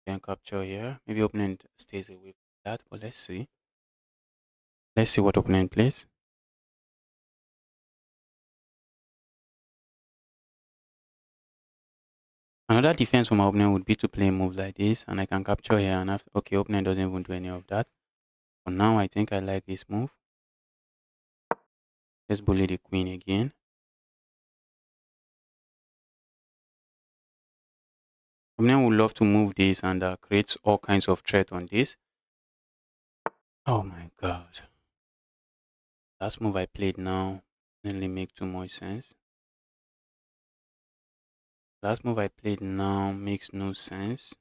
Then capture here. Maybe opponent stays away from that, but let's see. Let's see what opponent plays. Another defense for my opponent would be to play a move like this, and I can capture here. And after, okay, opponent doesn't even do any of that. For now, I think I like this move. Let's bully the queen again. Opponent would love to move this and create all kinds of threat on this. Oh my god. Last move I played now didn't really make too much sense. Last move I played now makes no sense.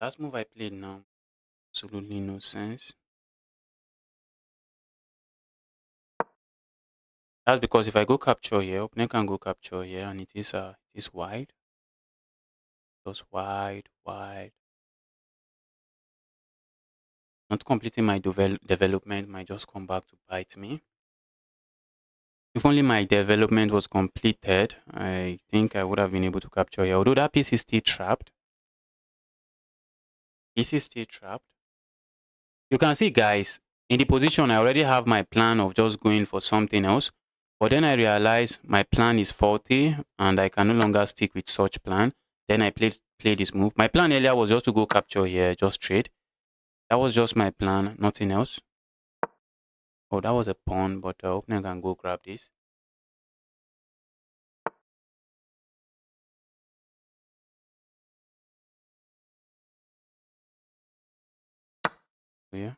Last move I played now, absolutely no sense. That's because if I go capture here, opponent can go capture here, and it is wide. Just wide, wide. Not completing my development might just come back to bite me. If only my development was completed, I think I would have been able to capture here. Although that piece is still trapped. Piece is still trapped. You can see, guys, in the position, I already have my plan of just going for something else. But then I realized my plan is faulty and I can no longer stick with such plan. Then I play this move. My plan earlier was just to go capture here, just trade. That was just my plan, nothing else. Oh, that was a pawn, but the opener can go grab this. So, yeah.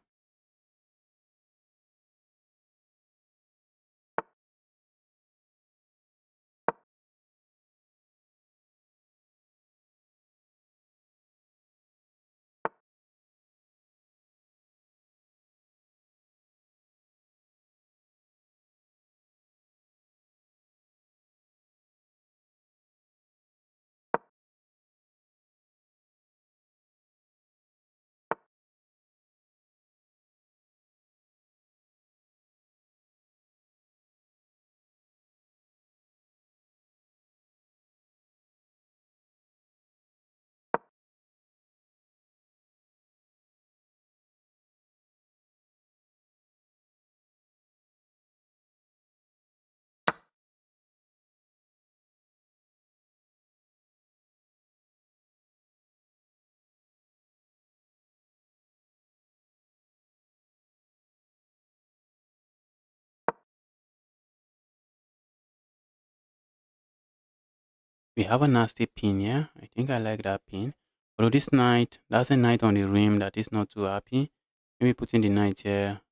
We have a nasty pin here. I think I like that pin. Although this knight, that's a knight on the rim that is not too happy. Maybe putting the knight here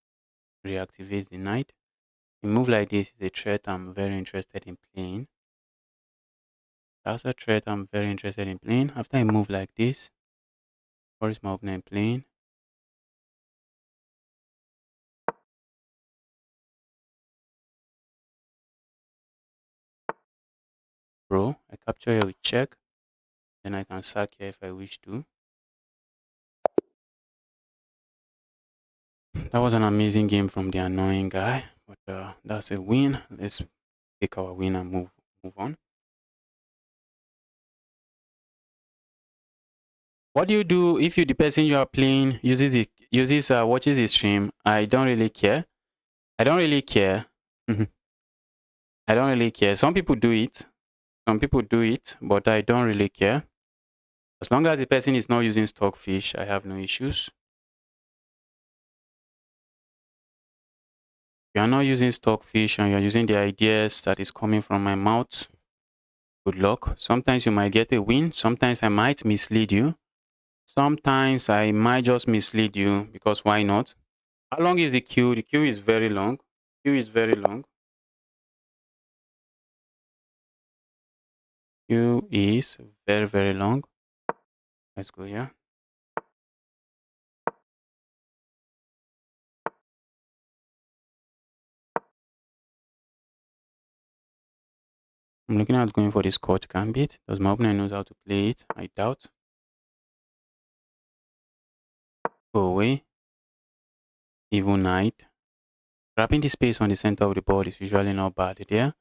reactivates the knight. A move like this is a threat I'm very interested in playing. That's a threat I'm very interested in playing. After a move like this, what is my opponent playing? Bro, I capture here with check. Then I can sack here if I wish to. That was an amazing game from the annoying guy. But that's a win. Let's take our win and move on. What do you do if you the person you are playing uses watches the stream? I don't really care. I don't really care. Mhm. I don't really care. Some people do it. Some people do it, but I don't really care. As long as the person is not using stockfish, I have no issues. If you are not using stockfish and you're using the ideas that is coming from my mouth, good luck. Sometimes you might get a win. Sometimes I might mislead you. Sometimes I might just mislead you because why not? How long is the queue? The queue is very long. Queue is very long. Queue is very, very long. Let's go here. I'm looking at going for the Scotch Gambit. Does my opponent knows how to play it? I doubt. Go away. Evil Knight. Grabbing the space on the center of the board is usually not bad there.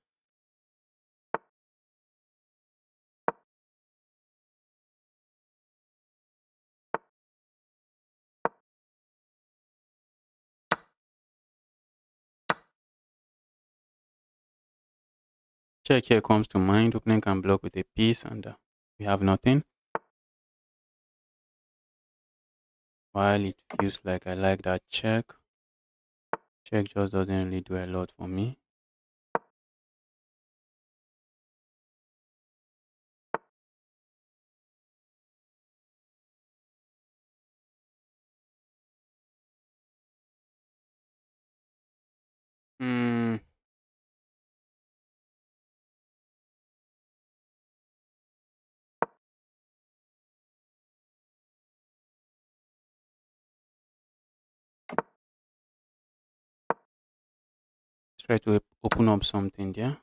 Check here comes to mind. Opponent can block with a piece and we have nothing. While it feels like I like that check. Check just doesn't really do a lot for me. Hmm. Let's try to open up something there.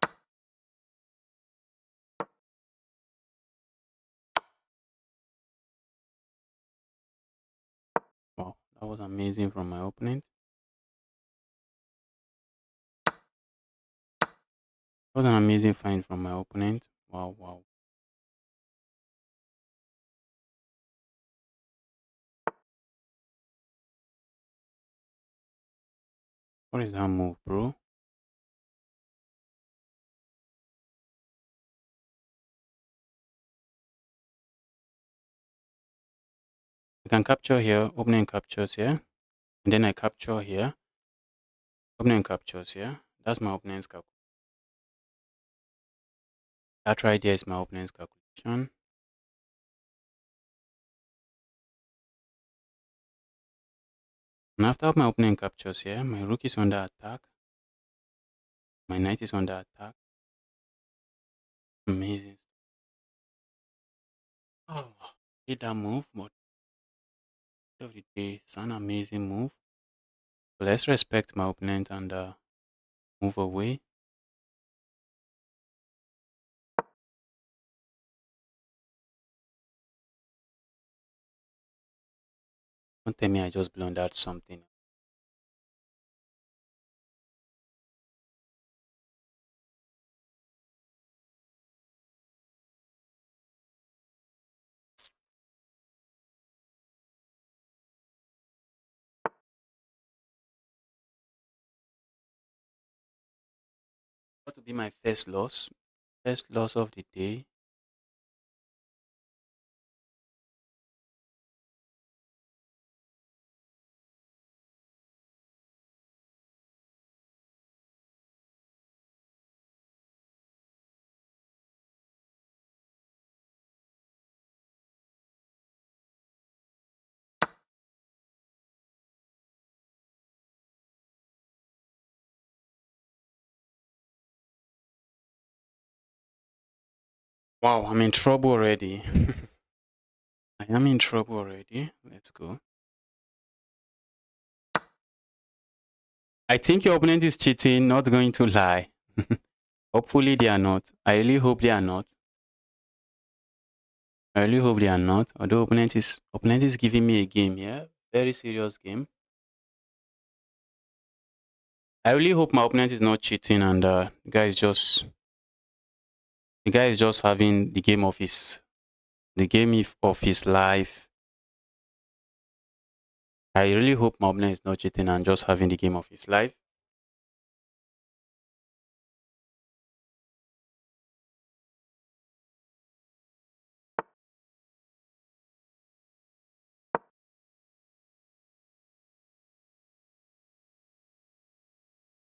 Wow, that was amazing from my opponent. That was an amazing find from my opponent. Wow, wow. What is that move, bro? I can capture here, opening captures here, and then I capture here, opening captures here. That's my opponent's calculation. That right there is my opponent's calculation. And after my opening captures here, my rook is under attack. My knight is under attack. Amazing. Oh, did that move, but end of the day, it's an amazing move. So let's respect my opponent and move away. Don't tell me I just blundered something. That to be my first loss. First loss of the day. Wow, I'm in trouble already. I am in trouble already. Let's go. I think your opponent is cheating, not going to lie. Hopefully they are not. I really hope they are not. I really hope they are not. Although opponent is giving me a game here. Very serious game. I really hope my opponent is not cheating and the guy is just having the game of his life. I really hope my opponent is not cheating and just having the game of his life.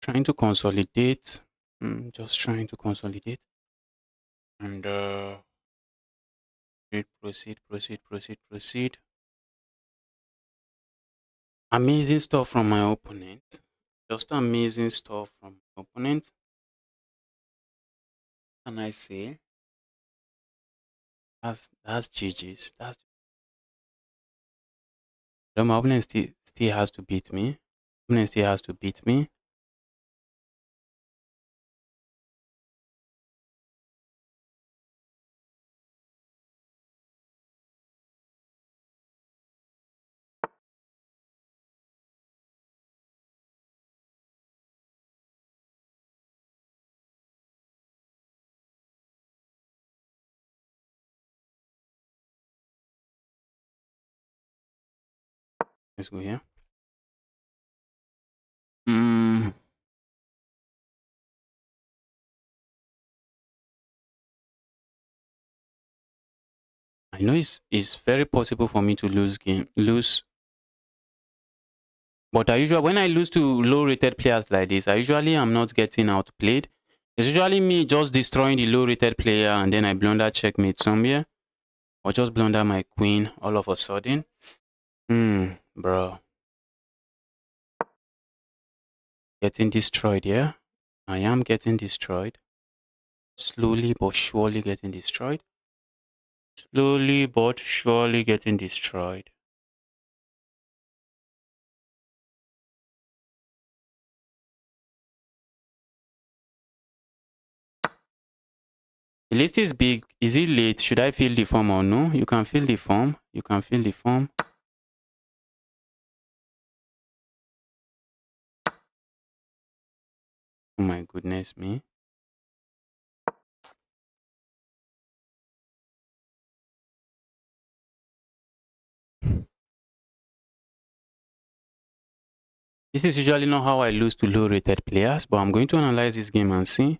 Trying to consolidate. Just trying to consolidate. And proceed. Amazing stuff from my opponent. Just amazing stuff from my opponent. And I say that's GG's. That's my opponent still has to beat me. Opponent still has to beat me. Let's go here. Mm, I know it's very possible for me to lose, but I usually when I lose to low rated players like this, I usually am not getting outplayed. It's usually me just destroying the low rated player and then I blunder checkmate somewhere, or just blunder my queen all of a sudden. Bro, getting destroyed. Yeah, I am getting destroyed. Slowly but surely getting destroyed. Slowly but surely getting destroyed. The list is big. Is it late? Should I fill the form or no? You can fill the form. You can fill the form. Oh my goodness me. This is usually not how I lose to low rated players, but I'm going to analyze this game and see.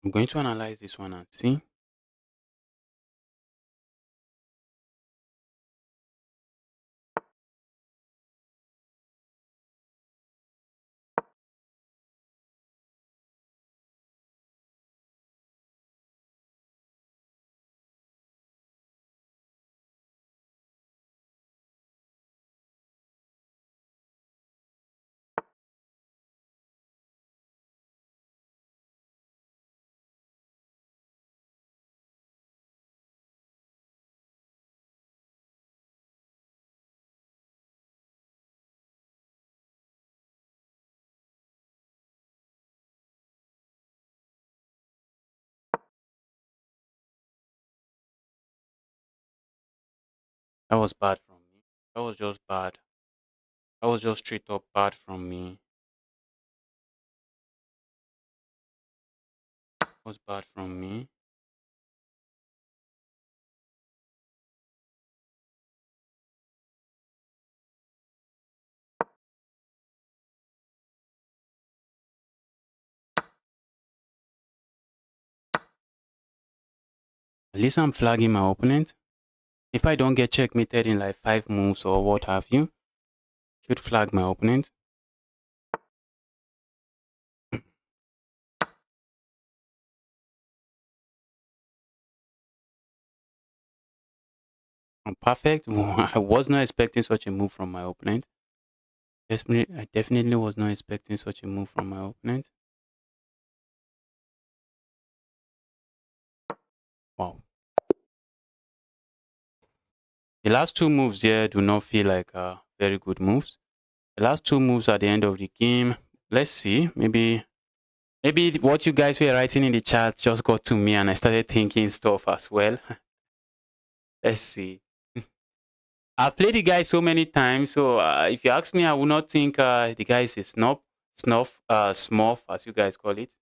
I'm going to analyze this one and see. That was bad from me. That was just bad. That was just straight up bad from me. That was bad from me. At least I'm flagging my opponent. If I don't get checkmated in like 5 moves or what have you, should flag my opponent. I'm perfect. I was not expecting such a move from my opponent. I definitely was not expecting such a move from my opponent. Wow. The last 2 moves there do not feel like very good moves. The last 2 moves at the end of the game. Let's see. Maybe what you guys were writing in the chat just got to me and I started thinking stuff as well. Let's see. I've played the guy so many times, so if you ask me, I would not think the guy is a smurf, as you guys call it.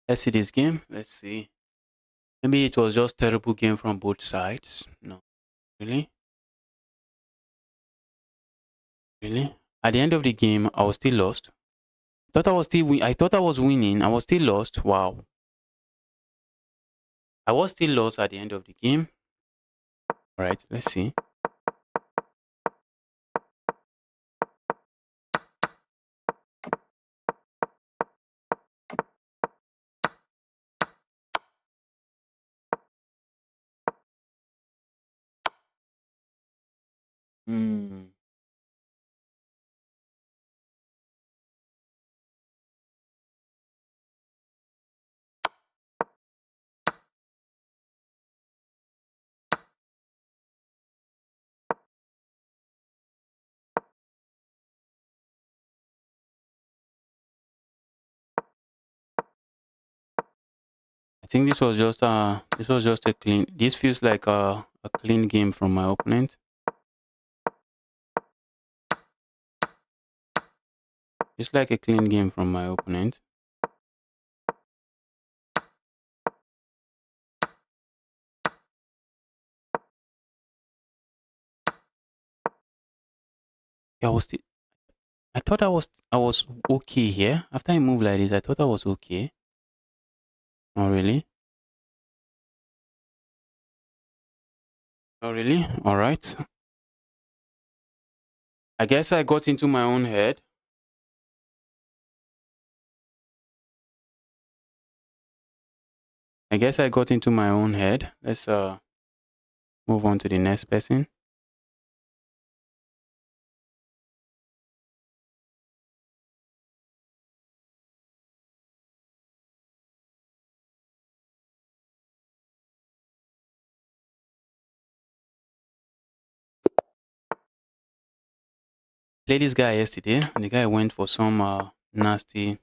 Let's see this game. Let's see. Maybe it was just terrible game from both sides. No, really, really. At the end of the game, I was still lost. I thought I was winning. I was still lost. Wow. I was still lost at the end of the game. All right, let's see. Hmm. I think this was just a clean. This feels like a clean game from my opponent. Just like a clean game from my opponent. Yeah, I thought I was okay here. After I moved like this, I thought I was okay. Oh really? Oh really? All right. I guess I got into my own head. I guess I got into my own head. Let's move on to the next person. Played this guy yesterday, and the guy went for some nasty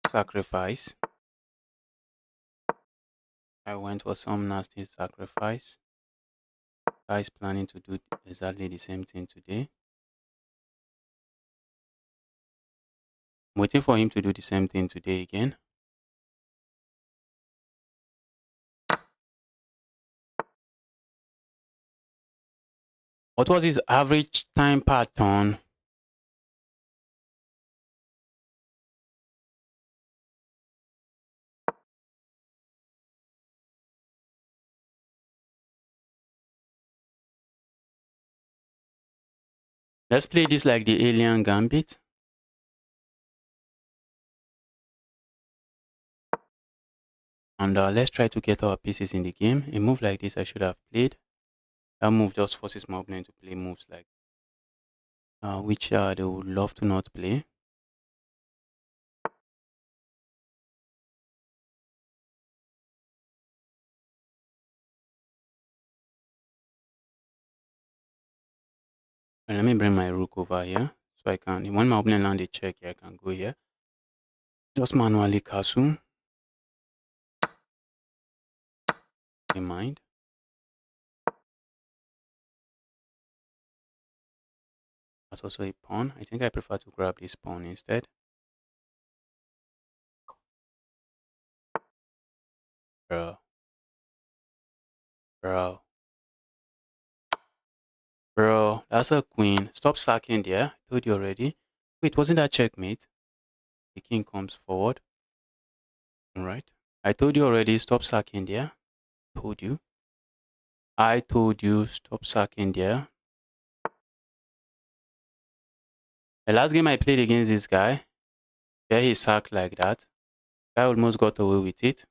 sacrifice. I went for some nasty sacrifice. Guy's planning to do exactly the same thing today. I'm waiting for him to do the same thing today again. What was his average time per turn? Let's play this like the alien gambit. And let's try to get our pieces in the game. A move like this I should have played. That move just forces my opponent to play moves like which they would love to not play. And let me bring my rook over here so I can, when my opponent land a check here, I can go here. Just manually castle. In mind. That's also a pawn. I think I prefer to grab this pawn instead. Bro. Bro. Bro, that's a queen. Stop sacking there. I told you already. Wait, wasn't that checkmate? The king comes forward. Alright. I told you already, stop sacking there. Told you. I told you, stop sacking there. The last game I played against this guy, where he sacked like that, I almost got away with it.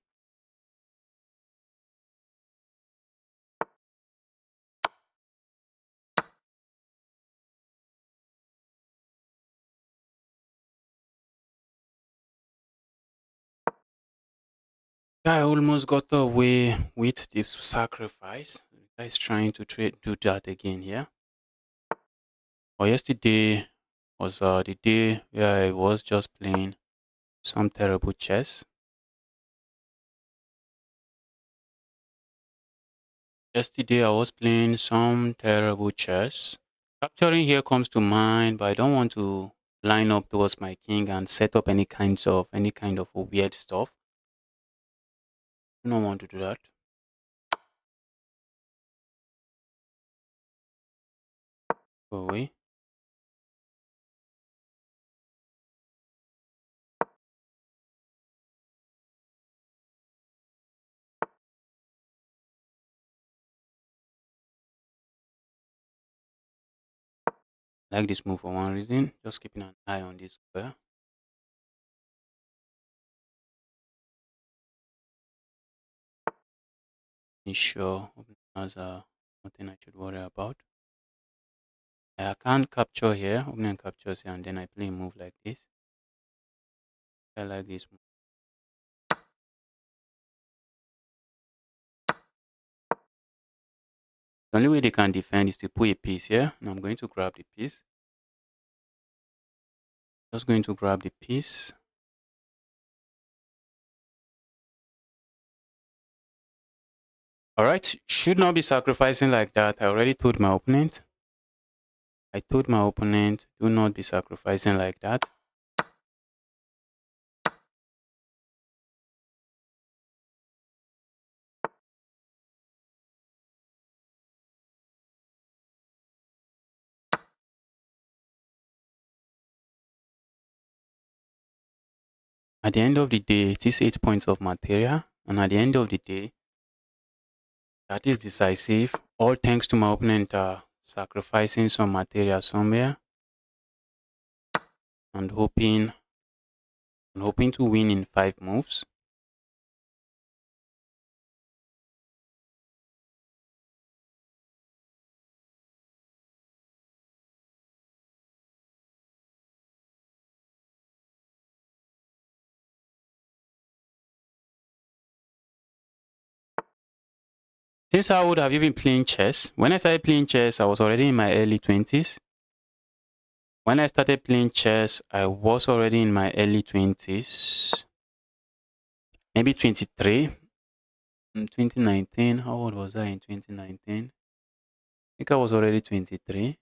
Guy almost got away with the sacrifice. Guys trying to do that again here. Or yesterday was the day where I was just playing some terrible chess. Yesterday I was playing some terrible chess. Capturing here comes to mind, but I don't want to line up towards my king and set up any kind of weird stuff. I don't want to do that. Go away. I like this move for one reason. Just keeping an eye on this square. Be sure as nothing I should worry about. I can't capture here. Opening captures here, and then I play a move like this. I like this move. The only way they can defend is to put a piece here, and I'm going to grab the piece. Just going to grab the piece. All right, should not be sacrificing like that. I already told my opponent. Do not be sacrificing like that. At the end of the day, it is 8 points of material, and at the end of the day, that is decisive. All thanks to my opponent sacrificing some material somewhere and hoping to win in 5 moves. Since how old have you been playing chess? When I started playing chess, I was already in my early 20s. When I started playing chess, I was already in my early 20s. Maybe 23. In 2019, how old was I in 2019? I think I was already 23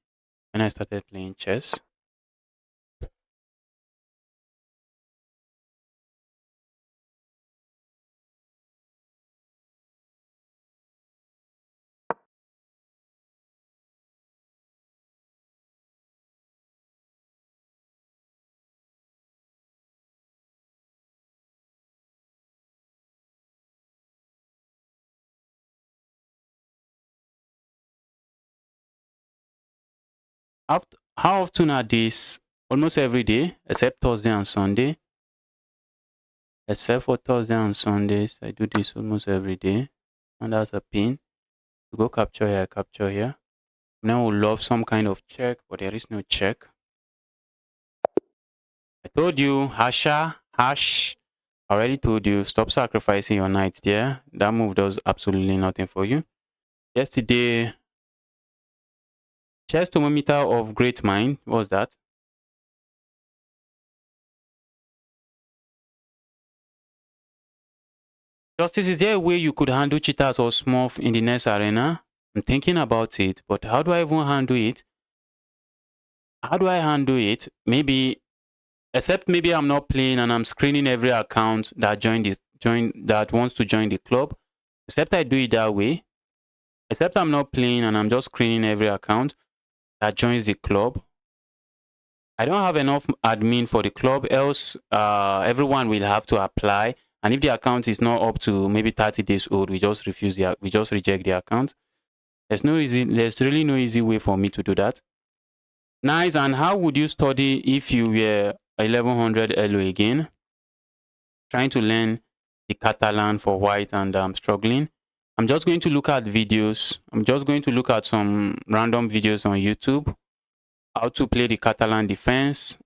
when I started playing chess. How often are these? Almost every day, except Thursday and Sunday. Except for Thursday and Sundays, I do this almost every day. And that's a pin. To go capture here, capture here. Now we love some kind of check, but there is no check. I told you, hash. I already told you, stop sacrificing your knight there. That move does absolutely nothing for you. Yesterday, chess thermometer of great mind. What was that? Justice, is there a way you could handle cheaters or smurf in the next arena? I'm thinking about it, but how do I even handle it? How do I handle it? Maybe, except maybe I'm not playing and I'm screening every account that that wants to join the club. Except I do it that way. Except I'm not playing and I'm just screening every account that joins the club. I don't have enough admin for the club, else everyone will have to apply. And if the account is not up to maybe 30 days old, we just reject the account. There's really no easy way for me to do that. Nice. And how would you study if you were 1100 LO again? Trying to learn the Catalan for white and I'm struggling. I'm just going to look at videos. I'm just going to look at some random videos on YouTube. How to play the Catalan defense.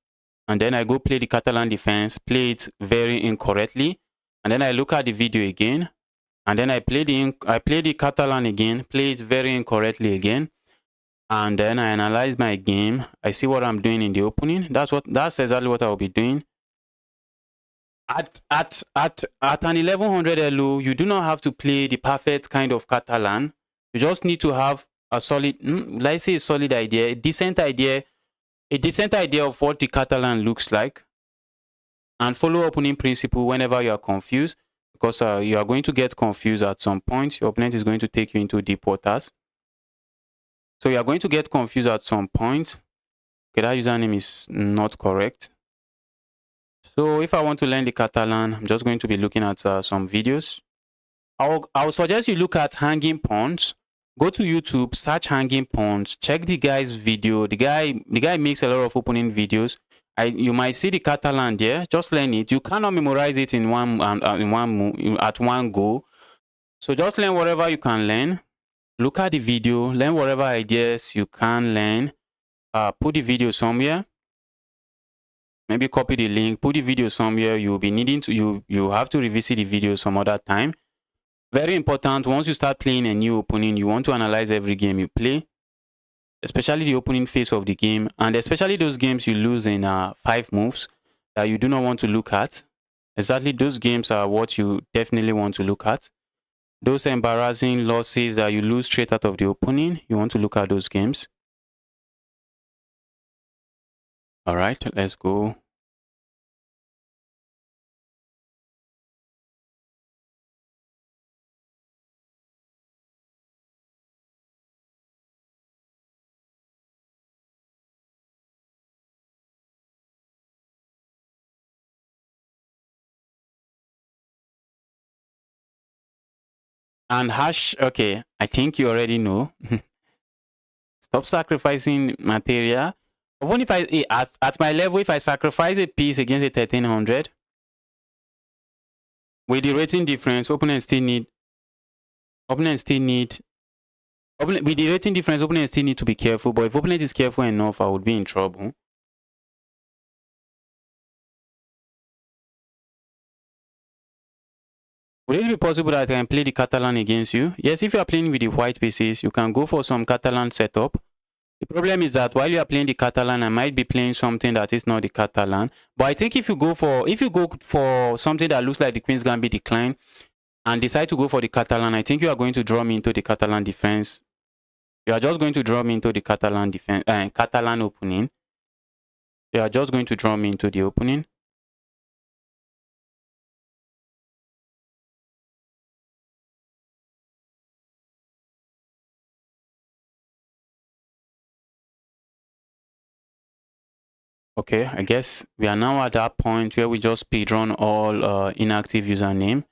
And then I go play the Catalan defense, play it very incorrectly. And then I look at the video again. And then I play the Catalan again, play it very incorrectly again. And then I analyze my game. I see what I'm doing in the opening. That's exactly what I'll be doing. At an 1100 LO, you do not have to play the perfect kind of Catalan. You just need to have a solid, let's say a solid idea, a decent idea of what the Catalan looks like, and follow opening principle whenever you are confused, because you are going to get confused at some point. Your opponent is going to take you into deep waters. So you are going to get confused at some point. Okay, that username is not correct. So if I want to learn the Catalan, I'm just going to be looking at some videos. I'll suggest you look at hanging pawns. Go to YouTube, search hanging pawns, check the guy's video. The guy makes a lot of opening videos. You might see the Catalan there. Just learn it. You cannot memorize it in at one go. So just learn whatever you can learn. Look at the video, learn whatever ideas you can learn. Put the video somewhere. Maybe copy the link, put the video somewhere. You'll be needing to you have to revisit the video some other time. Very important, once you start playing a new opening, you want to analyze every game you play, especially the opening phase of the game, and especially those games you lose in 5 moves that you do not want to look at. Exactly, those games are what you definitely want to look at. Those embarrassing losses that you lose straight out of the opening, you want to look at those games. All right, let's go. And hash, okay, I think you already know. Stop sacrificing material. Even if at my level, if I sacrifice a piece against a 1300, with the rating difference, opponents still need with the rating difference, opponents still need to be careful. But if opponent is careful enough, I would be in trouble. Would it be possible that I can play the Catalan against you? Yes, if you are playing with the white pieces, you can go for some Catalan setup. The problem is that while you are playing the Catalan, I might be playing something that is not the Catalan. But I think if you go for something that looks like the Queen's Gambit decline and decide to go for the Catalan, I think you are going to draw me into the Catalan defense. You are just going to draw me into the Catalan defense, Catalan opening. You are just going to draw me into the opening. Okay, I guess we are now at that point where we just speedrun all inactive username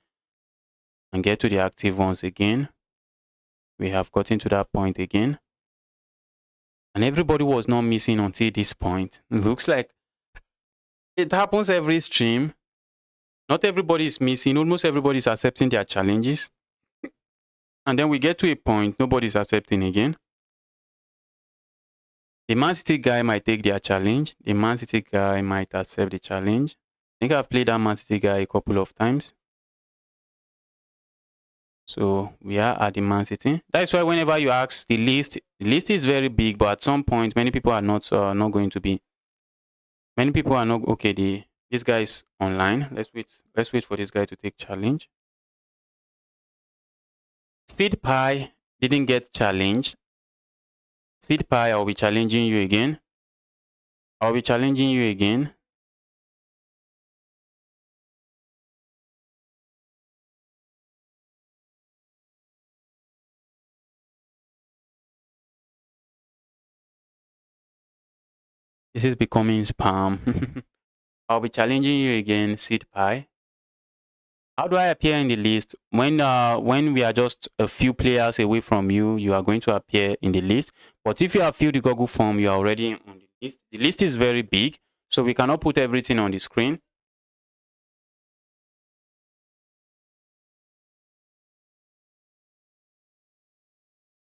and get to the active ones again. We have gotten to that point again. And everybody was not missing until this point. It looks like it happens every stream. Not everybody is missing. Almost everybody is accepting their challenges. And then we get to a point, nobody's accepting again. The Man City guy might take their challenge. The Man City guy might accept the challenge. I think I've played that Man City guy a couple of times. So we are at the Man City. That's why whenever you ask the list is very big, but at some point, many people are not going to be. Many people are not okay. This guy is online. Let's wait for this guy to take challenge. Seed Pie didn't get challenged. Seed Pie, I'll be challenging you again. This is becoming spam. I'll be challenging you again, Seed Pie. How do I appear in the list? When we are just a few players away from you, you are going to appear in the list. But if you have filled the Google form, you are already on the list. The list is very big, so we cannot put everything on the screen.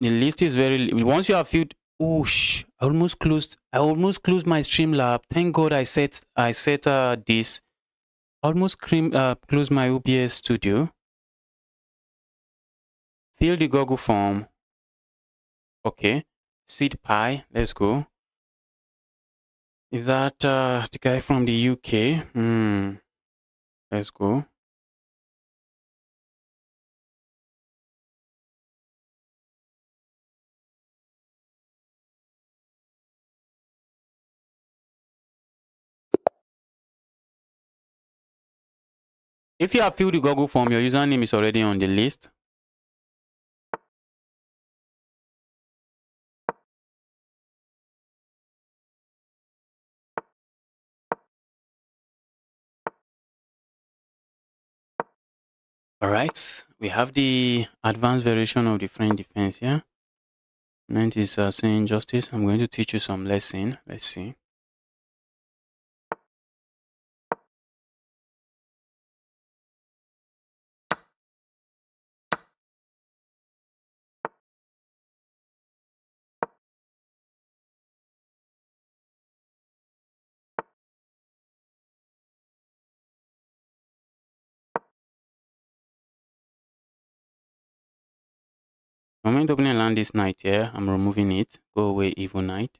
The list is very. Once you have filled, oosh! I almost closed my Streamlab. Thank God I set this. I almost closed my OBS studio. Fill the Google form. Okay. Seed pie. Let's go. Is that the guy from the UK? Let's go. If you have filled the Google form, your username is already on the list. All right. We have the advanced variation of the French defense here. And is saying justice. I'm going to teach you some lesson. Let's see. I'm going to open and land this knight here. I'm removing it. Go away, evil knight.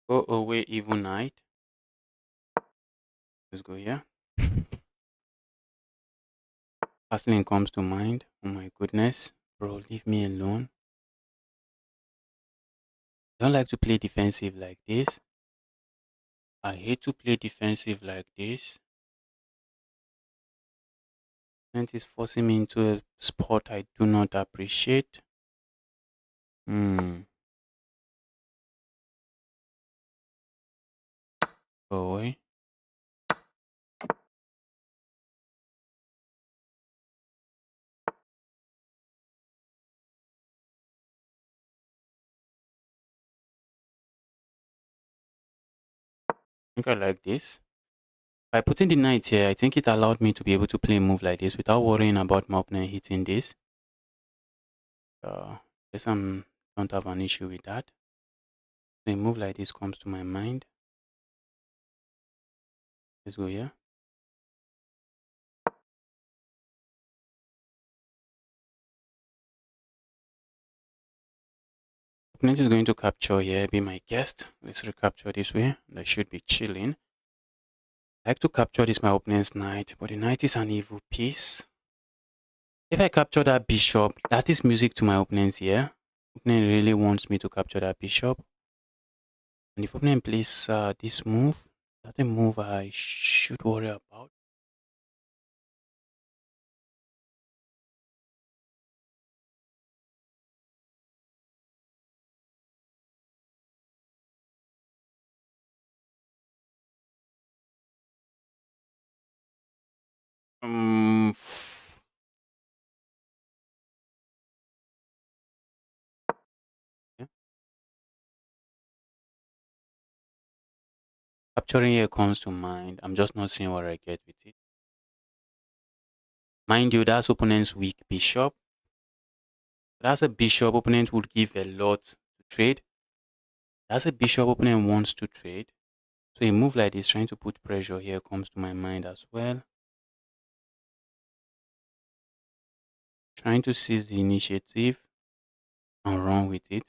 Go away, evil knight. Let's go here. Castling comes to mind. Oh my goodness. Bro, leave me alone. I don't like to play defensive like this. I hate to play defensive like this. And it's forcing me into a spot I do not appreciate. Hmm. Go away. I think I like this. By putting the knight here, I think it allowed me to be able to play a move like this without worrying about my opponent hitting this. Guess I don't have an issue with that. So a move like this comes to my mind. Let's go here. Opponent is going to capture here, be my guest. Let's recapture this way. I should be chilling. I like to capture this my opponent's knight, but the knight is an evil piece. If I capture that bishop, that is music to my opponent's ear. Opponent really wants me to capture that bishop. And if opponent plays this move, that's a move I should worry about. Um, yeah. Capturing here comes to mind. I'm just not seeing what I get with it. Mind you, that's opponent's weak bishop. That's a bishop opponent would give a lot to trade. That's a bishop opponent wants to trade. So a move like this, trying to put pressure here, comes to my mind as well. Trying to seize the initiative and run with it.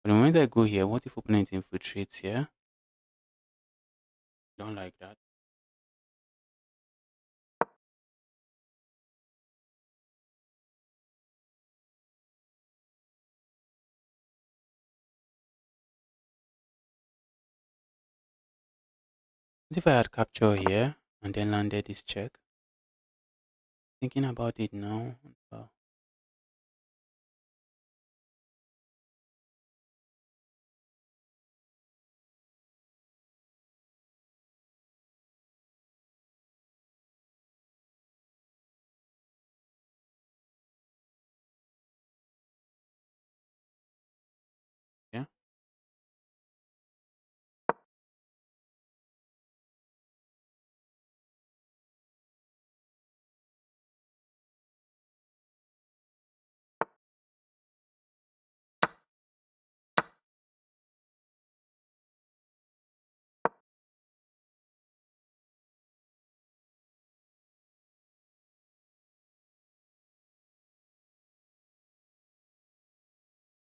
But the moment I go here, what if opponent infiltrates here? Don't like that. What if I had capture here and then landed this check? Thinking about it now. uh, yeah.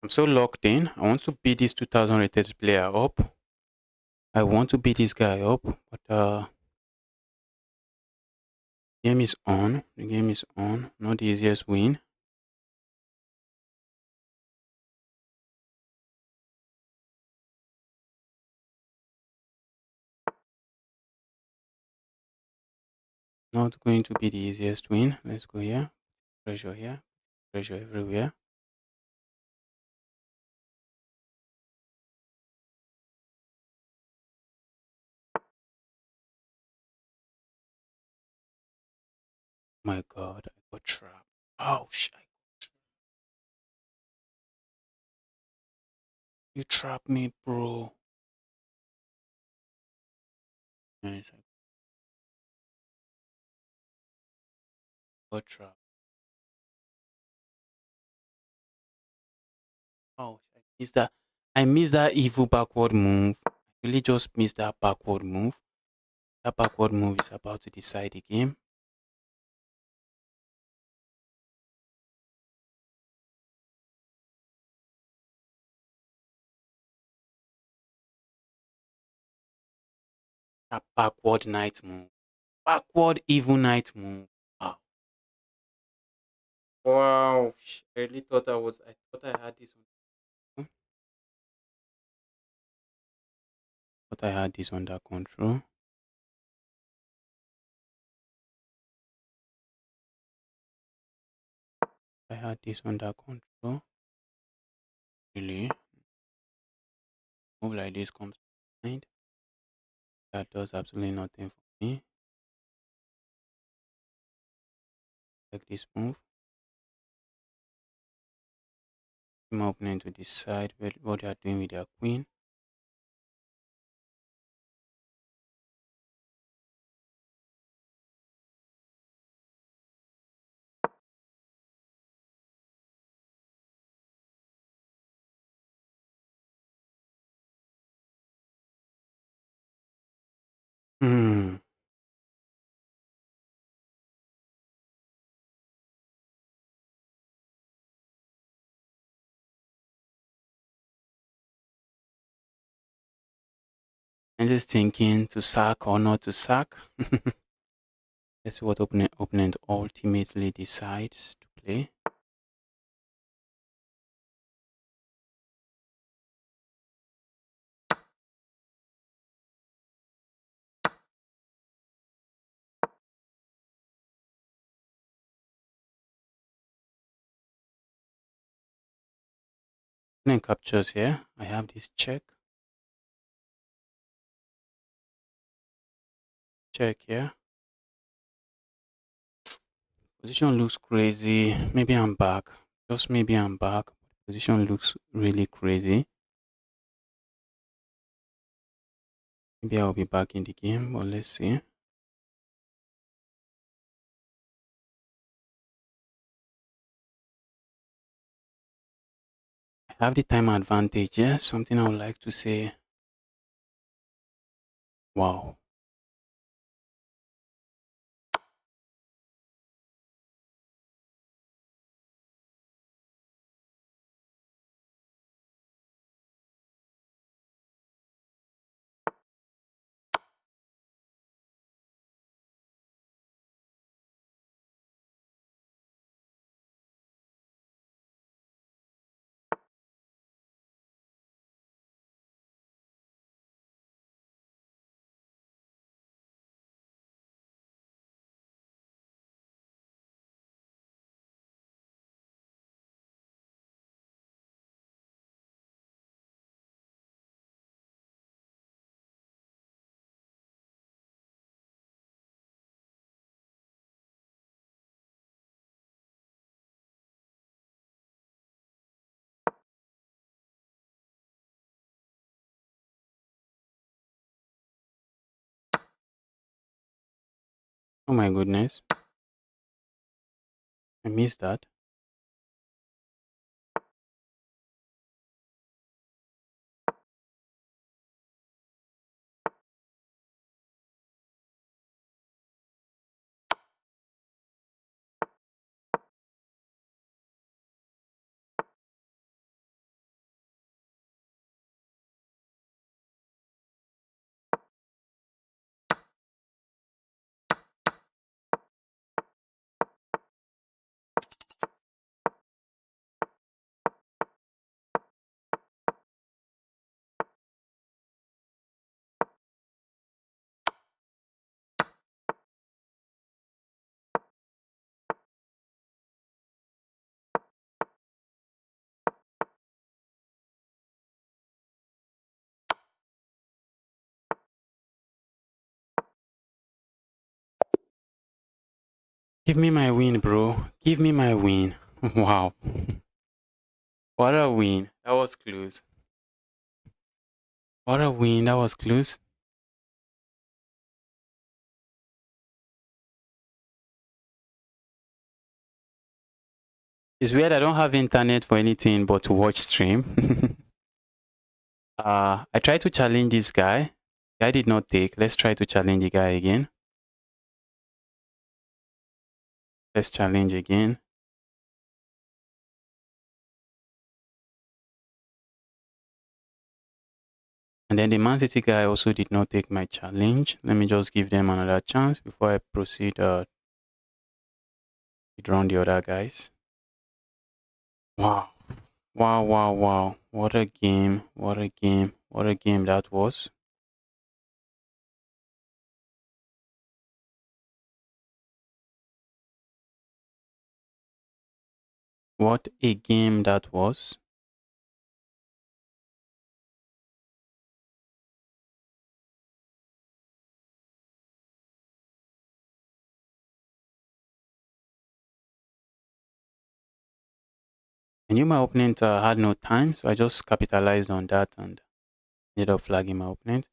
I'm so locked in. I want to beat this 2000 rated player up. I want to beat this guy up, but game is on. The game is on. Not the easiest win. Not going to be the easiest win. Let's go here. Pressure here. Pressure everywhere. My God, I got trapped. Oh shit! You trapped me, bro. Nice, I got trapped. Oh, I missed that. I missed that evil backward move. I really just missed that backward move. That backward move is about to decide the game. That backward knight move. Backward evil knight move. Wow. Wow. I really thought I thought I had this one. Thought I had this under control. I had this under control. Really? Move like this comes to mind. That does absolutely nothing for me. Like this move. My opponent to decide what they are doing with their queen. Hmm. I'm just thinking to sack or not to sack. Let's see what opponent ultimately decides to play. Opponent captures here. I have this check. Check here. Position looks crazy. Maybe I'm back. Just maybe I'm back. Position looks really crazy. Maybe I'll be back in the game, but let's see. I have the time advantage, yeah. Something I would like to say. Wow. Oh my goodness. I missed that. Give me my win, bro. Give me my win. Wow. What a win. That was close. What a win. That was close. It's weird I don't have internet for anything but to watch stream. I tried to challenge this guy. Guy did not take. Let's try to challenge the guy again. Let's challenge again. And then the Man City guy also did not take my challenge. Let me just give them another chance before I proceed to drown the other guys. Wow. Wow, wow, wow. What a game. What a game. What a game that was. What a game that was. I knew my opponent had no time, so I just capitalized on that and ended up flagging my opponent.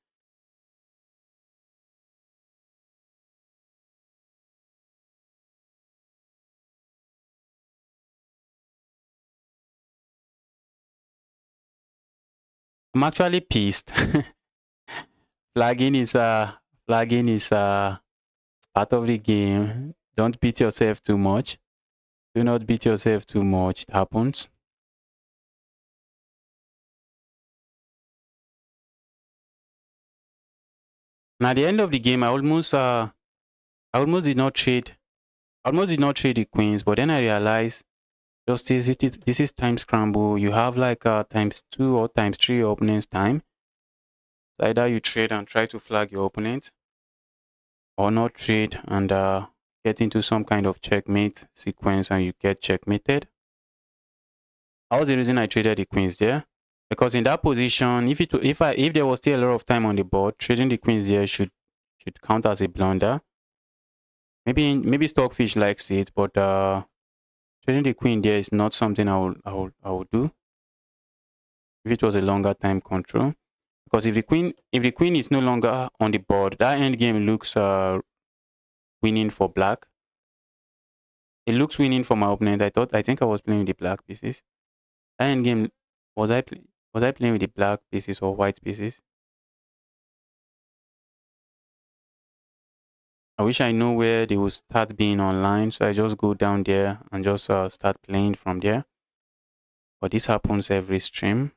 I'm actually pissed. flagging is flagging is part of the game. Don't beat yourself too much. Do not beat yourself too much. It happens. And at the end of the game, I almost did not trade the queens, but then I realized just this is time scramble. You have like times 2 or times 3 your opponent's time. So either you trade and try to flag your opponent, or not trade and get into some kind of checkmate sequence and you get checkmated. That was the reason I traded the queens there. Because in that position, if there was still a lot of time on the board, trading the queens there should count as a blunder. Maybe Stockfish likes it, but trading the queen there is not something I would do if it was a longer time control. Because if the queen is no longer on the board, that end game looks winning for black. It looks winning for my opponent. I think I was playing with the black pieces. That end game was I playing with the black pieces or white pieces? I wish I know where they will start being online, so I just go down there and just start playing from there. But this happens every stream.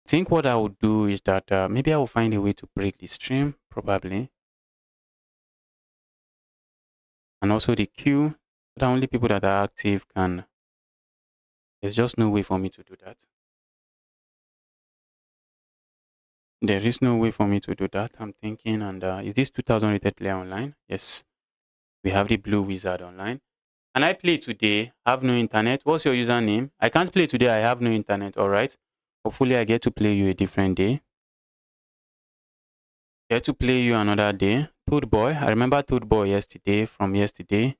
I think what I would do is that maybe I will find a way to break the stream, probably. And also the queue, the only people that are active can. There's just no way for me to do that. There is no way for me to do that. I'm thinking, and is this 2000 rated player online? Yes, we have the blue wizard online. Can I play today? Have no internet. What's your username? I can't play today. I have no internet. All right. Hopefully, I get to play you a different day. Get to play you another day. Toad Boy. I remember Toad Boy yesterday, from yesterday.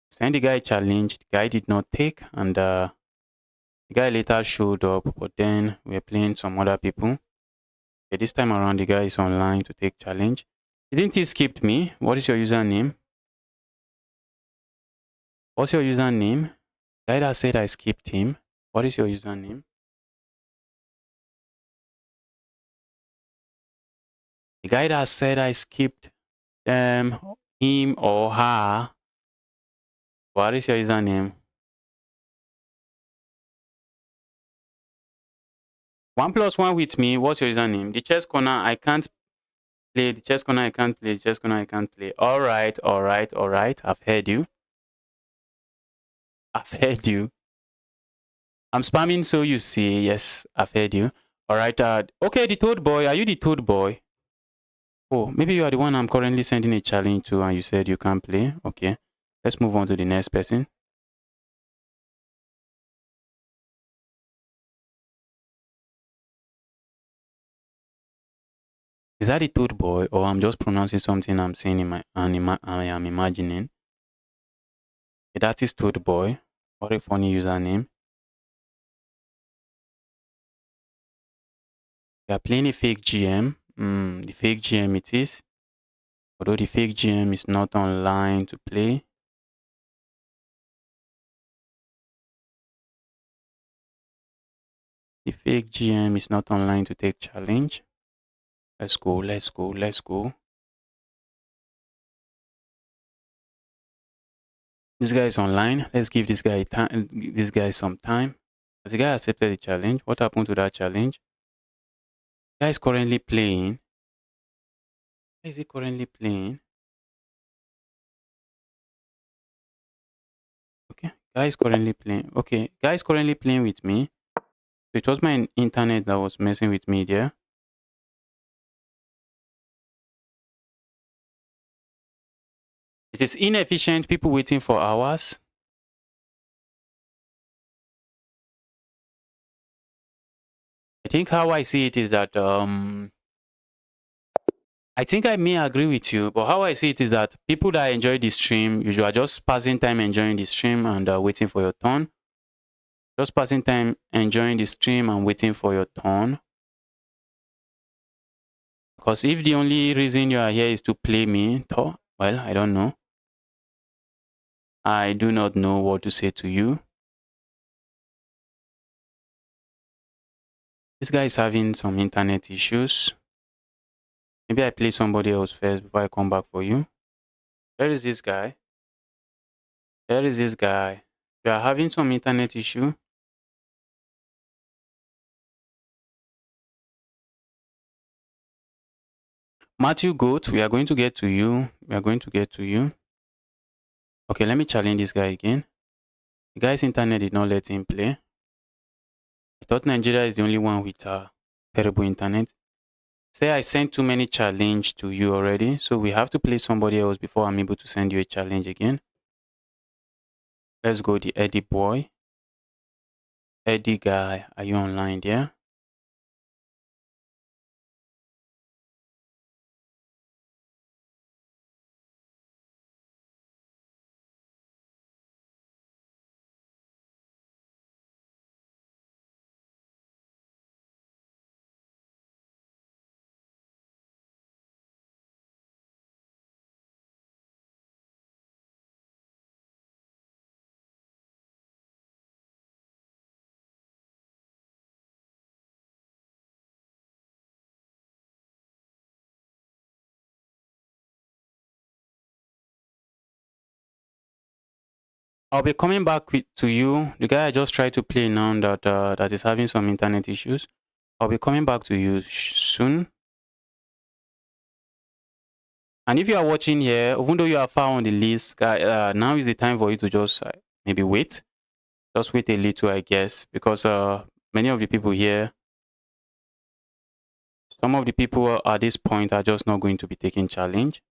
Send the guy a challenge. The guy did not take, and the guy later showed up, but then we're playing some other people. Okay, this time around, the guy is online to take challenge. Didn't he skip me? What is your username? What's your username? The guy that said I skipped him. What is your username? The guy that said I skipped him or her. What is your username? 1+1 with me. What's your username? The chess corner, I can't play. The chess corner, I can't play. The chess corner, I can't play. All right, all right, all right. I've heard you. I've heard you. I'm spamming, so you see. Yes, I've heard you. All right. Okay, the Toad Boy. Are you the Toad Boy? Oh, maybe you are the one I'm currently sending a challenge to and you said you can't play. Okay. Let's move on to the next person. Is that the toad boy or I'm just pronouncing something I'm saying in I am imagining? Okay, that is toad boy. What a funny username. We are playing a fake GM. The fake GM it is. Although the fake GM is not online to play. The fake GM is not online to take challenge. Let's go, let's go, let's go. This guy is online. Let's give this guy time. This guy some time. Has the guy accepted the challenge? What happened to that challenge? Guy is currently playing. Why is he currently playing? Okay, guy is currently playing. Okay, guy is currently playing with me. So it was my internet that was messing with me there. It is inefficient. People waiting for hours. I think how I see it is that I think I may agree with you, but how I see it is that people that enjoy the stream, you are just passing time enjoying the stream and waiting for your turn. Just passing time enjoying the stream and waiting for your turn. Because if the only reason you are here is to play me, well, I don't know. I do not know what to say to you. This guy is having some internet issues. Maybe I play somebody else first before I come back for you. Where is this guy? Where is this guy? You are having some internet issue. Matthew Goat, we are going to get to you. We are going to get to you. Okay, let me challenge this guy again. The guy's internet did not let him play. I thought Nigeria is the only one with terrible internet. Say I sent too many challenge to you already, so we have to play somebody else before I'm able to send you a challenge again. Let's go the Eddie boy. Eddie guy, are you online there? I'll be coming back to you. The guy I just tried to play now that is having some internet issues. I'll be coming back to you soon. And if you are watching here, even though you are far on the list, now is the time for you to just maybe wait. Just wait a little, I guess, because many of the people here, some of the people at this point are just not going to be taking challenge.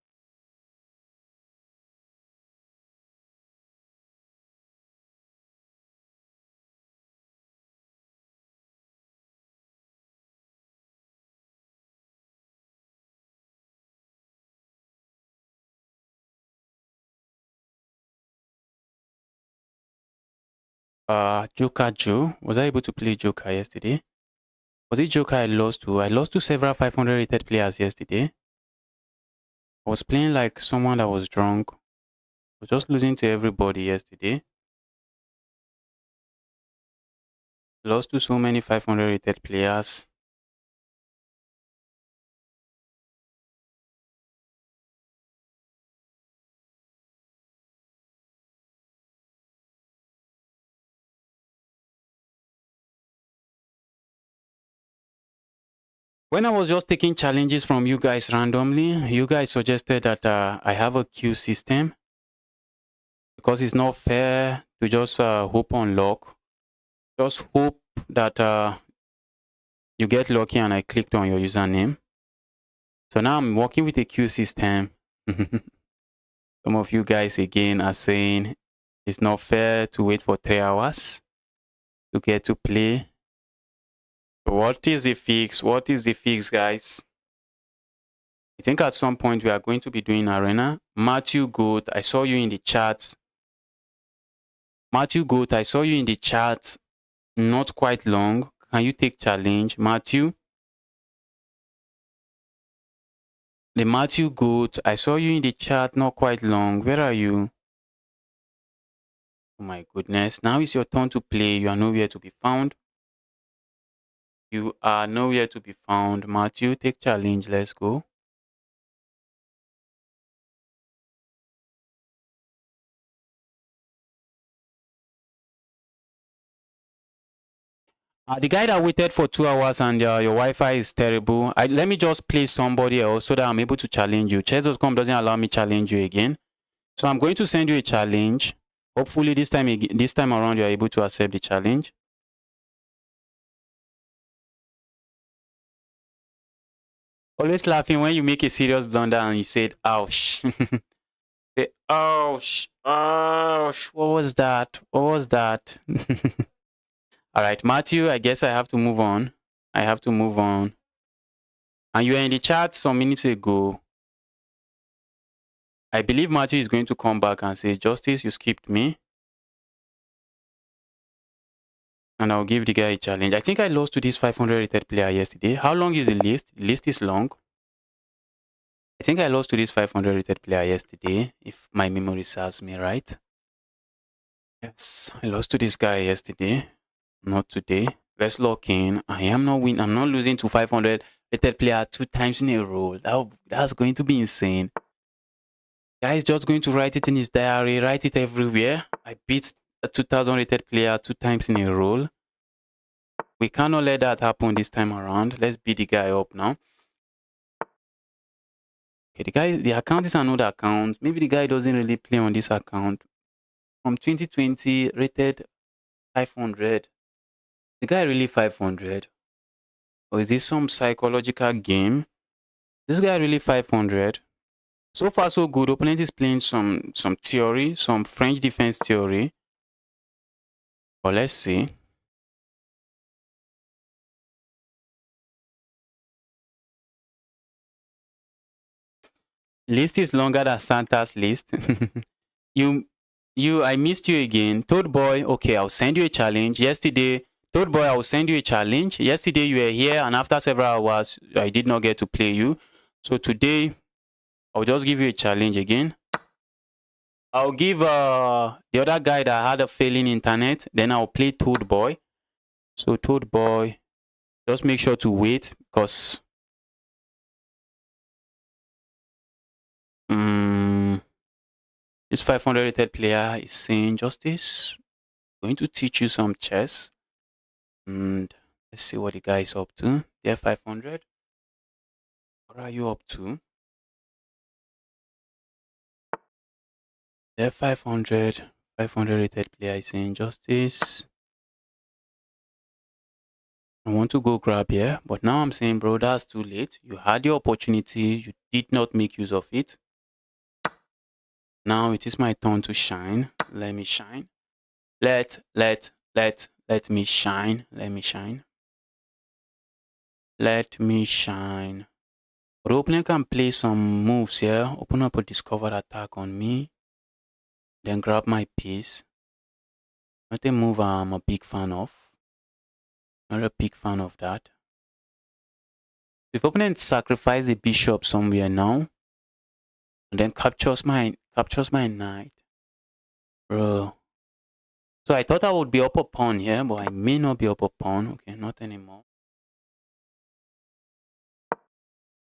Joker Joe, was I able to play Joker yesterday? Was it Joker I lost to? I lost to several 500 rated players yesterday. I was playing like someone that was drunk. I was just losing to everybody yesterday. Lost to so many 500 rated players. When I was just taking challenges from you guys randomly, you guys suggested that I have a queue system because it's not fair to just hope on luck. Just hope that you get lucky and I clicked on your username. So now I'm working with a queue system. Some of you guys again are saying it's not fair to wait for 3 hours to get to play. What is the fix? What is the fix, guys? I think at some point we are going to be doing arena. Matthew Goat, I saw you in the chat. Matthew Goat, I saw you in the chat. Not quite long. Can you take challenge, Matthew? The Matthew Goat, I saw you in the chat. Not quite long. Where are you? Oh my goodness. Now it's your turn to play. You are nowhere to be found. You are nowhere to be found. Matthew, take challenge. Let's go. The guy that waited for 2 hours and your Wi-Fi is terrible. Let me just play somebody else so that I'm able to challenge you. Chess.com doesn't allow me challenge you again. So I'm going to send you a challenge. Hopefully this time around you are able to accept the challenge. Always laughing when you make a serious blunder and you said, ouch. Say, ouch, ouch. What was that? What was that? All right, Matthew, I guess I have to move on. I have to move on. And you were in the chat some minutes ago. I believe Matthew is going to come back and say, Justice, you skipped me. And I'll give the guy a challenge. I think I lost to this 500 rated player yesterday. How long is the list? The list is long. I think I lost to this 500 rated player yesterday, if my memory serves me right. Yes, I lost to this guy yesterday, not today. Let's lock in. I am not winning. I'm not losing to 500 rated player 2 times in a row. That's going to be insane. Guy is just going to write it in his diary, write it everywhere. I beat a 2000 rated player 2 times in a row. We cannot let that happen this time around. Let's beat the guy up now. Okay, the account is another account. Maybe the guy doesn't really play on this account. From 2020, rated 500. The guy really 500? Or is this some psychological game? This guy really 500? So far, so good. Opponent is playing some theory, some French defense theory. But let's see. List is longer than Santa's list. I missed you again. Toad Boy, okay, I'll send you a challenge. Yesterday, Toad Boy, I'll send you a challenge. Yesterday, you were here, and after several hours, I did not get to play you. So today, I'll just give you a challenge again. I'll give the other guy that had a failing internet, then I'll play Toad Boy. So Toad Boy, just make sure to wait because this 500 rated player is saying, Justice, going to teach you some chess. And let's see what the guy is up to. They're 500. What are you up to? They're 500. 500 rated player is saying, Justice, I want to go grab here. But now I'm saying, bro, that's too late. You had your opportunity. You did not make use of it. Now it is my turn to shine. Let me shine. Let me shine. Let me shine. Let me shine. But the opponent can play some moves here. Open up a discovered attack on me. Then grab my piece. Not a move I'm a big fan of. Not a big fan of that. If opponent sacrifices a bishop somewhere now, and then captures my knight. Bro. So I thought I would be up a pawn here, but I may not be up a pawn. Okay, not anymore.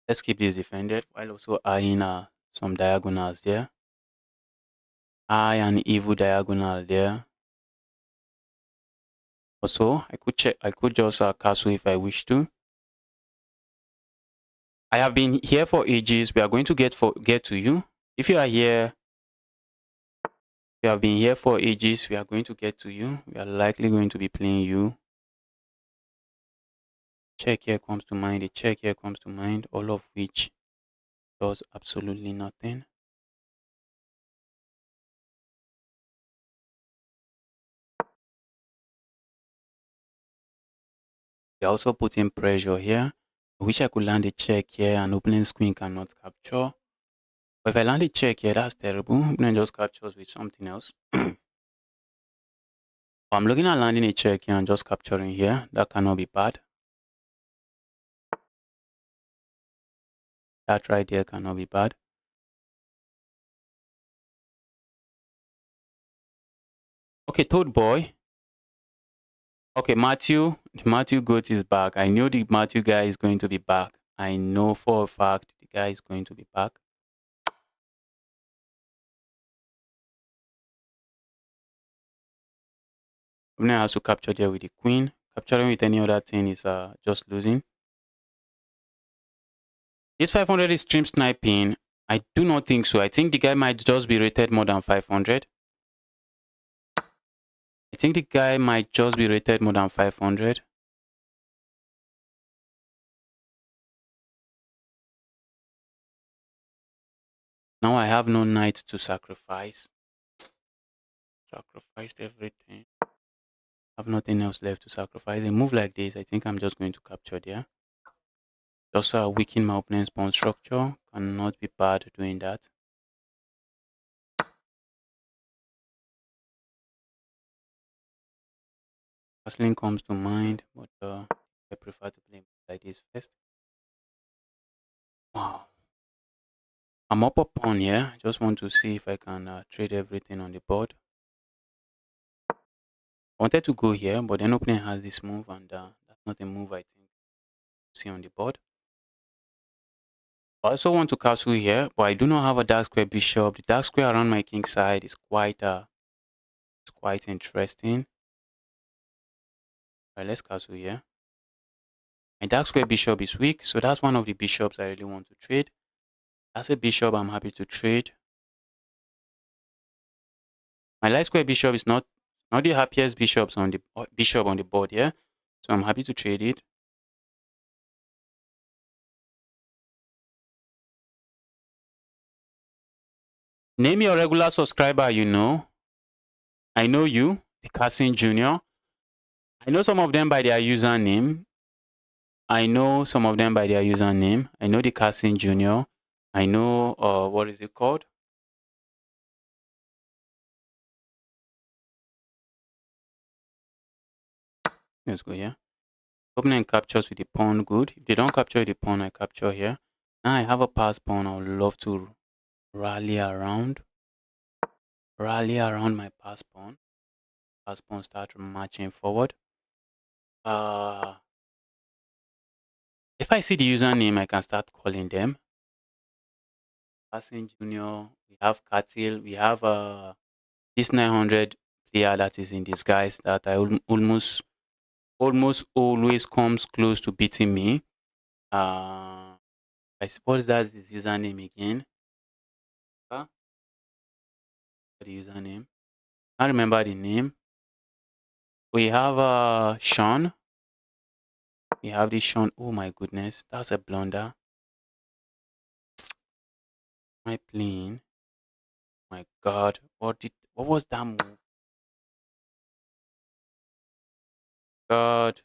Let's keep this defended while also eyeing some diagonals there. Eye an evil diagonal there. Also, I could just castle if I wish to. I have been here for ages. We are going to get to you. If you are here, you have been here for ages. We are going to get to you. We are likely going to be playing you. Check here comes to mind. A check here comes to mind. All of which does absolutely nothing. They're also putting pressure here. I wish I could land a check here and opening screen cannot capture. But if I land a check here, that's terrible. Opening just captures with something else. I'm looking at landing a check here and just capturing here. That cannot be bad. That right there cannot be bad. Okay, Toad Boy. Okay, Matthew. The Matthew goat is back. I know the Matthew guy is going to be back. I know for a fact the guy is going to be back. Opener has to capture there with the queen. Capturing with any other thing is just losing. This 500 is stream sniping. I do not think so. I think the guy might just be rated more than 500. I think the guy might just be rated more than 500. Now I have no knight to sacrifice. Sacrificed everything. I have nothing else left to sacrifice. A move like this, I think I'm just going to capture there. Just weaken my opponent's pawn structure. Cannot be bad doing that. Castling comes to mind, but I prefer to play like this first. Wow. I'm up a pawn here. I just want to see if I can trade everything on the board. I wanted to go here, but then opening has this move, and that's not a move I think to see on the board. I also want to castle here, but I do not have a dark square bishop. The dark square around my king side is quite interesting. Alright, let's castle here. My dark square bishop is weak, so that's one of the bishops I really want to trade. That's a bishop I'm happy to trade. My light square bishop is not the happiest bishops on the bishop on the board here, so I'm happy to trade it. Name your regular subscriber you know. I know you, the Cassin Junior. I know some of them by their username. I know some of them by their username. I know the Cassin Junior. I know what is it called? Let's go here. Opponent captures with the pawn, good. If they don't capture with the pawn, I capture here. Now I have a pass pawn. I would love to rally around my pass pawn. Pass pawn start marching forward. If I see the username, I can start calling them. Passing Junior, we have Katil, we have this 900 player that is in disguise that I almost always comes close to beating me. I suppose that's his username again. The username. I remember the name. We have Sean. We have this Sean. Oh my goodness, that's a blunder. My playing. My God, what was that move? God,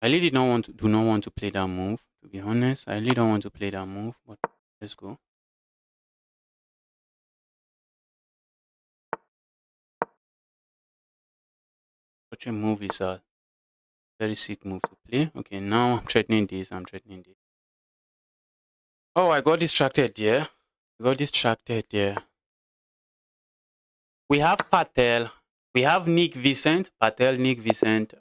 I really do not want to play that move. To be honest, I really don't want to play that move. But let's go. Such a move is a very sick move to play. Okay, now I'm threatening this. I'm threatening this. Oh, I got distracted there. I got distracted there. We have Patel. We have Nick Vicent. Patel, Nick Vicent.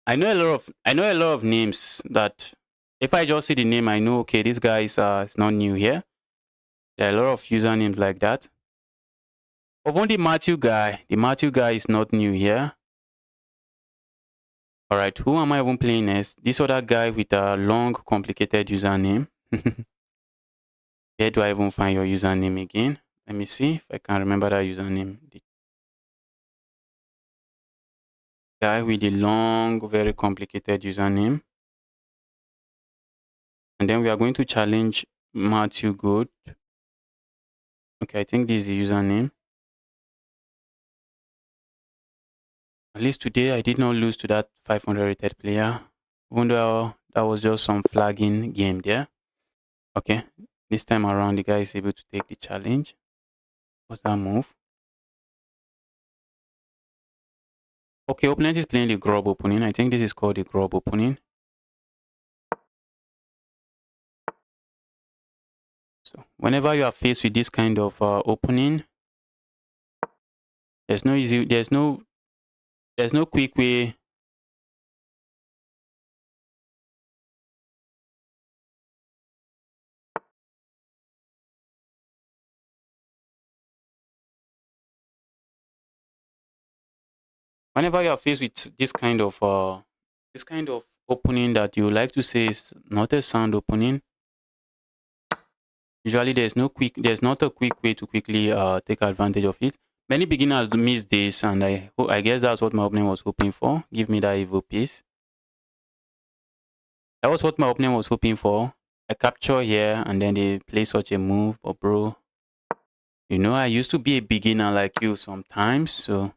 I know a lot of names that if I just see the name, I know okay, this guy is not new here. There are a lot of usernames like that. Even the Matthew guy is not new here. All right, who am I even playing as? This other guy with a long, complicated username. Where do I even find your username again? Let me see if I can remember that username. The guy with the long, very complicated username. And then we are going to challenge Matthew Good. Okay, I think this is the username. At least today I did not lose to that 500 rated player. Even though that was just some flagging game there. Okay, this time around the guy is able to take the challenge. What's that move? Okay, opponent is playing the grub opening. I think this is called the grub opening. So whenever you are faced with this kind of opening, there's no quick way. Whenever you are faced with this kind of opening that you like to say is not a sound opening, usually there's not a quick way to quickly take advantage of it. Many beginners do miss this, and I guess that's what my opponent was hoping for. Give me that evil piece. That was what my opponent was hoping for. A capture here, and then they play such a move. But bro, you know I used to be a beginner like you sometimes, so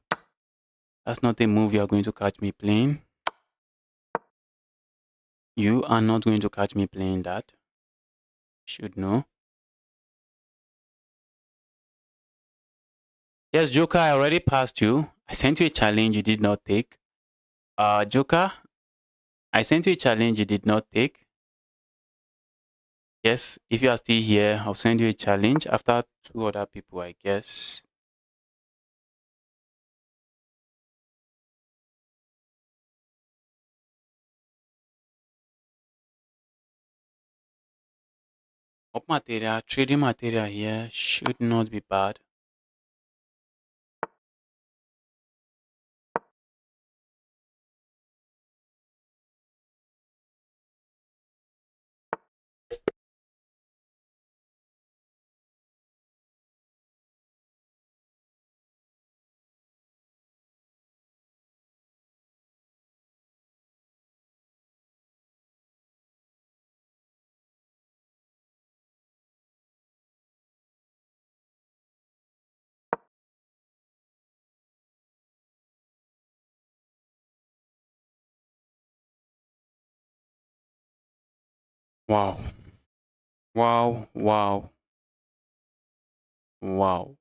that's not a move you are going to catch me playing. You are not going to catch me playing that. Should know. Yes, Joker, I already passed you. I sent you a challenge you did not take. Joker, I sent you a challenge you did not take. Yes, if you are still here, I'll send you a challenge after two other people, I guess. Up material, trading material here should not be bad. Wow. Wow. Wow. Wow.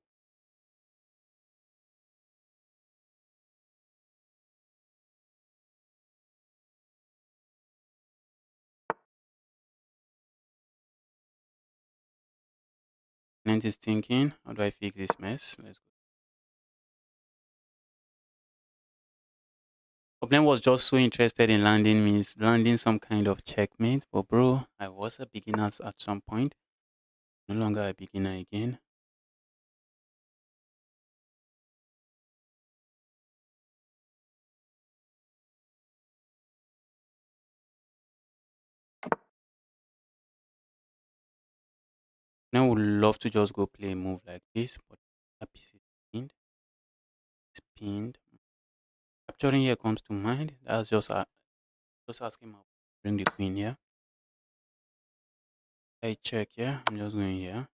Nant is thinking, how do I fix this mess? Let's go. Problem was just so interested in landing some kind of checkmate. But bro, I was a beginner at some point. No longer a beginner again. Now would love to just go play a move like this, but that piece is pinned. It's pinned. Capturing here comes to mind. That's just asking my bring the queen here. I check here. I'm just going here.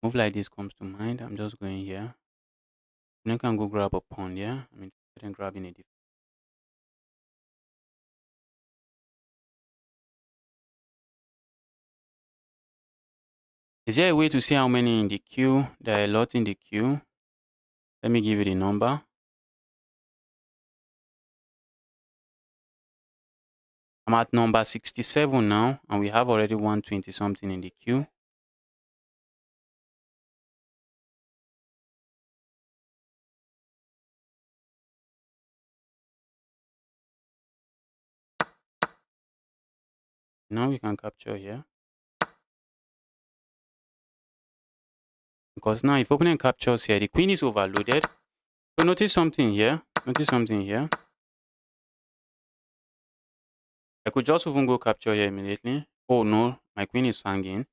Move like this comes to mind. I'm just going here. Then I can go grab a pawn, yeah? I'm interested in grabbing a different. Is there a way to see how many in the queue? There are a lot in the queue. Let me give you the number. I'm at number 67 now, and we have already 120 something in the queue. Now we can capture here. Because now if opponent captures here, the queen is overloaded. So notice something here. Notice something here. I could just even go capture here immediately. Oh no, my queen is hanging.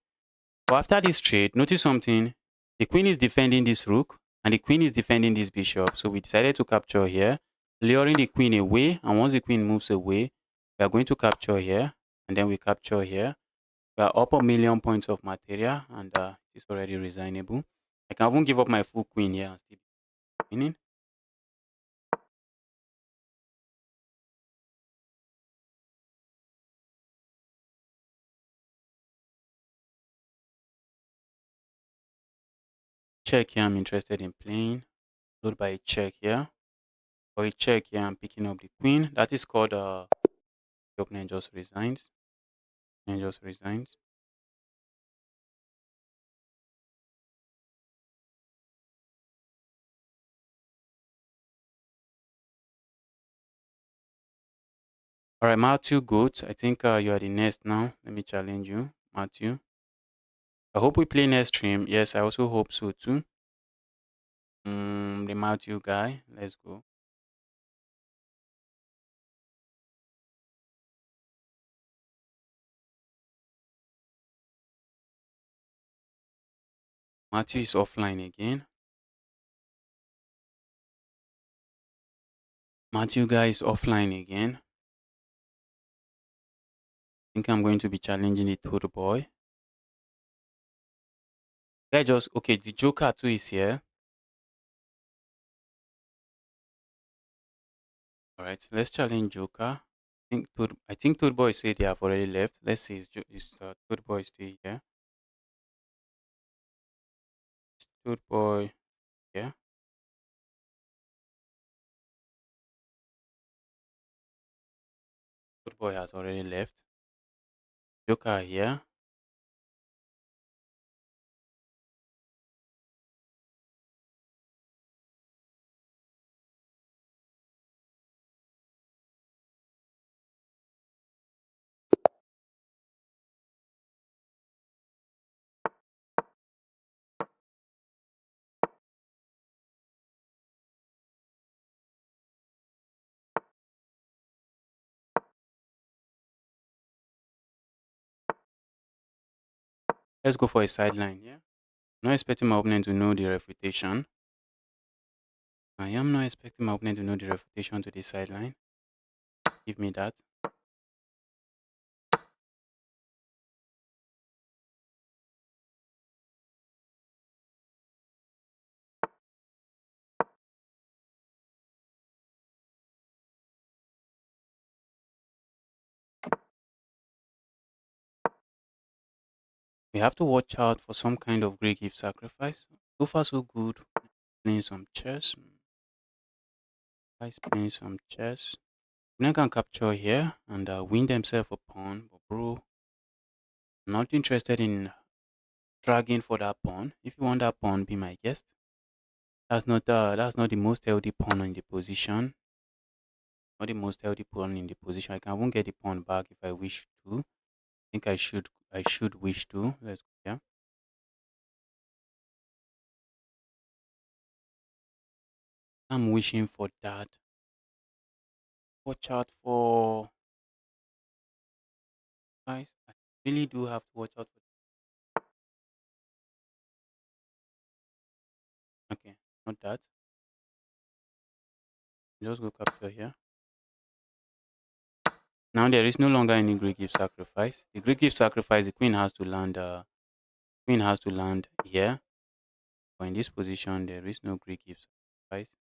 But after this trade, notice something. The queen is defending this rook and the queen is defending this bishop. So we decided to capture here, luring the queen away. And once the queen moves away, we are going to capture here. And then we capture here. We are up a million points of material and it's already resignable. I can even give up my full queen here and still be winning. Check here, I'm interested in playing. Followed by a check here. For a check here, I'm picking up the queen. That is called the opponent just resigns. And just resigns. All right, Matthew Goat. I think you are the next now. Let me challenge you, Matthew. I hope we play next stream. Yes, I also hope so too. The Matthew guy. Let's go. Matthew is offline again. Matthew guy is offline again. I think I'm going to be challenging the Toad boy. Guy just okay. The Joker too is here. All right, let's challenge Joker. I think Toad boy said they have already left. Let's see, is Toad boy still here? Toad boy, yeah. Toad boy has already left. Joker here. Let's go for a sideline here. Not expecting my opponent to know the refutation. I am not expecting my opponent to know the refutation to the sideline. Give me that. We have to watch out for some kind of great gift sacrifice. So far, so good. Playing some chess. Guys playing some chess. Opponent can capture here and win themselves a pawn. But bro, I'm not interested in dragging for that pawn. If you want that pawn, be my guest. That's not the most healthy pawn in the position. Not the most healthy pawn in the position. I can even get the pawn back if I wish to. Think I should wish to. Let's go. Yeah. I'm wishing for that. Watch out for guys. I really do have to watch out for okay, not that. Just go capture here. Now there is no longer any Greek gift sacrifice. The Greek gift sacrifice, the queen has to land here. But in this position, there is no Greek gift sacrifice.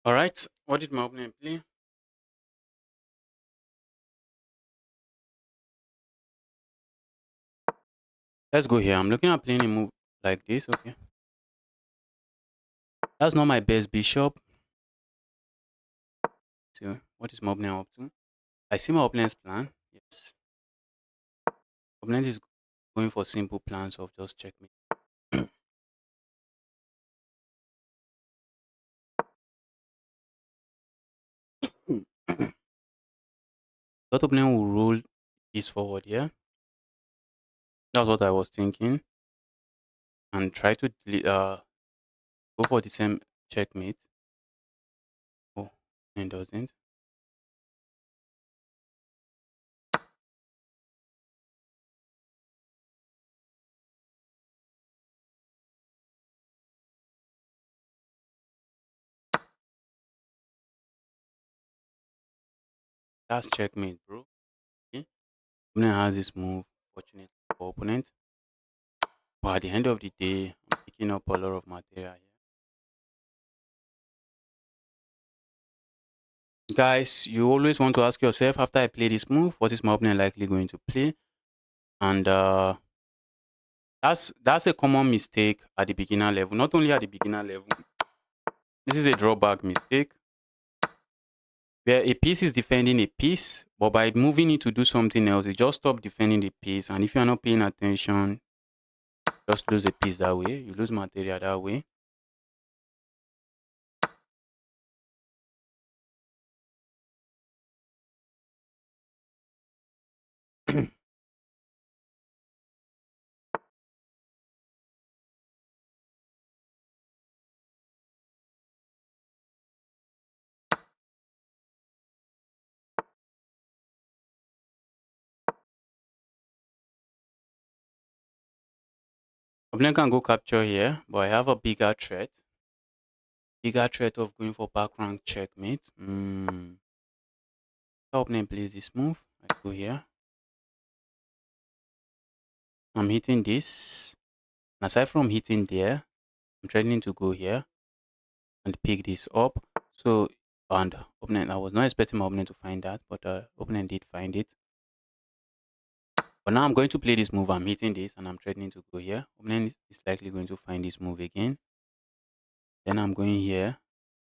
All right. What did my opponent play? Let's go here. I'm looking at playing a move like this. Okay. That's not my best bishop. So what is my opponent up to? I see my opponent's plan. Yes. Opponent is going for simple plans of just checkmate. Thought opponent will roll this forward here. That's what I was thinking. And try to go for the same checkmate. Oh, and doesn't. That's checkmate, bro. Okay. Opponent has this move, fortunately for opponent. But at the end of the day, I'm picking up a lot of material here. Guys, you always want to ask yourself after I play this move, what is my opponent likely going to play? And that's a common mistake at the beginner level. Not only at the beginner level, this is a drawback mistake where a piece is defending a piece, but by moving it to do something else, it just stop defending the piece. And if you are not paying attention, just lose a piece that way. You lose material that way. Opponent can go capture here, but I have a bigger threat. Bigger threat of going for back rank checkmate. Opponent plays this move. I go here. I'm hitting this. And aside from hitting there, I'm threatening to go here and pick this up. So, and opponent, I was not expecting my opponent to find that, but opponent did find it. But now I'm going to play this move. I'm hitting this and I'm threatening to go here. Opponent is likely going to find this move again. Then I'm going here.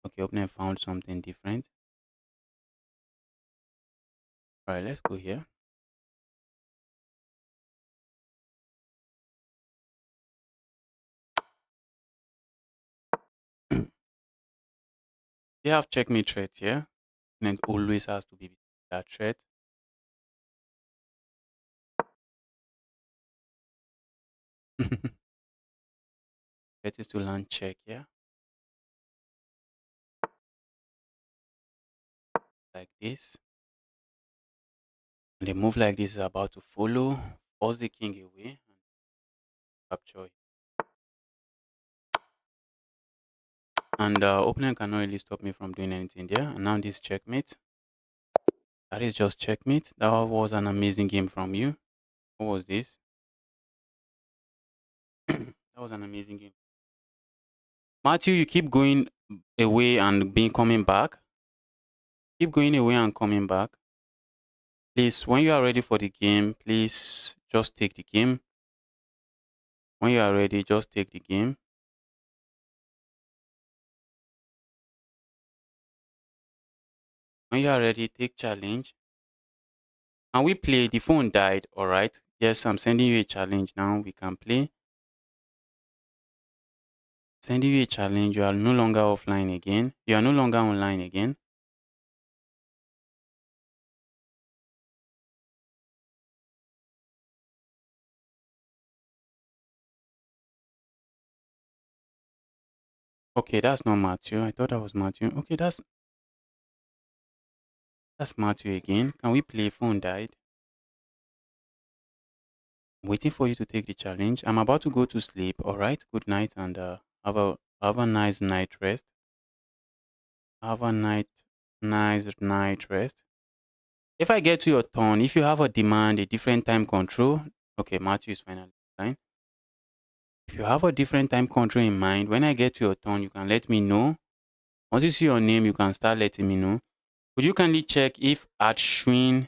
Okay, opponent found something different. All right, let's go here. They have checkmate threat here. Opponent always has to be that threat. Threat is to land check here. Like this. And a move like this is about to follow. Force the king away and capture it. And opponent cannot really stop me from doing anything there. And now this checkmate. That is just checkmate. That was an amazing game from you. What was this? That was an amazing game. Matthew, you keep going away and being coming back. Keep going away and coming back. Please, when you are ready for the game, please just take the game. When you are ready, just take the game. When you are ready, take challenge. And we play. The phone died. All right. Yes, I'm sending you a challenge now. We can play. Sending you a challenge. You are no longer offline again. You are no longer online again. Okay, that's not Matthew. I thought that was Matthew. Okay, that's Matthew again. Can we play? Phone died. I'm waiting for you to take the challenge. I'm about to go to sleep. All right. Good night and have a nice night rest. Have a nice night rest. If I get to your turn, if you have a demand, a different time control. Okay, Matthew is finally fine. If you have a different time control in mind, when I get to your turn, you can let me know Once you see your name, you can start letting me know. Would you kindly check if Ashwin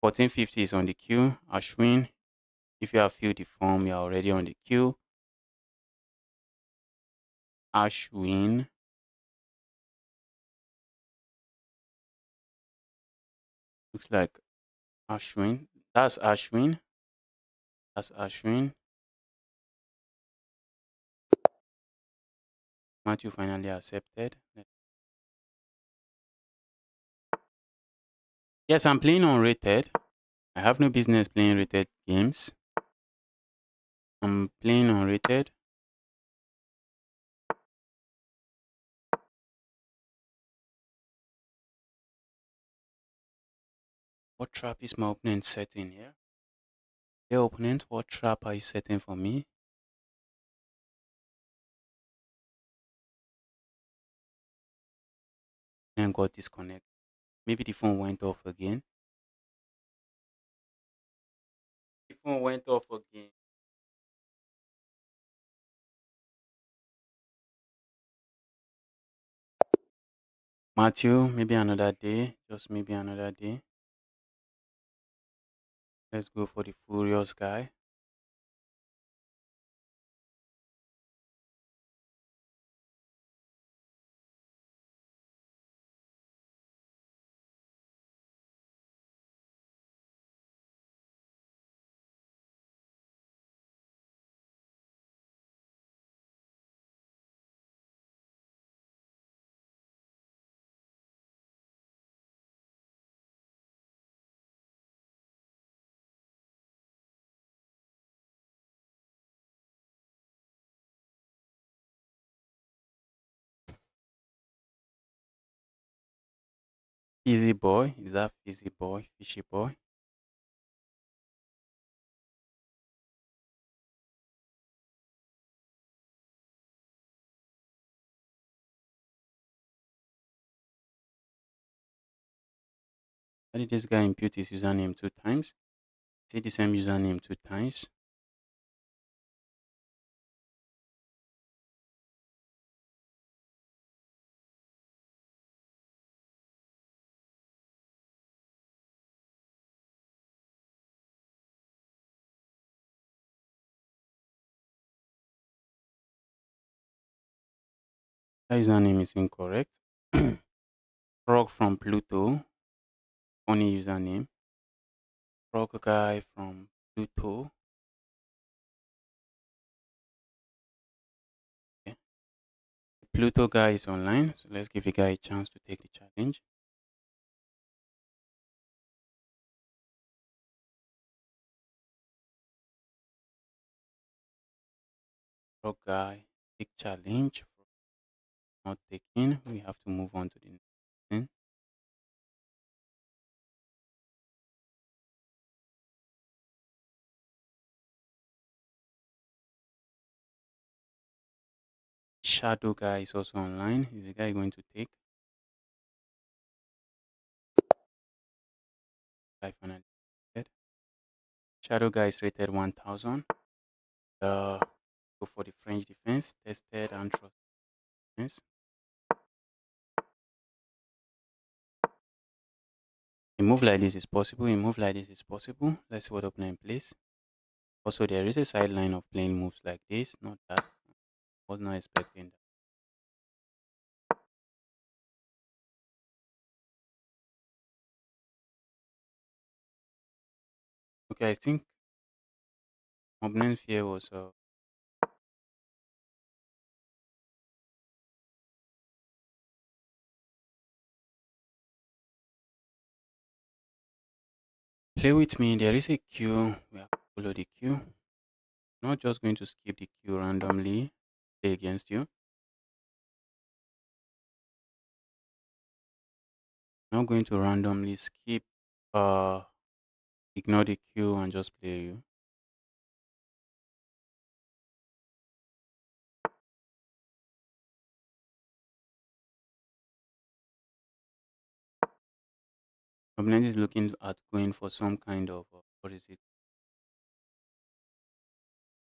1450 is on the queue? Ashwin, if you have filled the form, you're already on the queue. Ashwin. Looks like Ashwin. That's Ashwin. That's Ashwin. Matthew finally accepted. Yes, I'm playing unrated. I have no business playing rated games. I'm playing unrated. What trap is my opponent setting here? The opponent, what trap are you setting for me? And got disconnected. Maybe the phone went off again. The phone went off again. Matthew, maybe another day. Just maybe another day. Let's go for the furious guy. Easy boy. Is that fizzy boy? Fishy boy? Why did this guy impute his username 2 times? Say the same username 2 times. That username is incorrect. Frog from Pluto. Funny username. Frog guy from Pluto. Okay. The Pluto guy is online, so let's give the guy a chance to take the challenge. Frog guy, big challenge. Not taken. We have to move on to the next thing. Shadow guy is also online. Is the guy going to take? Guy finally tested. Shadow guy is rated 1000. Go for the French defense. Tested and trust defense. A move like this is possible. A move like this is possible. Let's see what opponent plays. Also, there is a sideline of playing moves like this. Not that. Was not expecting that. Okay, I think opponent fear was play with me. There is a queue. We have to follow the queue. Not just going to skip the queue randomly. Play against you. Not going to randomly skip ignore the queue and just play you. Opponent is looking at going for some kind of what is it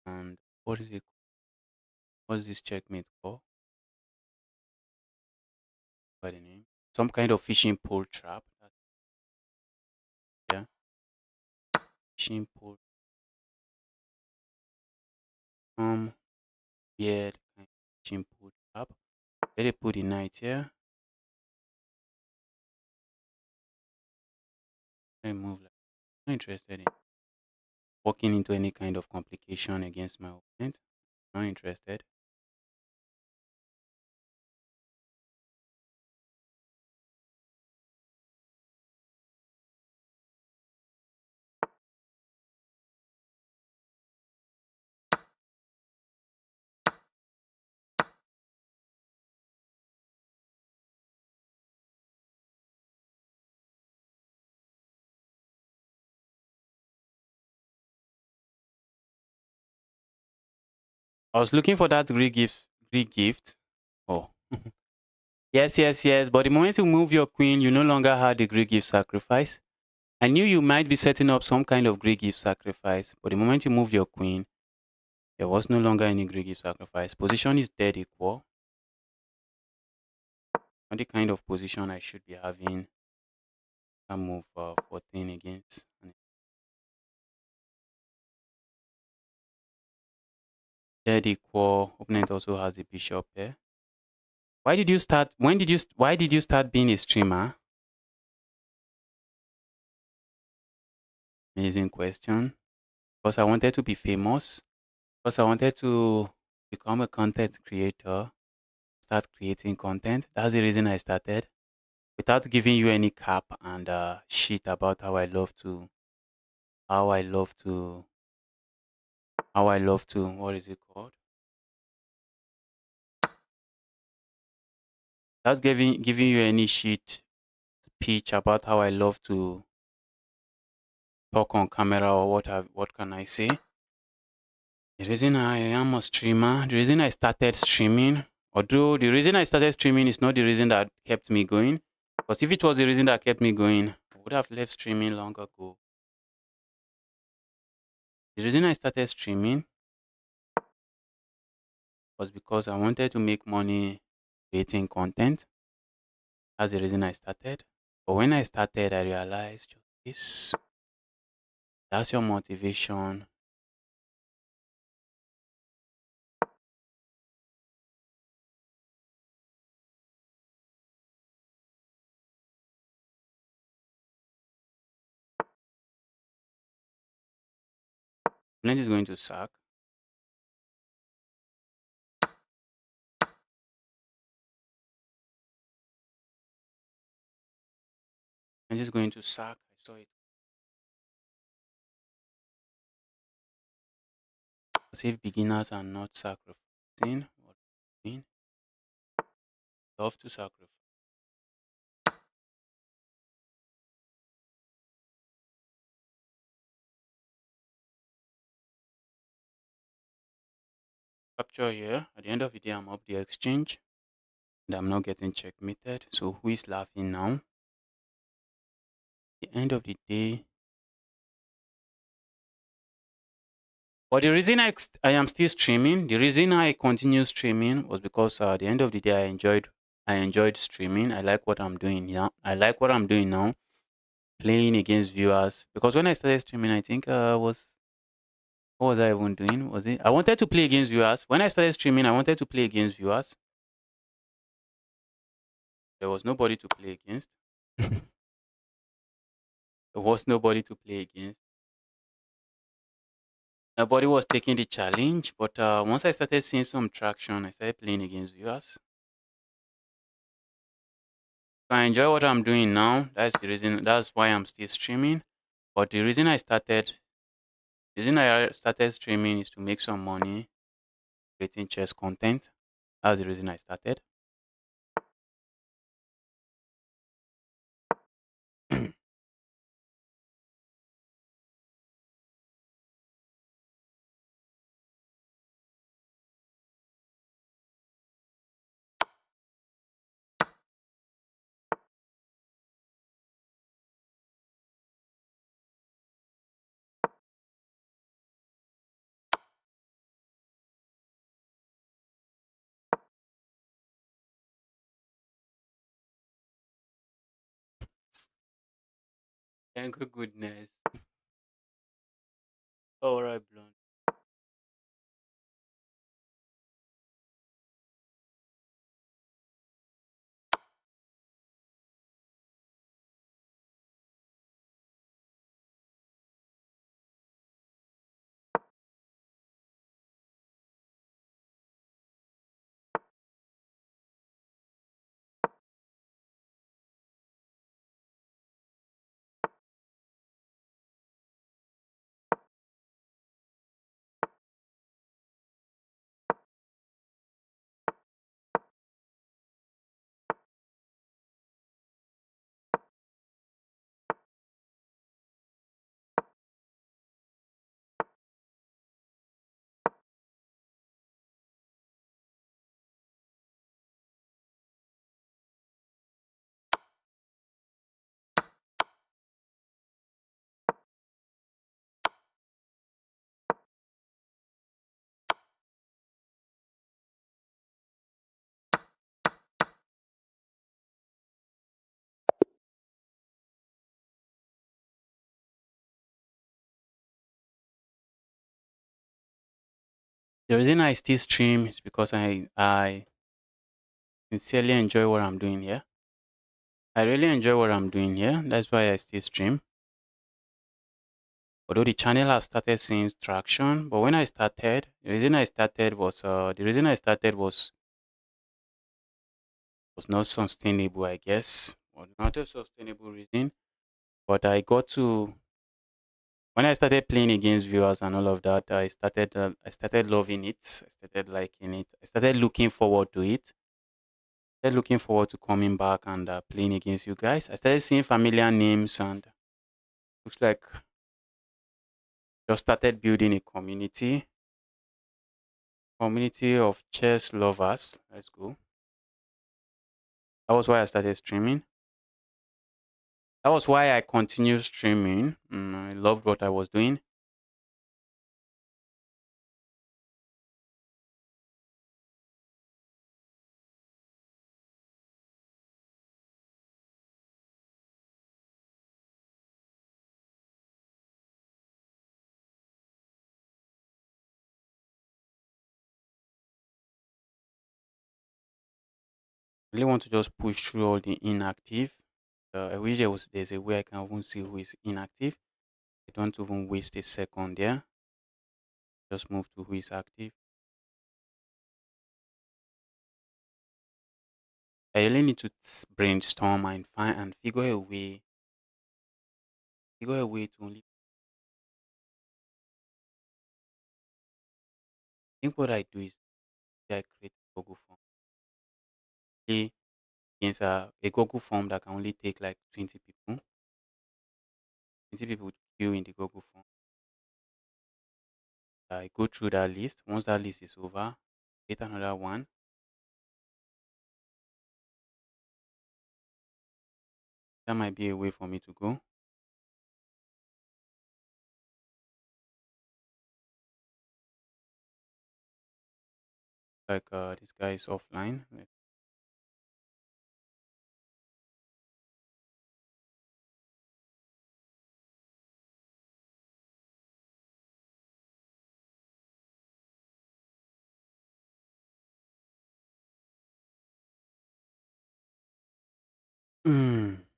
and what is it what's this checkmate for? by the name. Some kind of fishing pole trap. Yeah, fishing pole. Weird kind of fishing pole trap. Let me put the night here. Let me move. Like, not interested in walking into any kind of complication against my opponent. Not interested. I was looking for that Greek gift. Greek gift. Oh, yes, yes, yes. But the moment you move your queen, you no longer have the Greek gift sacrifice. I knew you might be setting up some kind of Greek gift sacrifice, but the moment you move your queen, there was no longer any Greek gift sacrifice. Position is dead equal. Not the kind of position I should be having. I move 14 against. Dead equal. Opponent also has a bishop here. Why did you start? Why did you start being a streamer? Amazing question. Because I wanted to be famous. Because I wanted to become a content creator. Start creating content. That's the reason I started. Without giving you any cap and shit about how I love to, what is it called? Without giving you any shit speech about how I love to talk on camera or what can I say? The reason I am a streamer, the reason I started streaming, although the reason I started streaming is not the reason that kept me going, because if it was the reason that kept me going, I would have left streaming long ago. The reason I started streaming was because I wanted to make money creating content. That's the reason I started. But when I started, I realized this, that's your motivation. Opponent is going to sack. Opponent is going to sack. I saw it. As if beginners are not sacrificing. What do you mean? Love to sacrifice. Capture here. At the end of the day, I'm up the exchange. And I'm not getting checkmated. So who is laughing now? At the end of the day. But the reason I am still streaming, the reason I continue streaming was because at the end of the day I enjoyed streaming. I like what I'm doing now. I like what I'm doing now, playing against viewers. Because when I started streaming, I think was what was I even doing? Was it I wanted to play against viewers. When I started streaming, I wanted to play against viewers. There was nobody to play against. There was nobody to play against. Nobody was taking the challenge. But once I started seeing some traction, I started playing against viewers. I enjoy what I'm doing now. That's the reason. That's why I'm still streaming. But the reason I started streaming is to make some money creating chess content. That's the reason I started. Thank you, goodness. All right, blonde. The reason I still stream is because I sincerely enjoy what I'm doing here. I really enjoy what I'm doing here. That's why I still stream. Although the channel has started seeing traction, but when I started, the reason I started was not sustainable, I guess, or not a sustainable reason. But I got to when I started playing against viewers and all of that, I started loving it. I started liking it. I started looking forward to it. Started looking forward to coming back and playing against you guys. I started seeing familiar names and looks like just started building a community of chess lovers. Let's go. That was why I started streaming. That was why I continued streaming. I loved what I was doing. Really want to just push through all the inactive. I wish there's a way I can even see who is inactive. I don't even waste a second there. Just move to who is active. I really need to brainstorm and find and figure a way to only think what I do is I create a Google form. Play against a Google form that can only take like 20 people. 20 people to queue in the Google form. I go through that list. Once that list is over, get another one. That might be a way for me to go. Like this guy is offline. Mm.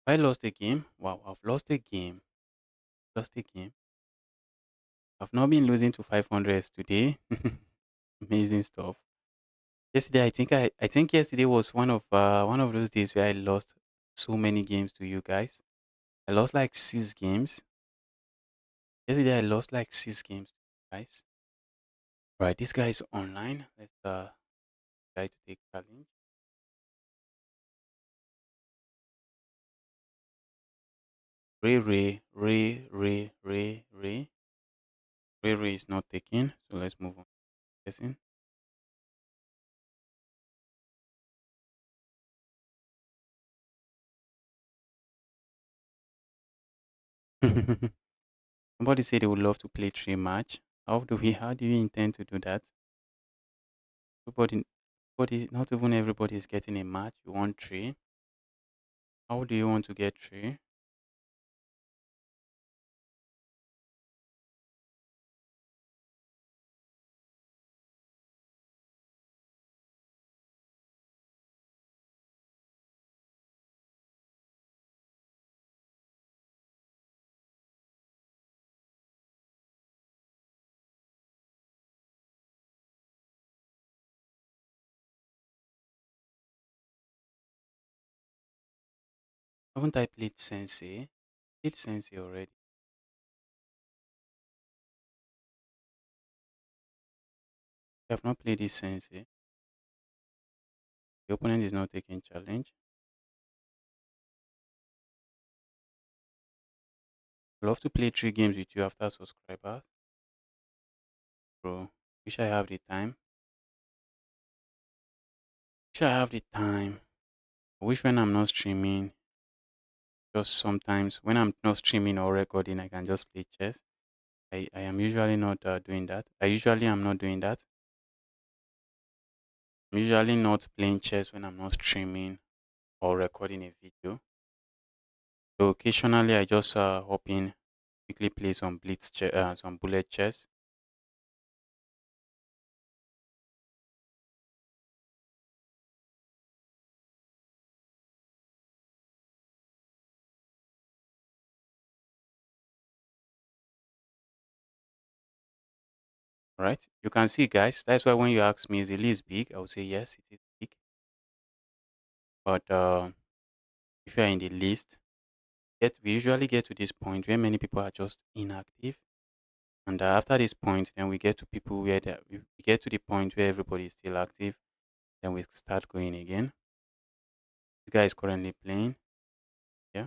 I lost a game. Wow, I've lost a game. Lost a game. I've not been losing to 500s today. Amazing stuff. Yesterday, I think yesterday was one of those days where I lost so many games to you guys. I lost like 6 games. Yesterday I lost like 6 games. guys. Right, this guy is online. Let's try to take challenge. Ray is not taking, so let's move on. Guessing. Somebody said they would love to play three match. How do you intend to do that? Not even everybody is getting a match. You want three. How do you want to get three? Haven't I played Sensei? Played Sensei already. I have not played this Sensei. The opponent is not taking challenge. I'd love to play three games with you after subscribers. Bro, wish I have the time. Wish I have the time. I wish when I'm not streaming, just sometimes when I'm not streaming or recording, I can just play chess. I am usually not doing that. I usually am not doing that. I'm usually not playing chess when I'm not streaming or recording a video. So occasionally I just hop in, quickly play some some bullet chess. Right? You can see, guys. That's why when you ask me, is the list big? I would say yes, it is big. But if you are in the list, we usually get to this point where many people are just inactive. And after this point, then we get to people where we get to the point where everybody is still active. Then we start going again. This guy is currently playing. Yeah.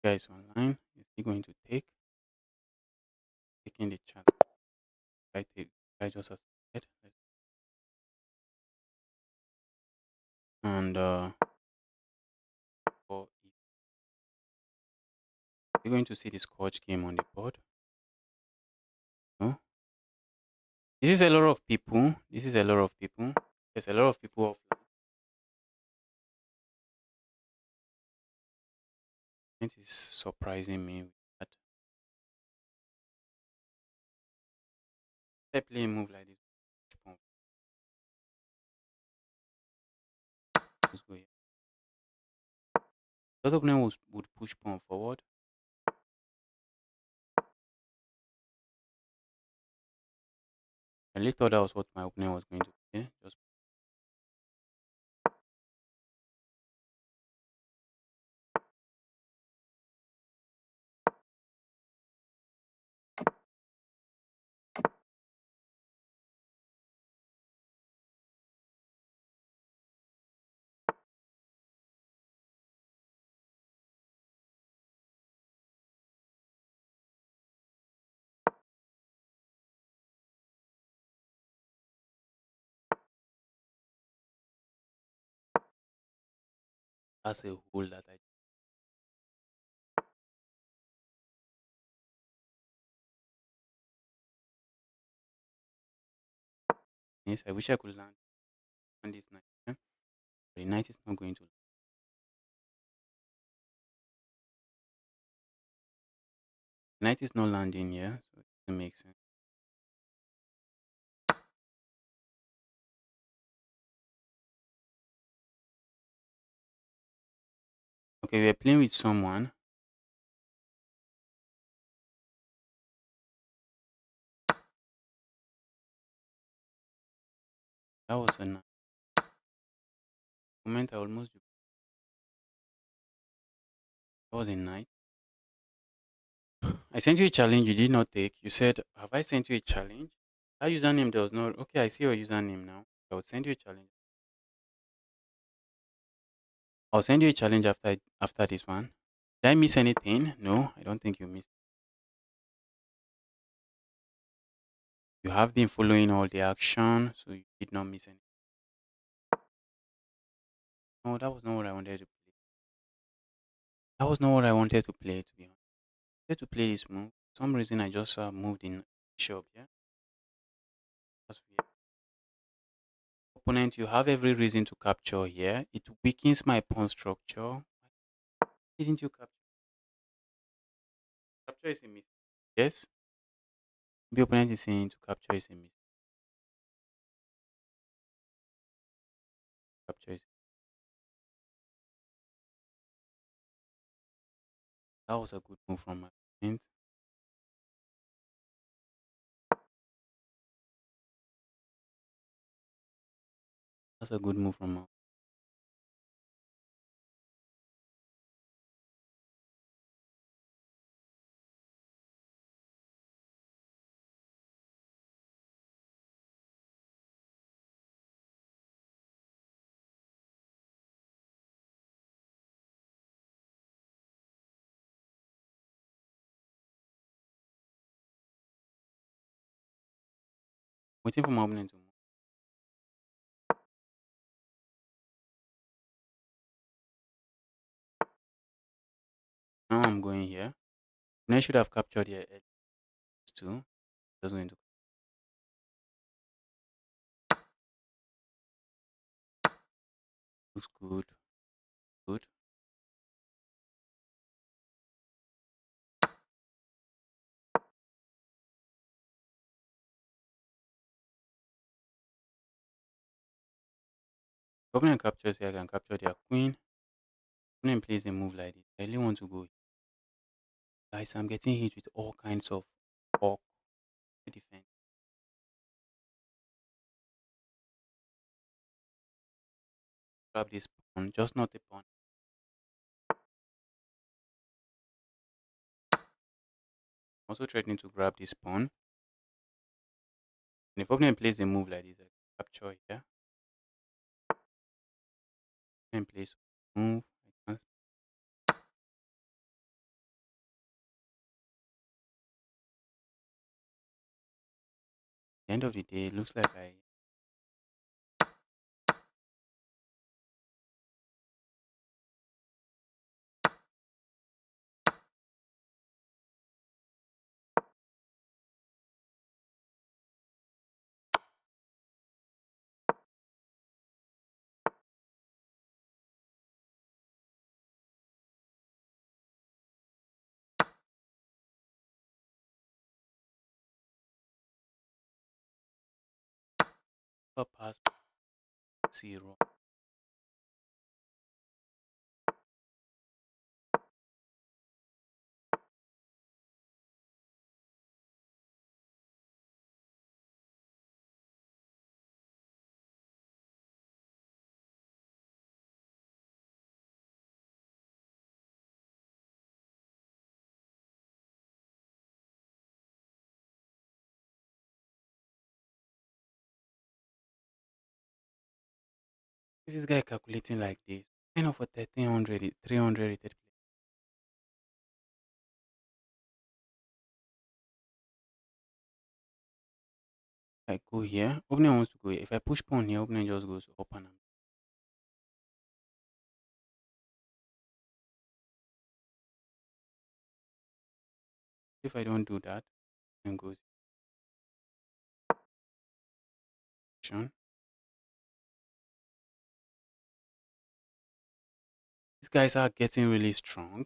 Guy is online. Is he going to taking the chat? Guy just accepted. And for you're going to see the Scotch game on the board. No? This is a lot of people. This is a lot of people. There's a lot of people offline. It is surprising me with that. I play a move like this. Push pump. Let's go here. A lot of them would push pawn forward. I really thought that was what my opponent was going to do. Just that's a hole that I yes, I wish I could land on this knight. But the knight is not going to. The knight is not landing here, so it doesn't make sense. Okay, we're playing with someone. That was a moment I almost. That was a night. I sent you a challenge you did not take. You said, "Have I sent you a challenge?" That username does not. Okay, I see your username now. I will send you a challenge. I'll send you a challenge after this one. Did I miss anything? No, I don't think you missed. You have been following all the action, so you did not miss any. No, that was not what I wanted to play. That was not what I wanted to play. To be honest, I wanted to play this move. For some reason, I just moved in shop. Yeah, that's weird. Opponent, you have every reason to capture here. It weakens my pawn structure. Didn't you capture? Capture is a mistake. Yes, the opponent is saying to capture is a mistake. Capture is. That was a good move from my opponent. That's a good move from my. Waiting for my opponent to move. Now I'm going here. And I should have captured here too. Just going to. Looks good. Good. Opponent captures here. I can capture their queen. Opponent plays a move like this. I really want to go. Guys, I'm getting hit with all kinds of orc defense. Grab this pawn, just not a pawn. Also threatening to grab this pawn. And if opponent plays a move like this, I capture here. Opponent plays move. I can. At the end of the day, it looks like I. Pass 0. This guy calculating like this. Kind of for 1300, 300 rated. I go here. Opening wants to go here. If I push pawn here, opening just goes up and down. If I don't do that, then goes action. These guys are getting really strong.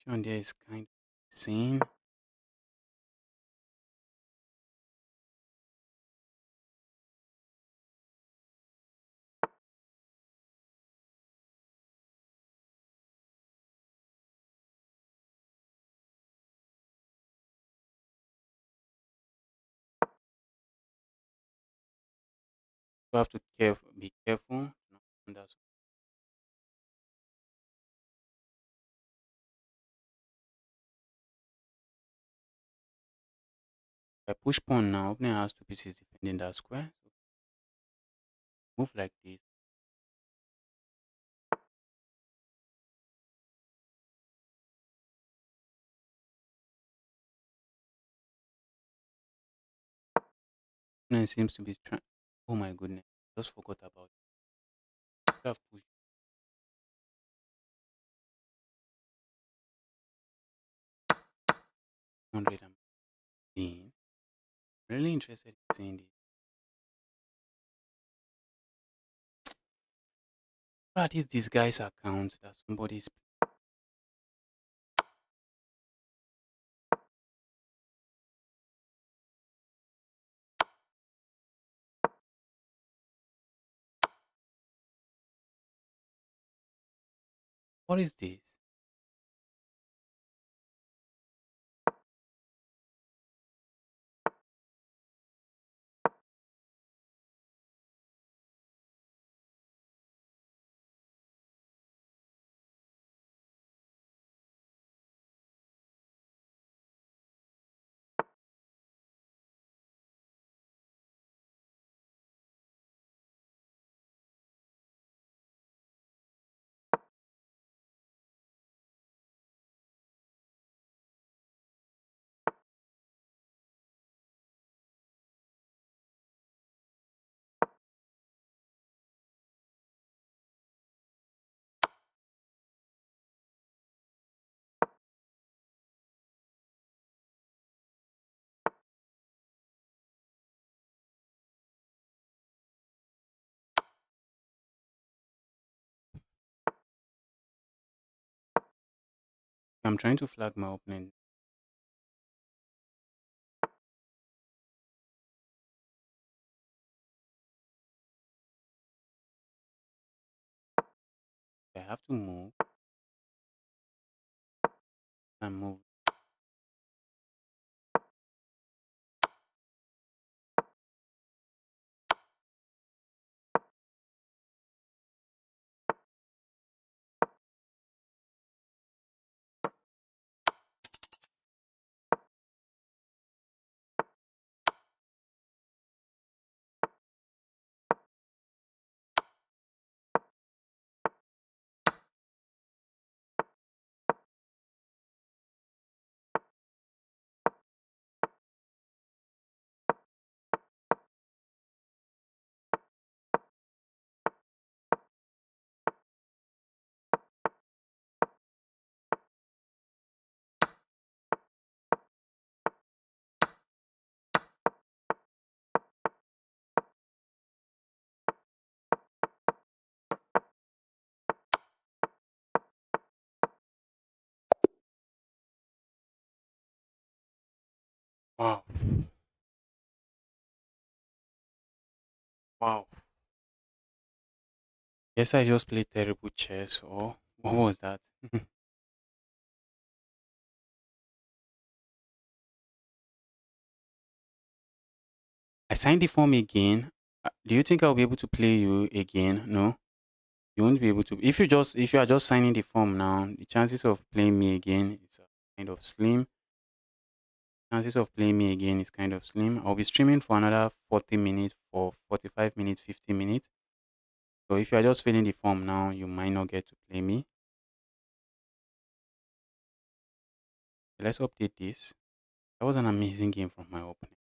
John there is kind of insane. You have to be careful. And that's I push pawn now. Opening has two pieces defending that square. So move like this. Opponent seems to be trying. Oh my goodness! Just forgot about it. Should have pushed 100 and being really interested in seeing this. What is this guy's account that somebody's? What is this? I'm trying to flag my opponent. I have to move and move. Wow! Wow! Yes, I just played terrible chess. Or what was that? I signed the form again. Do you think I'll be able to play you again? No, you won't be able to. If you are just signing the form now, the chances of playing me again is kind of slim. Chances of playing me again is kind of slim. I'll be streaming for another 40 minutes, for 45 minutes, 50 minutes. So if you are just filling the form now, you might not get to play me. Let's update this. That was an amazing game from my opening.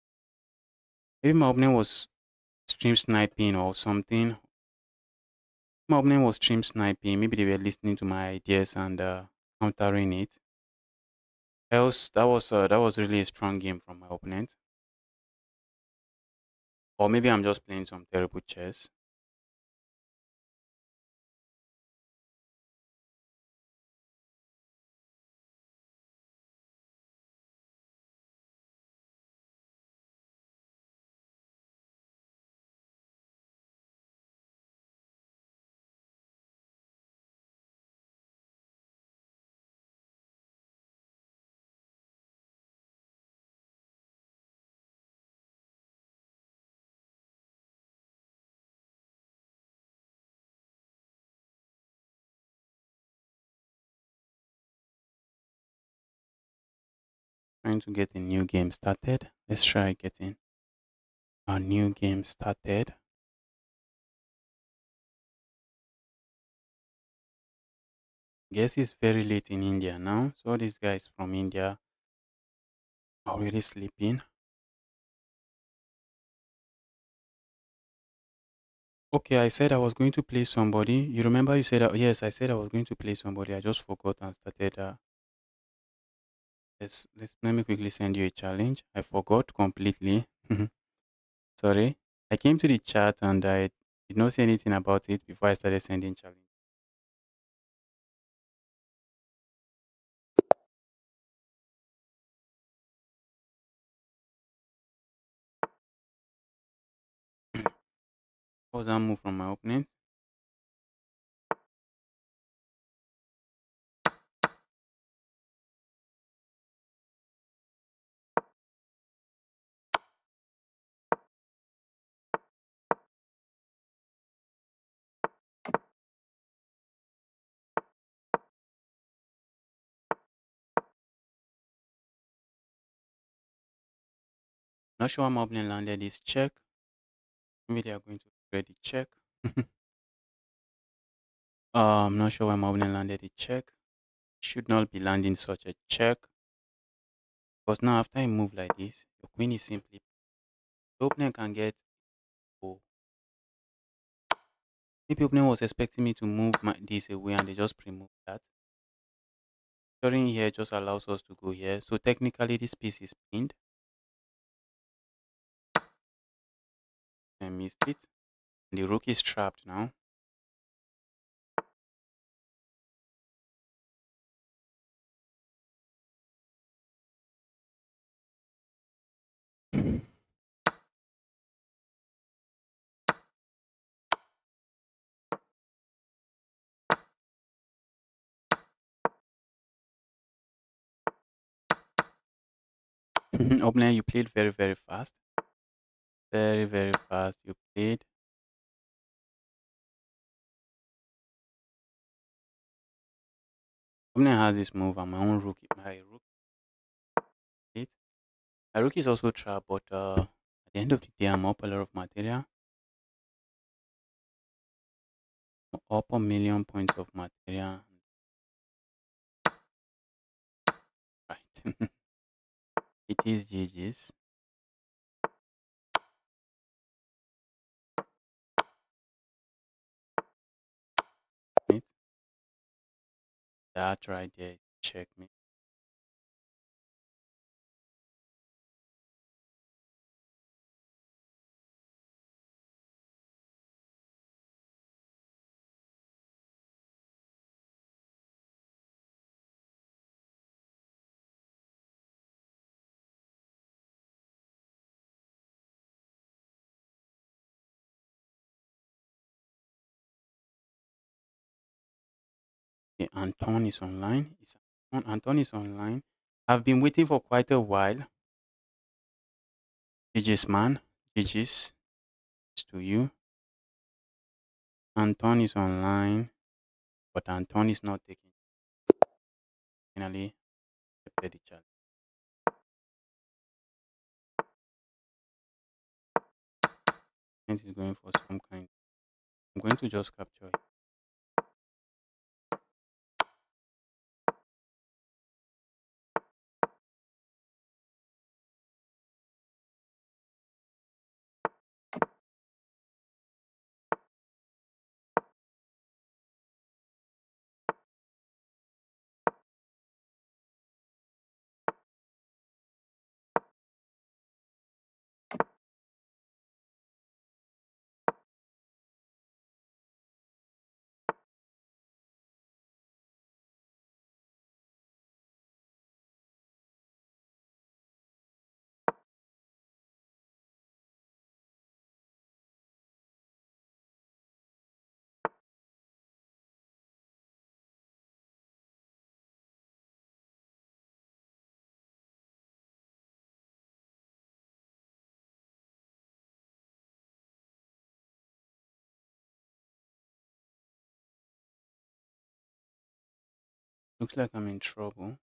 Maybe my opening was stream sniping or something. My opening was stream sniping. Maybe they were listening to my ideas and countering it. Else, that was really a strong game from my opponent. Or maybe I'm just playing some terrible chess. Trying to get a new game started. Let's try getting a new game started. Guess it's very late in India now. So all these guys from India are already sleeping. Okay, I said I was going to play somebody. You remember you said yes, I said I was going to play somebody. I just forgot and started let me quickly send you a challenge. I forgot completely. Sorry. I came to the chat and I did not say anything about it before I started sending challenge. What was that move from my opponent? Not sure why my opponent landed this check. Maybe they are going to ready check. I'm not sure why my opponent landed a check. Should not be landing such a check. Because now after a move like this, your queen is simply the opponent can get oh. Maybe opponent was expecting me to move this away and they just pre-move that. Turning here just allows us to go here. So technically this piece is pinned. I missed it. And the rook is trapped now. Opponent, you played very, very fast. Very, very fast. You played. Opponent has this move and my own rook. My rook played. My rook is also trapped, but at the end of the day, I'm up a lot of material. Up a million points of material. Right. It is GG's. Right? That right there. Check me. Okay, Anton is online. Anton is online. I've been waiting for quite a while. GG's man. GG's to you. Anton is online, but Anton is not taking. Finally, accepted the challenge. And is going for some kind. I'm going to just capture it. Looks like I'm in trouble.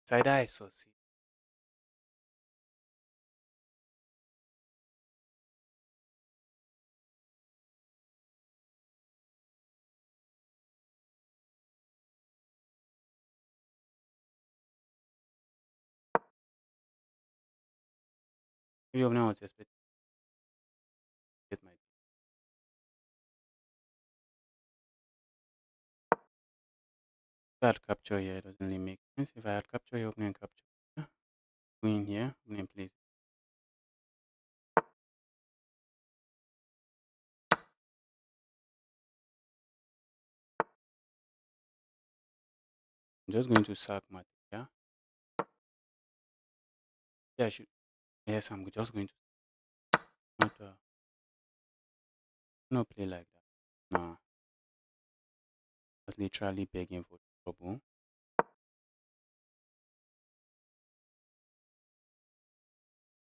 Side eye succeed. Maybe I was expecting to get my if I had capture here, it doesn't really make sense. If I had capture here, opening capture here, go in here, opening place. I'm just going to sack my yeah. Yeah, I should yes, I'm just going to not not play like that. No, that's literally begging for trouble.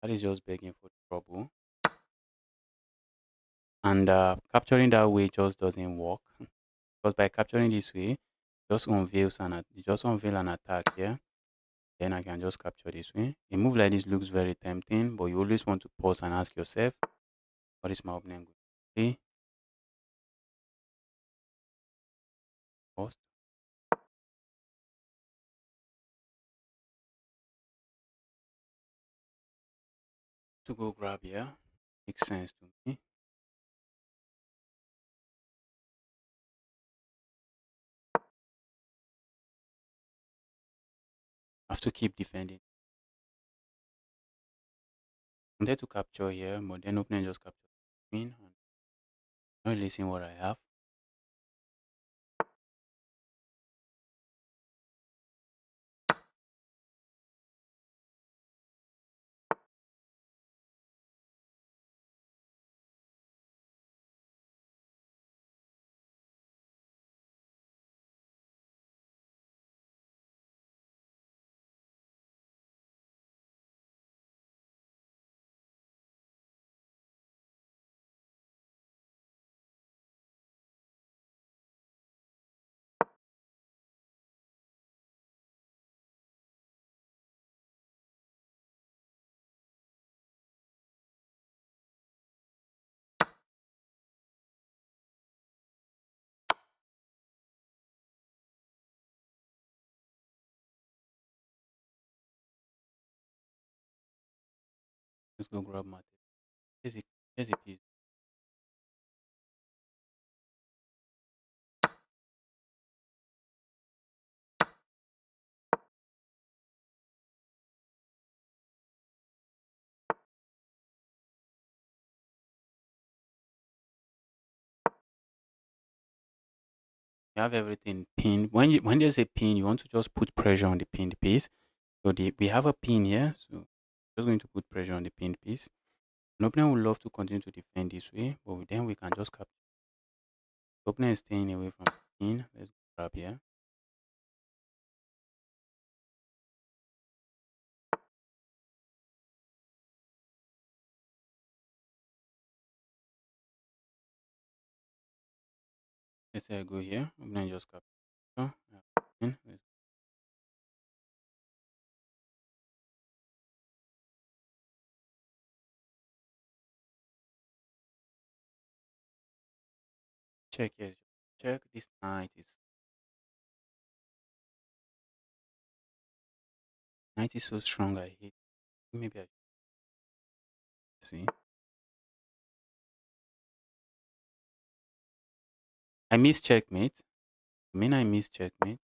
That is just begging for trouble. And capturing that way just doesn't work. Because by capturing this way, just unveil an attack here. Then I can just capture this way. A move like this looks very tempting, but you always want to pause and ask yourself, what is my opponent going to play? Pause to go grab here. Makes sense to me. I have to keep defending. I'm there to capture here, but then opponent just capture the queen and not releasing what I have. Let's go grab my here's a here's a piece. You have everything pinned. When there's a pin, you want to just put pressure on the pinned piece. So we have a pin here, so just going to put pressure on the pinned piece. An opponent would love to continue to defend this way, but then we can just capture. The opponent is staying away from the pin. Let's grab here. Let's say I go here. Opponent just capture. Let's check here. Check this knight is so strong. I hate. Maybe I see. I miss checkmate. I mean I miss checkmate.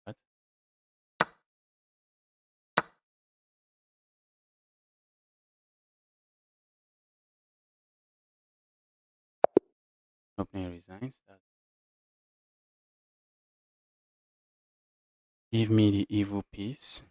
But opponent resigns. That give me the evil piece.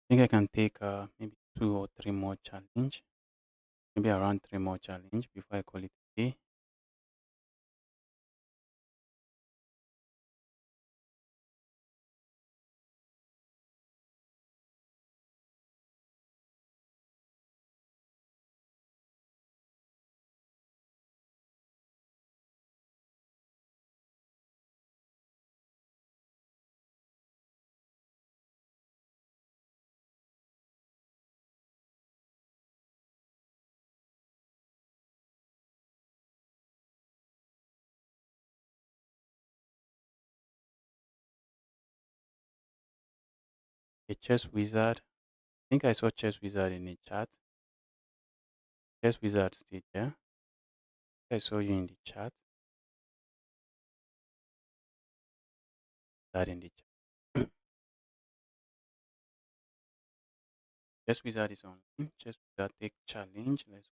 think I can take maybe 2 or 3 more challenge, maybe around 3 more challenge before I call it a day. A chess wizard. I think I saw chess wizard in the chat. Chess wizard stayed there. I saw you in the chat. That in the chat. Chess wizard is online. Chess wizard take challenge. Let's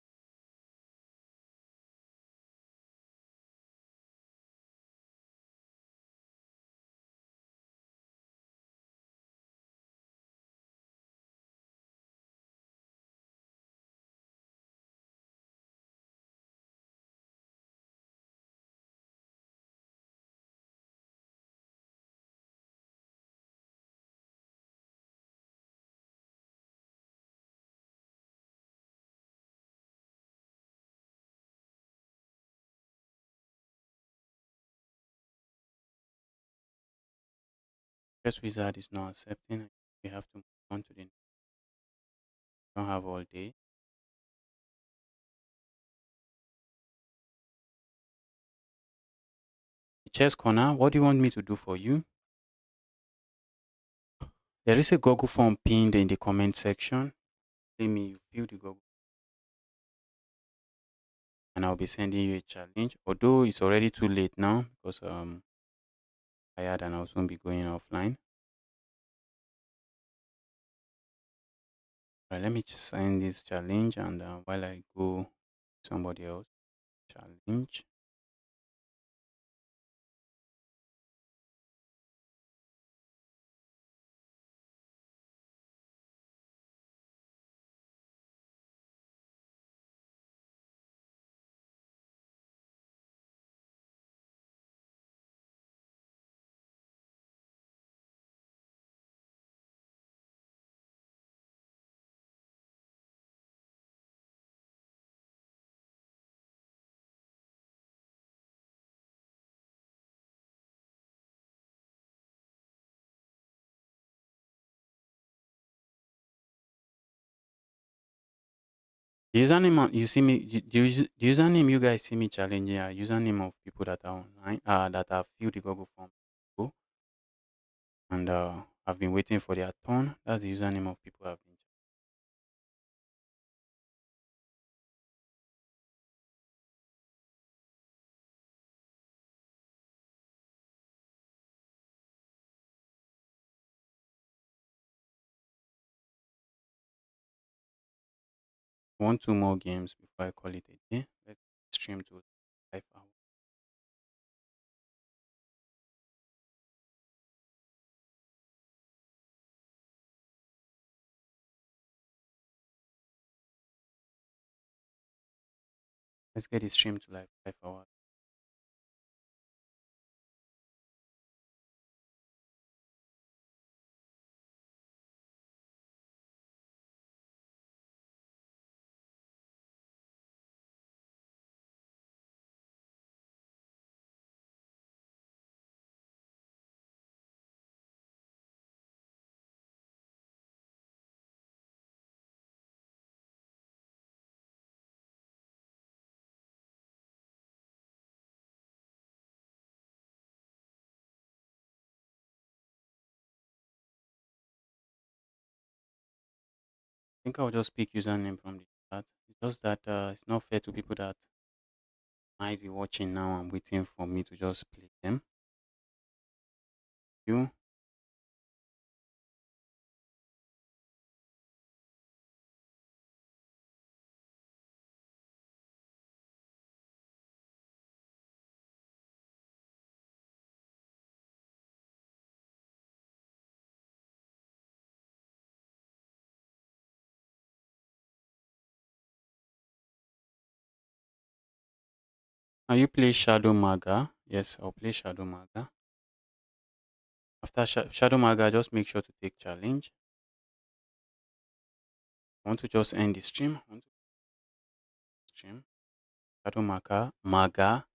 chess wizard is not accepting. We have to move on to the don't have all day. The chess corner, what do you want me to do for you? There is a Google form pinned in the comment section. Let me fill the Google and I'll be sending you a challenge. Although it's already too late now because tired and I'll soon be going offline. Right, let me just sign this challenge and while I go somebody else challenge. The username you see me the username you guys see me challenging are username of people that are online that have filled the Google form before, and I've been waiting for their turn. That's the username of people I've been. One, two more games before I call it a day. Let's stream to 5 hours. Let's get it streamed to like 5 hours. I think I'll just pick username from the chat. It's just that it's not fair to people that might be watching now and waiting for me to just play them. You Can you play Shadow Maga? Yes, I'll play Shadow Maga. After Shadow Maga, just make sure to take challenge. I want to just end the stream. I want to stream. Shadow Maga,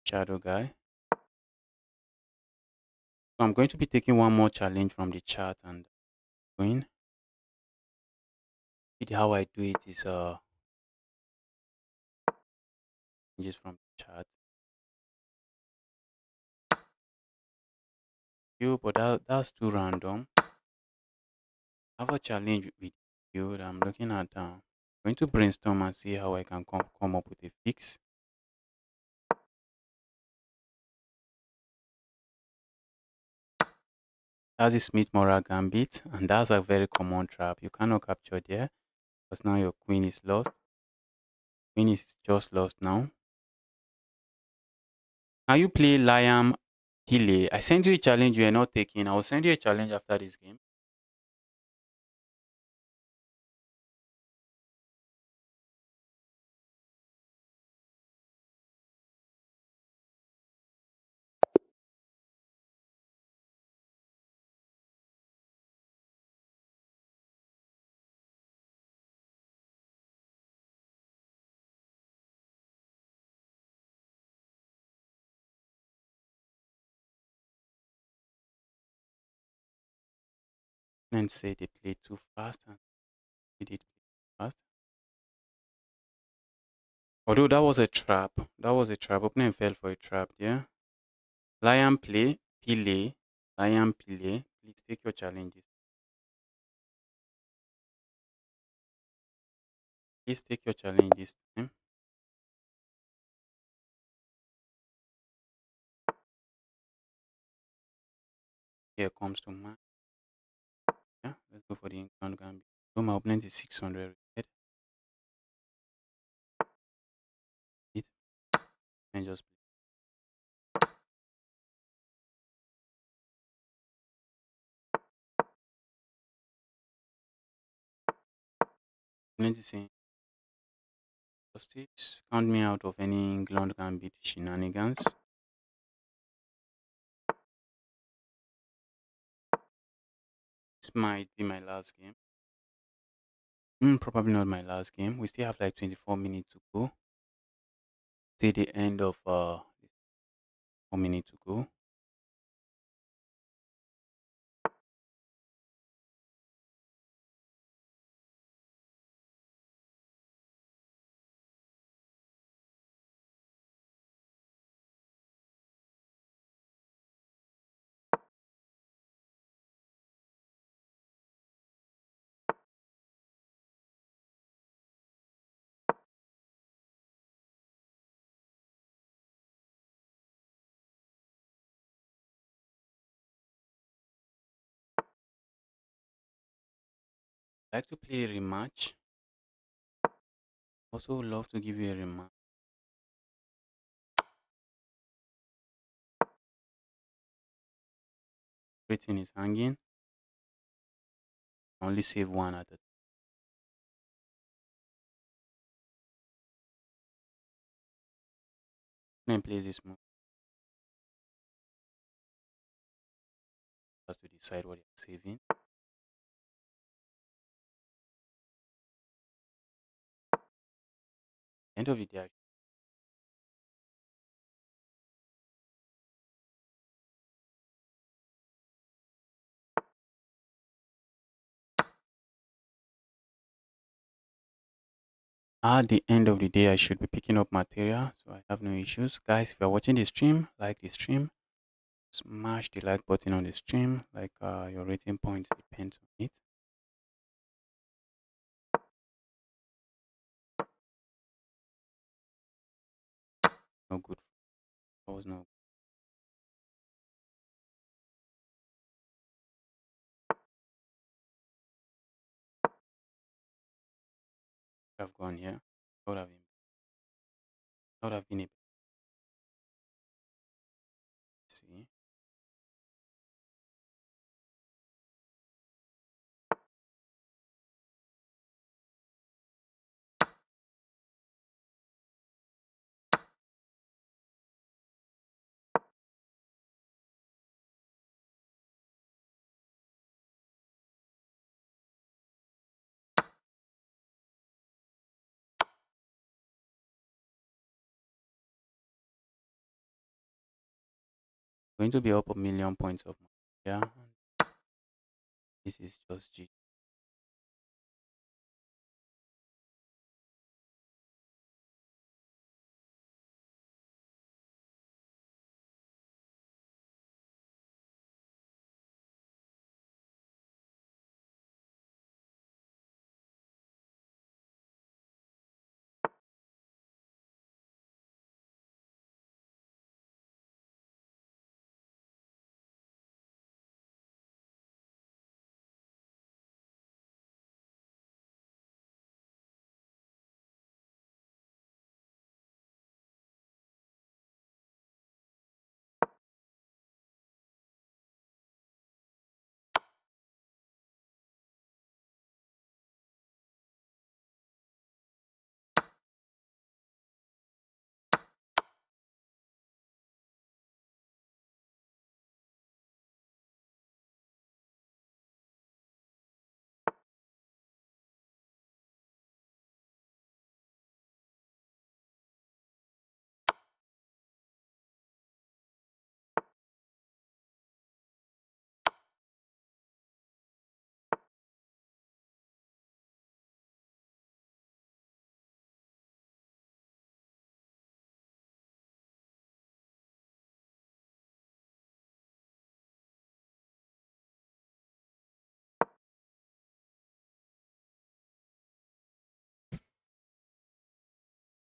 Shadow Guy. So I'm going to be taking one more challenge from the chat and going. How I do it is just from the chat. You, but that's too random. I have a challenge with you that I'm looking at. Going to brainstorm and see how I can come up with a fix. That's the Smith Mora Gambit, and that's a very common trap. You cannot capture there because now your queen is lost. Queen is just lost now. Now you play Liam Pile. I sent you a challenge you are not taking. I will send you a challenge after this game. And say they play too fast and they did play too fast. Although that was a trap. That was a trap. Opponent fell for a trap, yeah. Lion play, Pile, Lion Pile. Please take your challenges. Please take your challenge this time. Here comes to man. Yeah, let's go for the England Gambit. So my opponent is 600 red. It and just play. Opponent is saying justice. Count me out of any England Gambit shenanigans. This might be my last game. Probably not my last game. We still have like 24 minutes to go. Till the end of 4 minutes to go. I like to play a rematch. Also would love to give you a rematch. Everything is hanging. Only save one at a time. Then plays this move. Has to decide what you're saving. End of the day, at the end of the day, I should be picking up material, so I have no issues. Guys, if you're watching the stream, like the stream, smash the like button on the stream. Like your rating points depends on it. No good. That was no. Have gone here. That would have been a see. Going to be up a million points of money. Yeah, this is just G.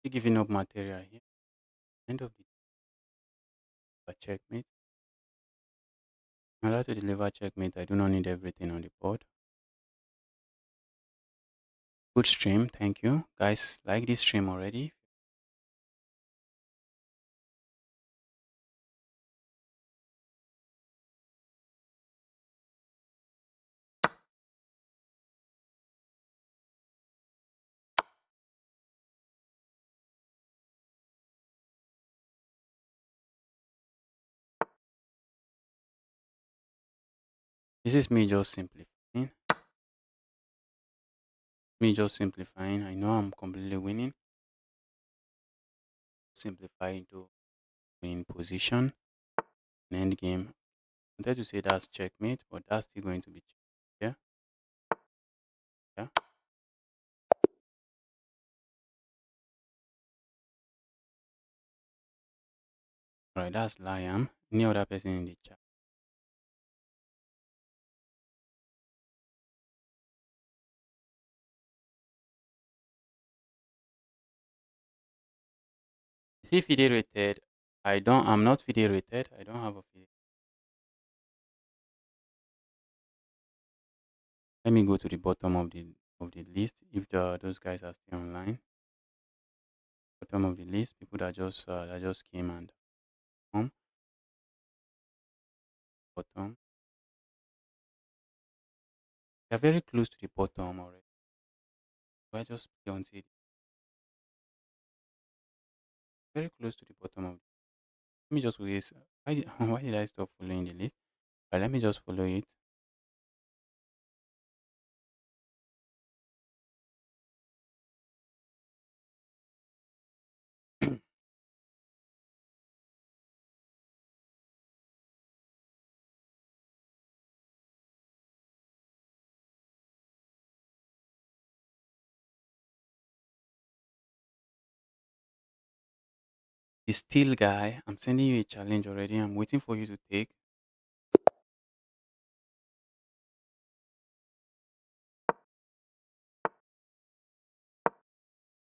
You're giving up material here. End of the checkmate. In order to deliver checkmate, I do not need everything on the board. Good stream, thank you. Guys, like this stream already. This is me just simplifying. Me just simplifying. I know I'm completely winning. Simplify into winning position. An end game. I wanted to say that's checkmate, but that's still going to be check. Yeah, yeah. Alright, that's Liam. Any other person in the chat? Is it FIDE rated? I'm not FIDE rated. I don't have a FIDE. Let me go to the bottom of the list if those guys are still online. Bottom of the list, people that just came and come. Bottom. They're very close to the bottom already. So I just play until very close to the bottom of. Let me just wait. Why did I stop following the list? Let me just follow it. The steel guy, I'm sending you a challenge already. I'm waiting for you to take.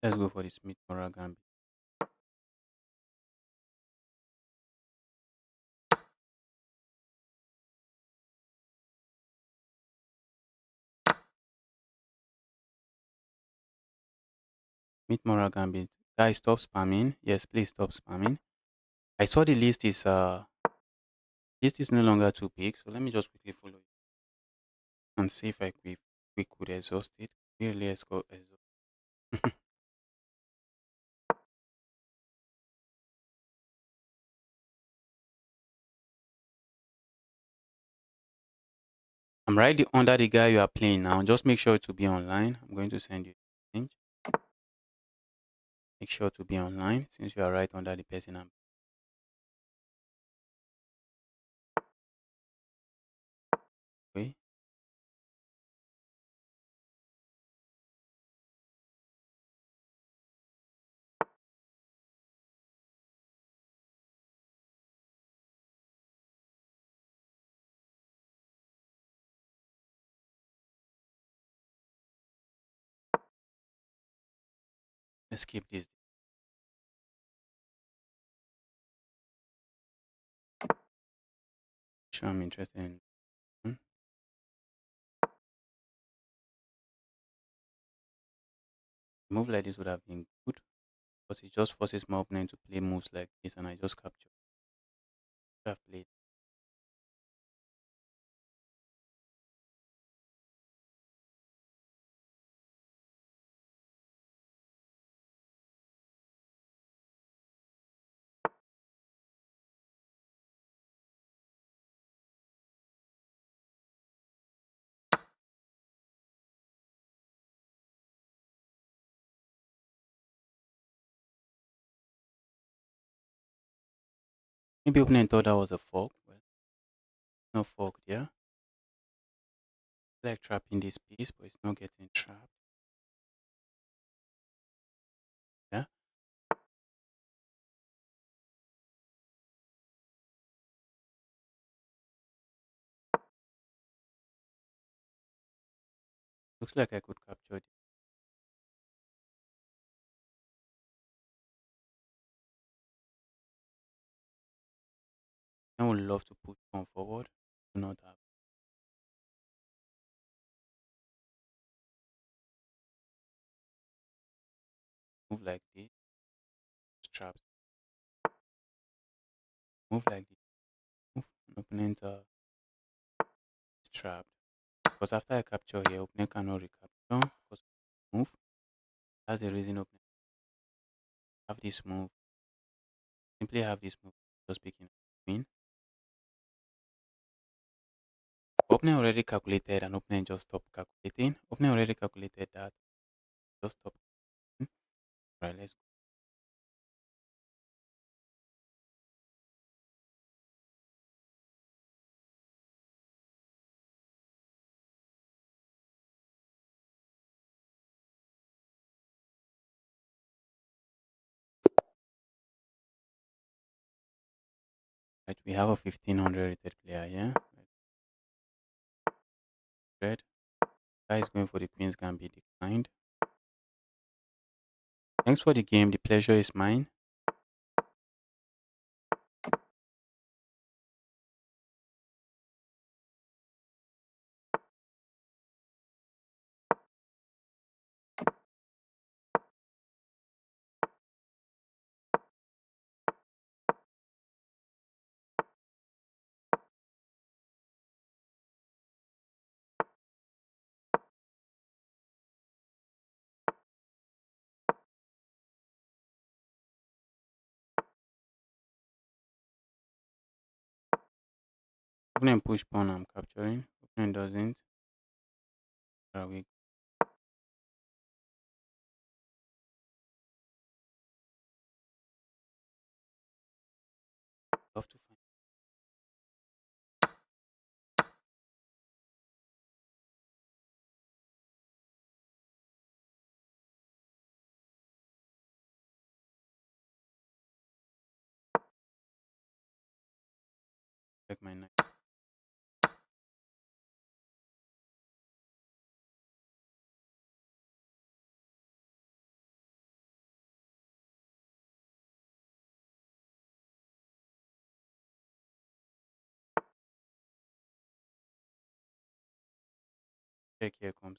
Let's go for the Smith Morgan Gambit. Smith Morgan Gambit. Guys, stop spamming. Yes, please stop spamming. I saw the list is no longer too big, so let me just quickly follow it and see if we could exhaust it. We really exhaust. I'm right under the guy you are playing now. Just make sure to be online. I'm going to send you a link. Make sure to be online since you are right under the person. Let's keep this. Sure, I'm interested in. Hmm? Move like this would have been good, but it just forces my opponent to play moves like this, and I just capture. I've played. Maybe opponent thought that was a fork. Well, no fork there. Like trapping this piece, but it's not getting trapped. Yeah. Looks like I could capture it. I would love to put one forward. Do not have. Move like this. Traps. Move like this. Move. An opponent is trapped. Because after I capture here, opponent cannot recapture. Because move. That's the reason opponent have this move. Simply have this move. Just picking queen. Opponent already calculated and opponent just stop calculating. Opponent already calculated that. Just stop. Right, let's go. Right, we have a 1500 rated player here. Red. Guy is going for the queen's gambit declined. Thanks for the game. The pleasure is mine. Opponent push pawn, I'm capturing. Opponent doesn't. We have to find check my knight. Check here comes.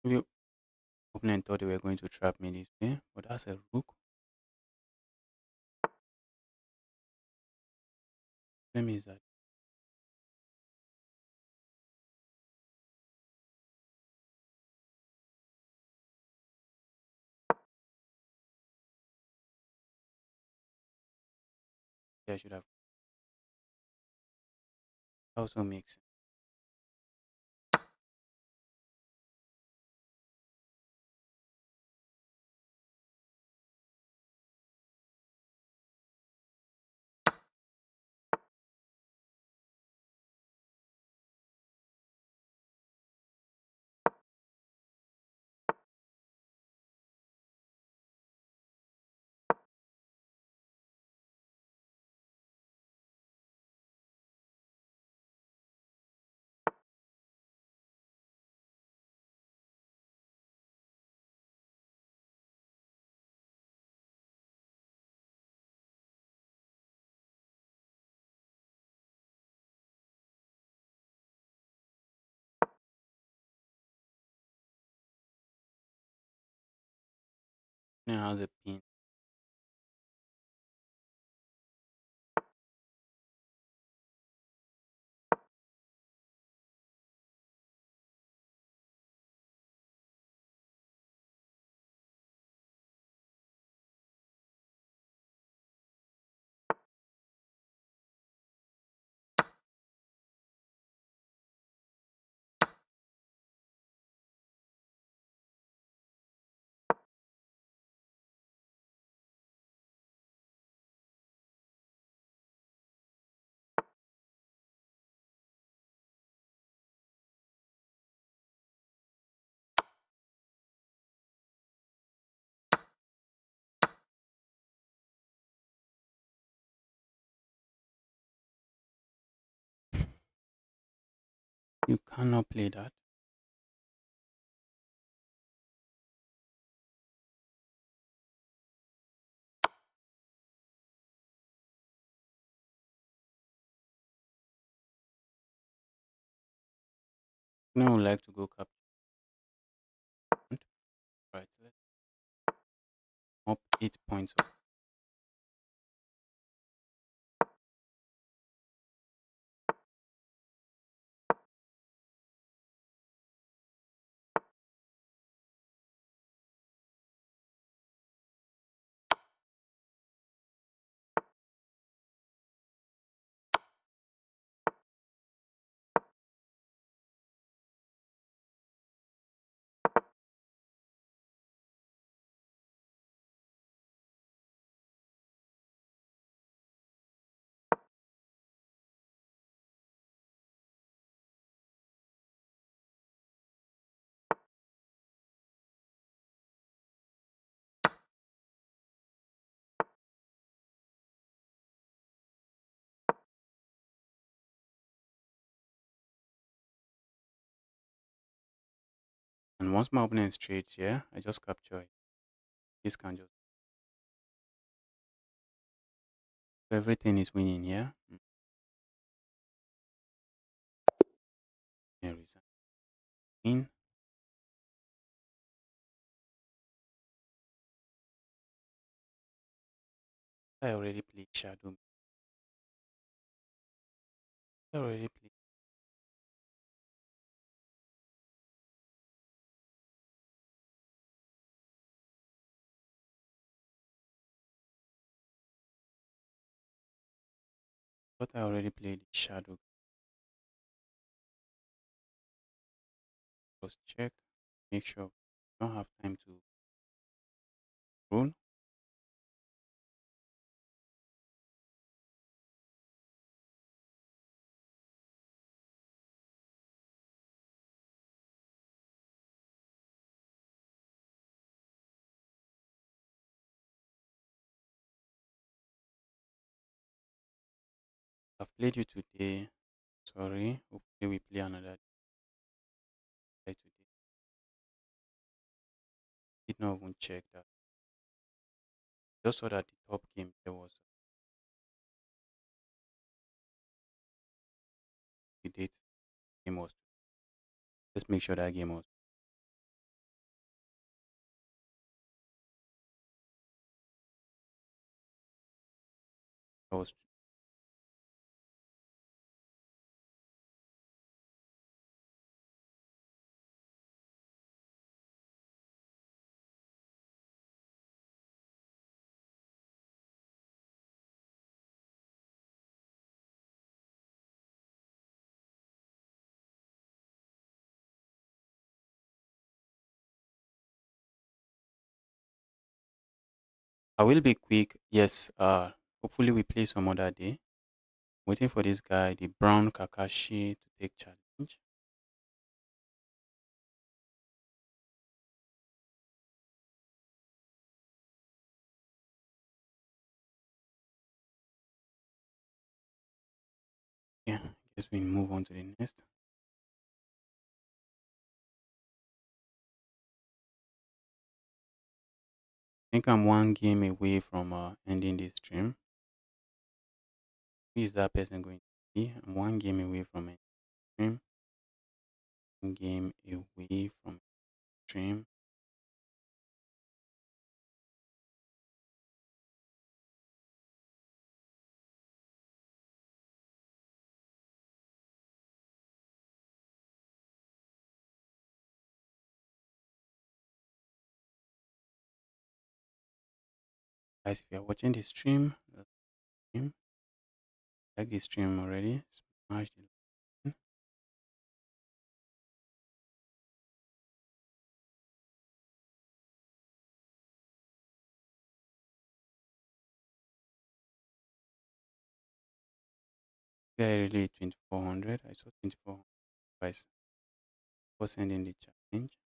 Maybe opponent thought they were going to trap me this way, but that's a rook. Let me is that I should have also makes sense. Now has a pin. You cannot play that. Now I would like to go capture. Right, let's up 8 points. And once my opponent is straight here, I just capture it. This can just so everything is winning here. There is an in. I already played shadow. I already played. But I already played shadow. Just check. Make sure you don't have time to rule. I've played you today. Sorry. Hopefully we play another day today. Did not even check that. Just saw that the top game there was the date game was. Let's make sure that game was I will be quick. Yes. Hopefully we play some other day. Waiting for this guy, the brown Kakashi, to take challenge. Yeah. Guess we move on to the next. I think I'm one game away from ending this stream. Who is that person going to be? I'm one game away from ending the stream. One game away from stream. Guys, if you're watching the stream, stream, like the stream already, smash the like. Yeah, really 2400. I saw 2400 guys for sending the challenge.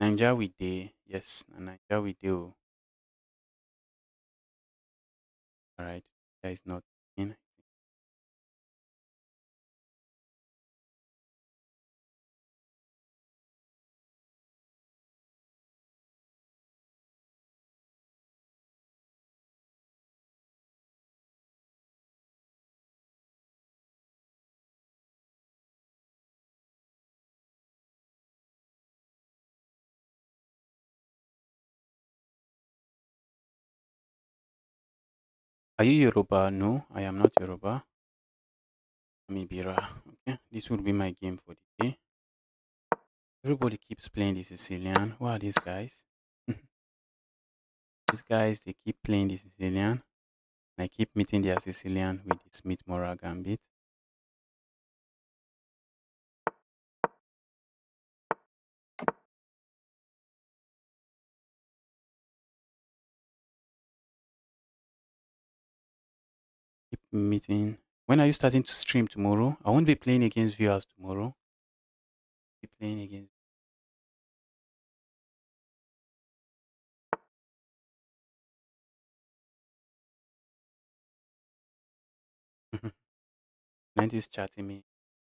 Nigeria we day. Yes, na Nigeria we do. Alright. That is not in. Are you Yoruba? No, I am not Yoruba. Amibira. Okay. This will be my game for the day. Everybody keeps playing the Sicilian. Who are these guys? These guys they keep playing the Sicilian. And I keep meeting their Sicilian with the Smith Mora Gambit. Keep meeting. When are you starting to stream tomorrow? I won't be playing against viewers tomorrow. Be playing against. 90s chatting me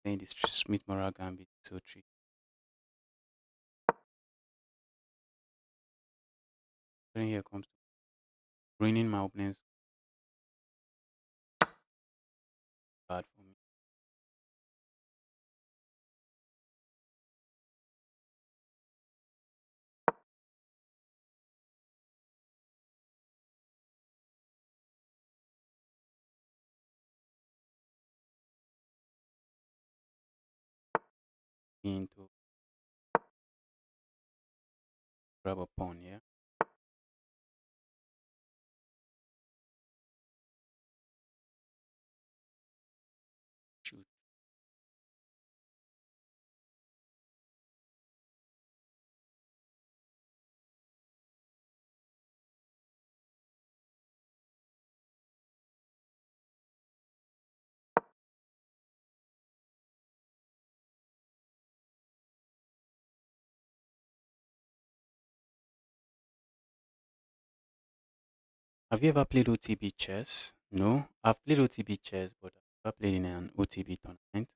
saying this Smith Mora Gambit is so tricky. Then here comes ruining my openings bad for me. Into grab a pawn, yeah. Shoot. Have you ever played OTB chess? No, I've played OTB chess, but I've never played in an OTB tournament.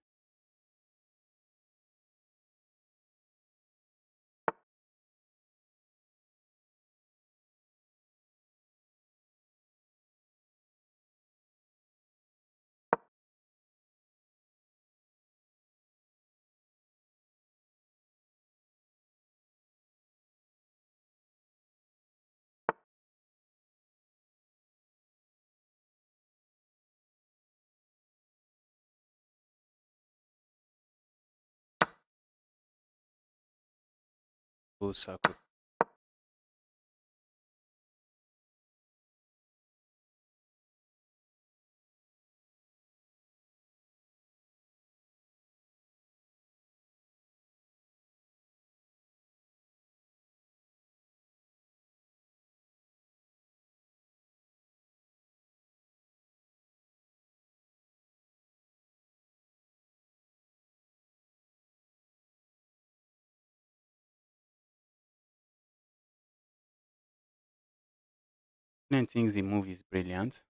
Go sacrifice. Opponent thinks the move is brilliant.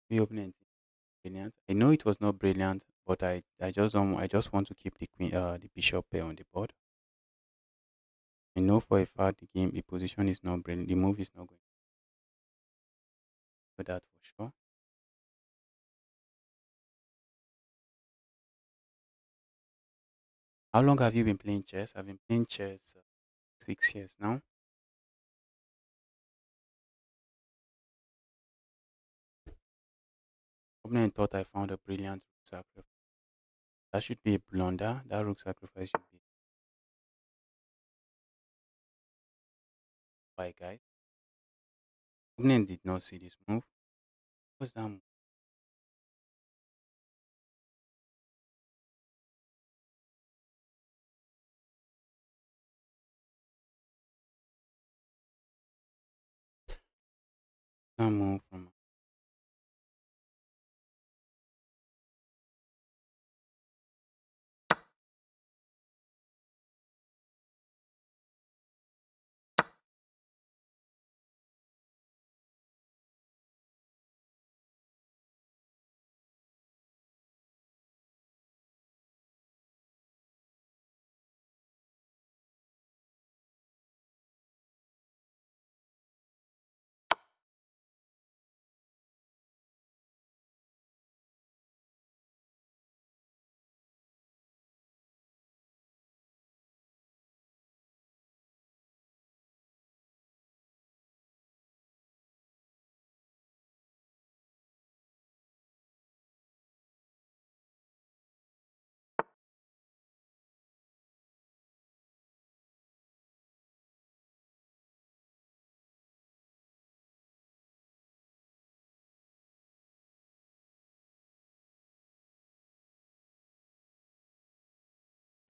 The opponent thinks it's brilliant. I know it was not brilliant, but I just don't I just want to keep the queen the bishop pair on the board. I know for a fact the position is not brilliant. The move is not going for that for sure. How long have you been playing chess? I've been playing chess 6 years now. Opponent thought I found a brilliant rook sacrifice. That should be a blunder. That rook sacrifice should be why guys. Opponent did not see this move. What's that move? That move from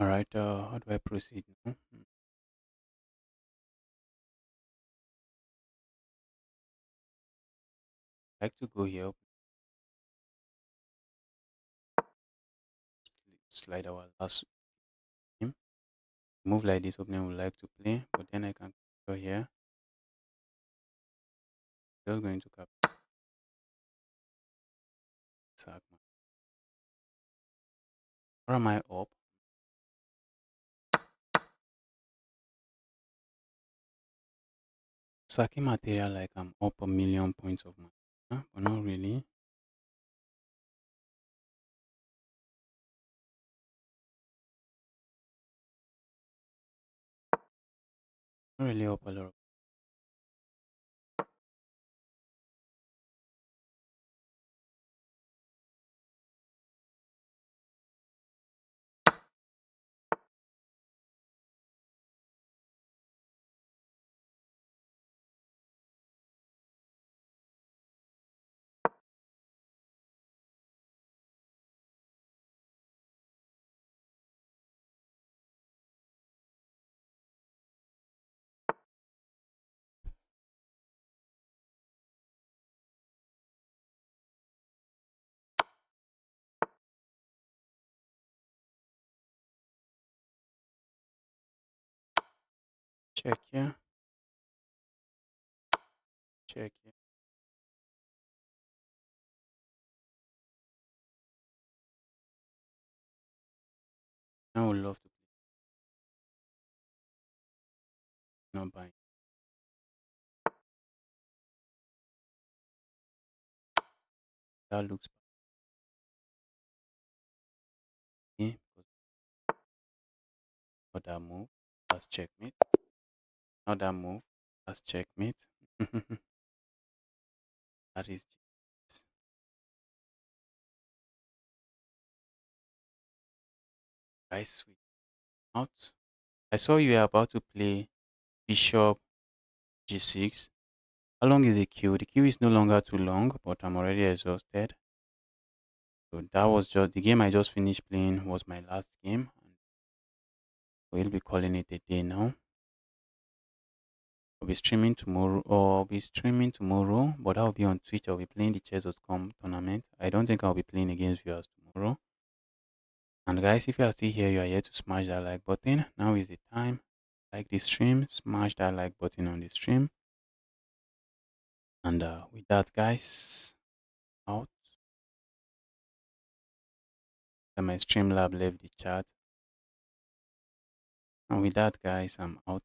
Alright, how do I proceed now? I like to go here, slide our last game. Move like this, opponent would like to play, but then I can go here. Just going to cap sack. Or am I up? Sacking material like I'm up a million points of my but not really. Not really up a lot. Check here, check here. I would love to play, not buying. That looks bad because of that move. That's checkmate. Not that move. That's checkmate. That is genius. Guys, switch out. I saw you were about to play bishop g6. How long is the queue? The queue is no longer too long, but I'm already exhausted. So that was just the game I just finished playing was my last game. And we'll be calling it a day now. I'll be streaming tomorrow, or I'll be streaming tomorrow, but I'll be on Twitch. I'll be playing the chess.com tournament. I don't think I'll be playing against viewers tomorrow. And guys, if you are still here, you are here to smash that like button. Now is the time. like the stream, smash that like button on the stream. And with that, guys, out. And my Streamlab left the chat. And with that, guys, I'm out.